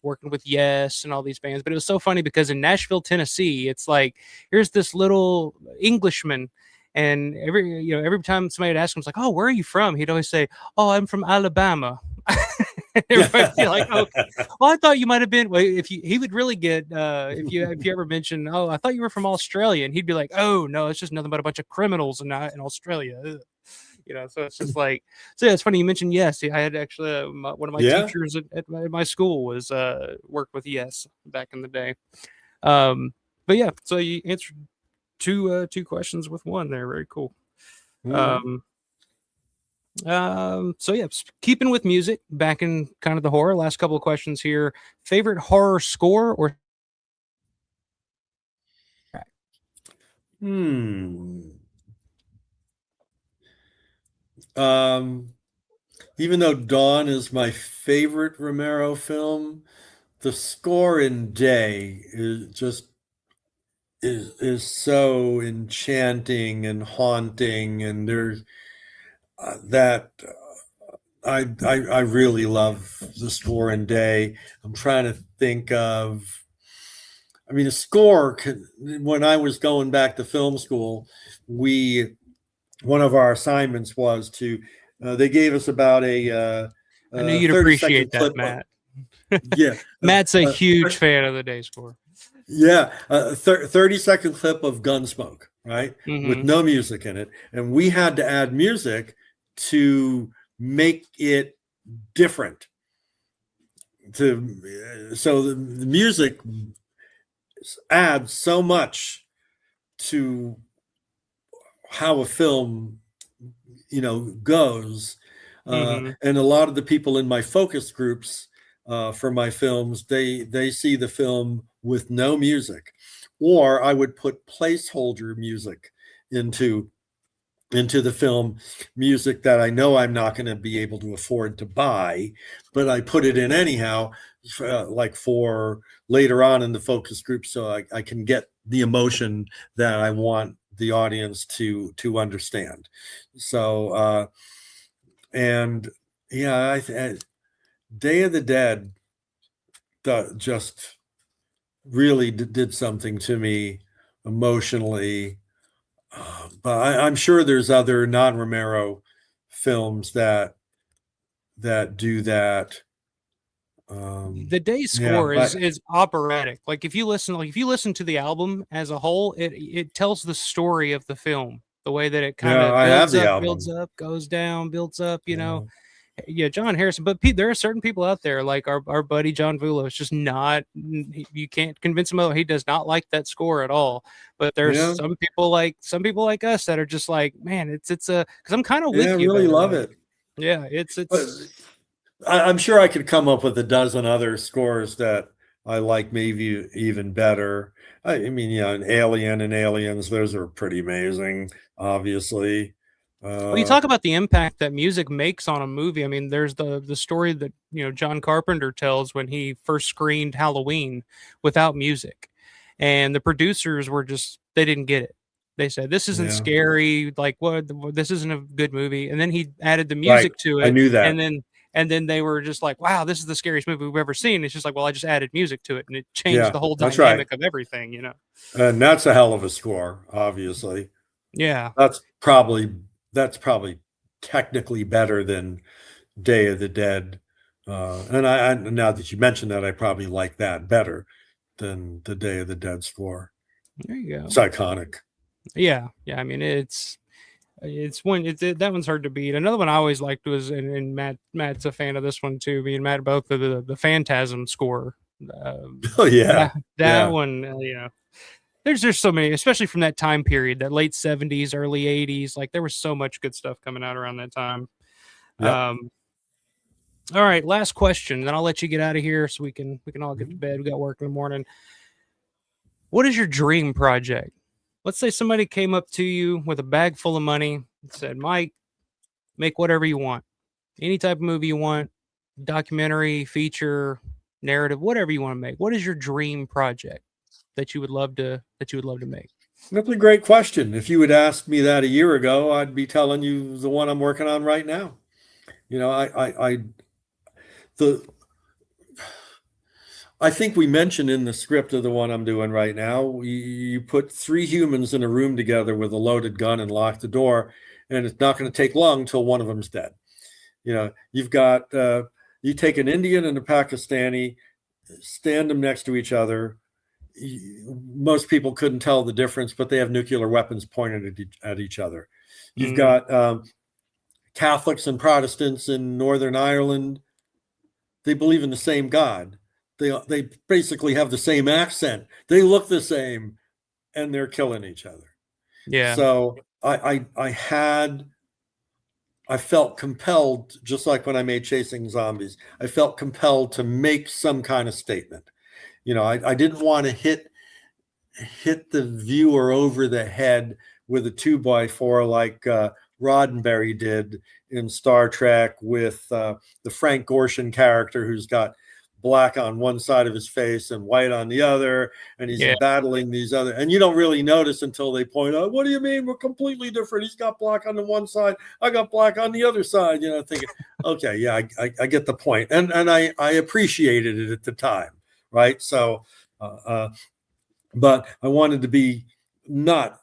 working with Yes and all these bands. But it was so funny because in Nashville, Tennessee, it's like, here's this little Englishman. And every time somebody would ask him, it's like, oh, where are you from? He'd always say, oh, I'm from Alabama. Everybody'd be like, okay. Well, I thought you might have been. Well, he would really get if you ever mentioned, oh, I thought you were from Australia, and he'd be like, oh no, it's just nothing but a bunch of criminals in Australia. Ugh. So it's just like, so yeah, it's funny you mentioned Yes. I had actually one of my teachers at my school was worked with Yes back in the day. But yeah, so you answered two questions with one there. Very cool. So yeah, keeping with music, back in kind of the horror. Last couple of questions here. Favorite horror score or even though Dawn is my favorite Romero film, the score in Day is is so enchanting and haunting, and there's that I really love the score in Day. I'm trying to think of. I mean, a score. When I was going back to film school, one of our assignments was to. They gave us about I knew you'd 30-second appreciate that, clip. Matt. Yeah, Matt's a huge fan of the Day score. yeah, a 30-second clip of Gunsmoke, right, with Mhm. no music in it, and we had to add music to make it different. So the music adds so much to how a film goes. Mhm. And a lot of the people in my focus groups for my films, they see the film with no music, or I would put placeholder music into the film, music that I know I'm not going to be able to afford to buy, but I put it in anyhow, like for later on in the focus group, so I can get the emotion that I want the audience to understand. So and yeah, Day of the Dead just really did something to me emotionally. But I'm sure there's other non-Romero films that do that. The Day Yeah, score is operatic. Like if you listen to the album as a whole, it tells the story of the film. The way that it kind yeah, of I have the album. builds up, goes down, builds up. Yeah. Yeah, John Harrison. But there are certain people out there, like our buddy John Vulo. It's just not. You can't convince him. He does not like that score at all. But there's Yeah. some people like us that are just like, man, it's a because I'm kind of Yeah, I with you. really there, love like, it. Yeah, it's But I'm sure I could come up with a dozen other scores that I like, maybe even better. I mean, yeah, an Alien and Aliens, those are pretty amazing, obviously. Well, you talk about the impact that music makes on a movie. I mean, there's the story that John Carpenter tells when he first screened Halloween without music, and the producers were just they didn't get it. They said this isn't Yeah, scary, like what this isn't a good movie. And then he added the right. music to I it, knew that. and then they were just like, wow, this is the scariest movie we've ever seen. It's just like, well, I just added music to it, and it changed Yeah, the whole that's right. dynamic of everything. And that's a hell of a score, obviously. Yeah. That's probably technically better than Day of the Dead. And I now that you mention that, I probably like that better than the Day of the Dead score. There you go. It's iconic. Yeah. I mean, that one's hard to beat. Another one I always liked was, and Matt's a fan of this one too. Me and Matt both of the Phantasm score. Oh yeah, that one. There's so many, especially from that time period, that late 70s, early 80s. Like there was so much good stuff coming out around that time. Yep. All right, last question, then I'll let you get out of here so we can all get to bed. We got work in the morning. What is your dream project? Let's say somebody came up to you with a bag full of money and said, Mike, make whatever you want. Any type of movie you want, documentary, feature, narrative, whatever you want to make. What is your dream project that you would love to make? That's a great question. If you had asked me that a year ago, I'd be telling you the one I'm working on right now. I think we mentioned in the script of the one I'm doing right now, you put three humans in a room together with a loaded gun and lock the door, and it's not going to take long until one of them's dead. You've got, you take an Indian and a Pakistani, stand them next to each other. Most people couldn't tell the difference, but they have nuclear weapons pointed at each other. You've got Catholics and Protestants in Northern Ireland. They believe in the same God. They basically have the same accent. They look the same, and they're killing each other. Yeah. So I felt compelled, just like when I made Chasing Zombies, I felt compelled to make some kind of statement. I didn't want to hit the viewer over the head with a 2x4 like Roddenberry did in Star Trek with the Frank Gorshin character who's got black on one side of his face and white on the other, and he's battling these other, and you don't really notice until they point out, what do you mean we're completely different? He's got black on the one side, I got black on the other side, thinking, okay, yeah, I get the point. And I appreciated it at the time, right? So but I wanted to be not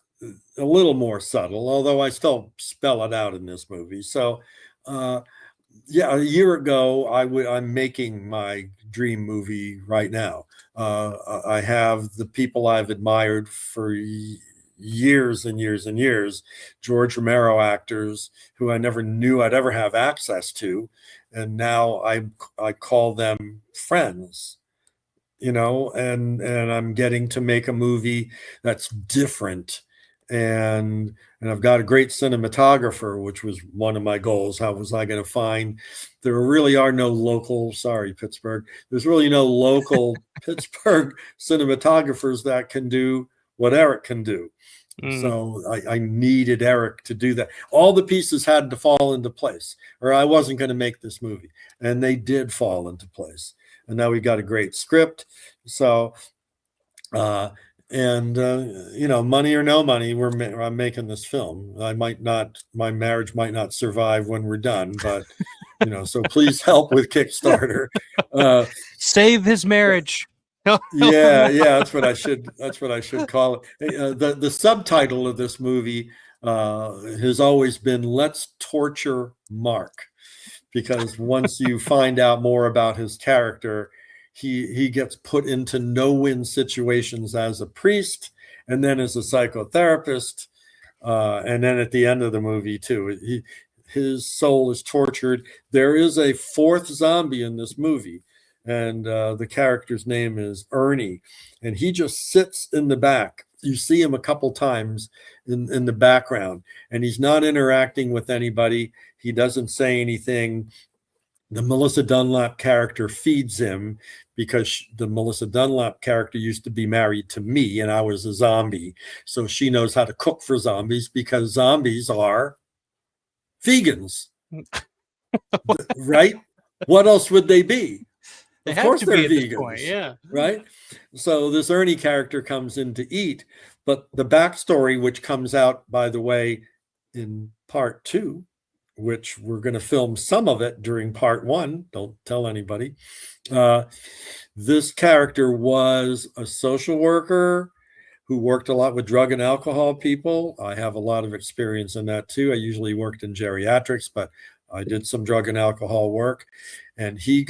a little more subtle, although I still spell it out in this movie. So a year ago, I'm making my dream movie right now. I have the people I've admired for years and years and years, George Romero actors who I never knew I'd ever have access to, and now I call them friends, and I'm getting to make a movie that's different. And I've got a great cinematographer, which was one of my goals. How was I going to find? There really are no local, sorry, Pittsburgh. There's really no local Pittsburgh cinematographers that can do what Eric can do. So I needed Eric to do that. All the pieces had to fall into place, or I wasn't going to make this movie. And they did fall into place. And now we got a great script. So, money or no money, I'm making this film. My marriage might not survive when we're done, but so please help with Kickstarter. Save his marriage. Yeah, that's what I should call it. The subtitle of this movie has always been "Let's Torture Mark," because once you find out more about his character, he gets put into no-win situations as a priest, and then as a psychotherapist, and then at the end of the movie too, his soul is tortured. There is a fourth zombie in this movie, and the character's name is Ernie, and he just sits in the back. You see him a couple times in the background, and he's not interacting with anybody. He doesn't say anything. The Melissa Dunlap character feeds him, because the Melissa Dunlap character used to be married to me, and I was a zombie. So she knows how to cook for zombies, because zombies are vegans, right? What else would they be? Of course they're vegans, right? So this Ernie character comes in to eat, but the backstory, which comes out, by the way, in part 2, which we're going to film some of it during part 1. Don't tell anybody. This character was a social worker who worked a lot with drug and alcohol people. I have a lot of experience in that too. I usually worked in geriatrics, but I did some drug and alcohol work. And he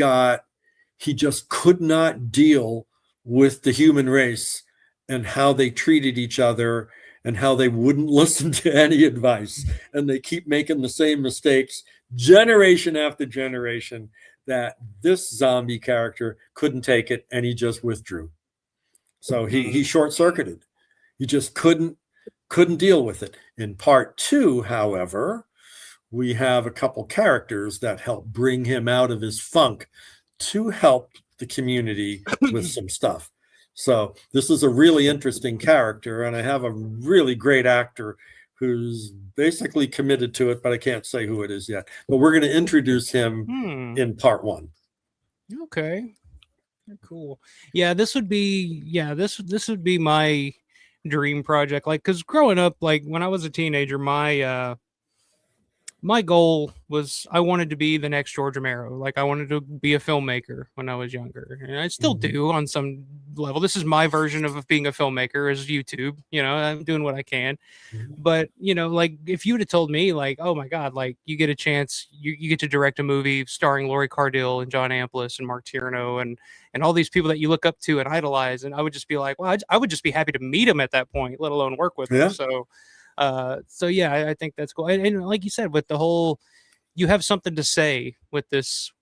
just could not deal with the human race and how they treated each other and how they wouldn't listen to any advice. And they keep making the same mistakes generation after generation, that this zombie character couldn't take it, and he just withdrew. So he short-circuited. He just couldn't deal with it. In part 2, however, we have a couple characters that help bring him out of his funk to help the community with some stuff. So this is a really interesting character, and I have a really great actor who's basically committed to it, but I can't say who it is yet. But we're going to introduce him in part 1. Okay, cool. Yeah, this would be this would be my dream project. Like, because growing up, like when I was a teenager, my goal was I wanted to be the next George Romero. Like, I wanted to be a filmmaker when I was younger, and I still do on some level. This is my version of being a filmmaker, is YouTube. I'm doing what I can. But like, if you would have told me, like, oh my God, like you get a chance, you get to direct a movie starring Laurie Cardill and John Amplas and Mark Tierno and all these people that you look up to and idolize, and I would just be like, well, I would just be happy to meet them at that point, let alone work with them. So yeah, I think that's cool. And like you said, with the whole, you have something to say with this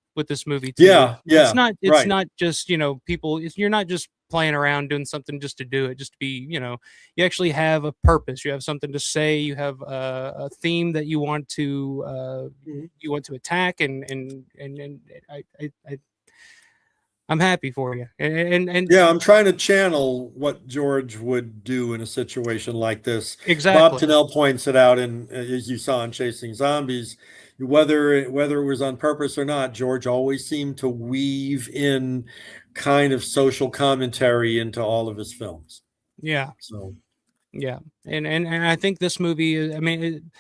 movie too. Yeah. It's not just, people, you're not just playing around doing something just to do it, just to be, you actually have a purpose. You have something to say. You have a theme that you want to attack, and I'm happy for you. And yeah, I'm trying to channel what George would do in a situation like this. Exactly. Bob Tennell points it out as you saw in Chasing Zombies, whether it was on purpose or not, George always seemed to weave in kind of social commentary into all of his films. Yeah. So Yeah. And I think this movie, I mean,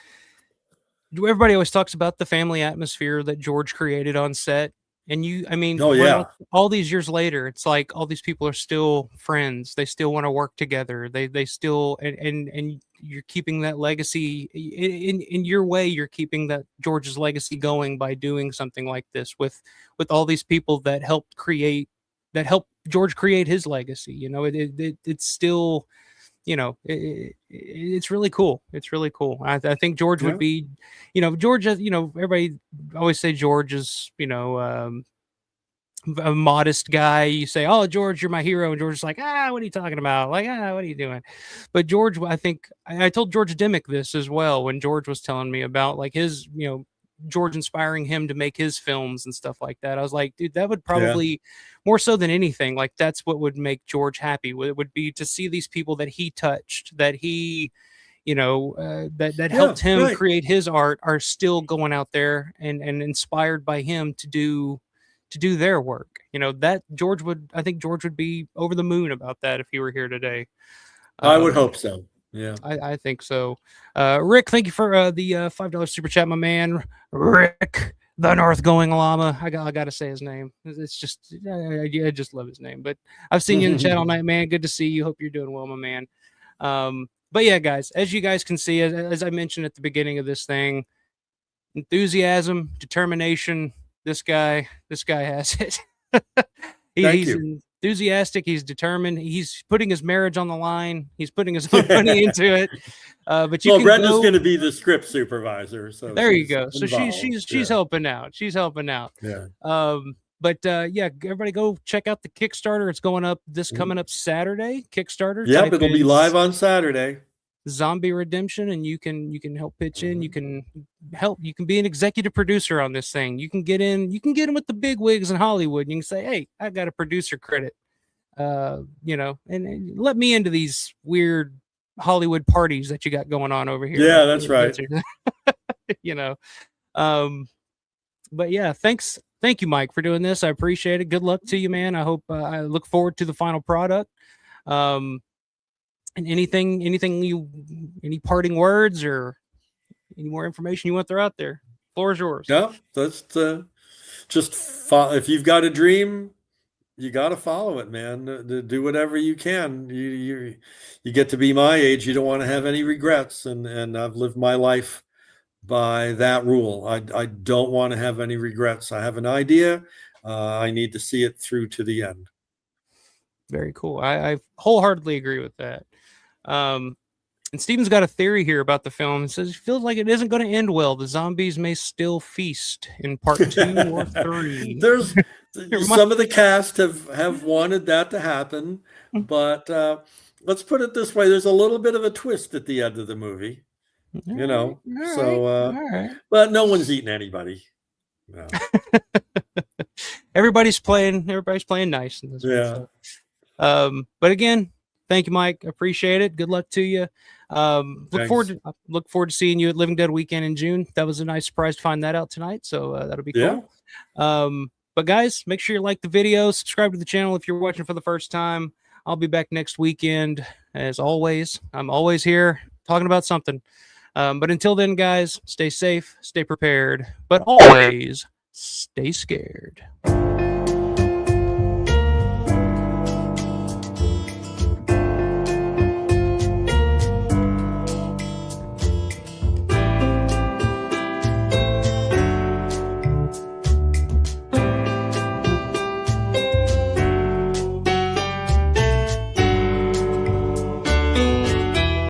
everybody always talks about the family atmosphere that George created on set. And I mean, oh yeah, all these years later, it's like all these people are still friends. They still want to work together. They still, and you're keeping that legacy in your way. You're keeping that George's legacy going by doing something like this with all these people that helped George create his legacy. You know, it's still, you know, it's really cool. It's really cool. I think George would be, you know, George, you know, everybody always say George is, you know, a modest guy. You say, oh, George, you're my hero. And George's like, what are you talking about? Like, what are you doing? But George, I think I told George Dimick this as well when George was telling me about like his, you know, George inspiring him to make his films and stuff like that. I was like, dude, that would probably more so than anything, like that's what would make George happy. It would be to see these people that he touched, that he, you know, that helped him create his art are still going out there and inspired by him to do their work. You know, that I think George would be over the moon about that if he were here today. I would hope so. Yeah, I think so. Rick, thank you for the $5 super chat, my man. Rick, the North Going Llama. I got to say his name. It's just I just love his name. But I've seen you in the chat all night, man. Good to see you. Hope you're doing well, my man. But yeah, guys, as you guys can see, as I mentioned at the beginning of this thing, enthusiasm, determination. This guy has it. He's enthusiastic. He's determined. He's putting his marriage on the line. He's putting his own money into it. But Brenda's going to be the script supervisor. So there you go. So she's helping out. She's helping out. Yeah. But everybody go check out the Kickstarter. It's going up coming up Saturday. Kickstarter. Yep, it'll be live on Saturday. Zombie Redemption, and you can help pitch in. You can be an executive producer on this thing. You can get in with the big wigs in Hollywood. And you can say, hey, I got a producer credit. You know, and let me into these weird Hollywood parties that you got going on over here. Yeah, that's right. You know, but yeah, thank you, Mike, for doing this. I appreciate it. Good luck to you, man. I hope I look forward to the final product. And any parting words or any more information you want to throw out there? Floor is yours. Yeah, that's just if you've got a dream, you got to follow it, man. Do whatever you can. You get to be my age. You don't want to have any regrets, and I've lived my life by that rule. I don't want to have any regrets. I have an idea. I need to see it through to the end. Very cool. I wholeheartedly agree with that. And Steven's got a theory here about the film. It says he feels like it isn't going to end well. The zombies may still feast in part 2 or 3. There's some of the cast have wanted that to happen, but let's put it this way: there's a little bit of a twist at the end of the movie, you know. But no one's eating anybody. No. Everybody's playing nice in this movie. But again, thank you, Mike. Appreciate it. Good luck to you. Look forward to seeing you at Living Dead Weekend in June. That was a nice surprise to find that out tonight. So that'll be cool. But guys, make sure you like the video, subscribe to the channel if you're watching for the first time. I'll be back next weekend. As always, I'm always here talking about something. But until then, guys, stay safe, stay prepared, but always stay scared.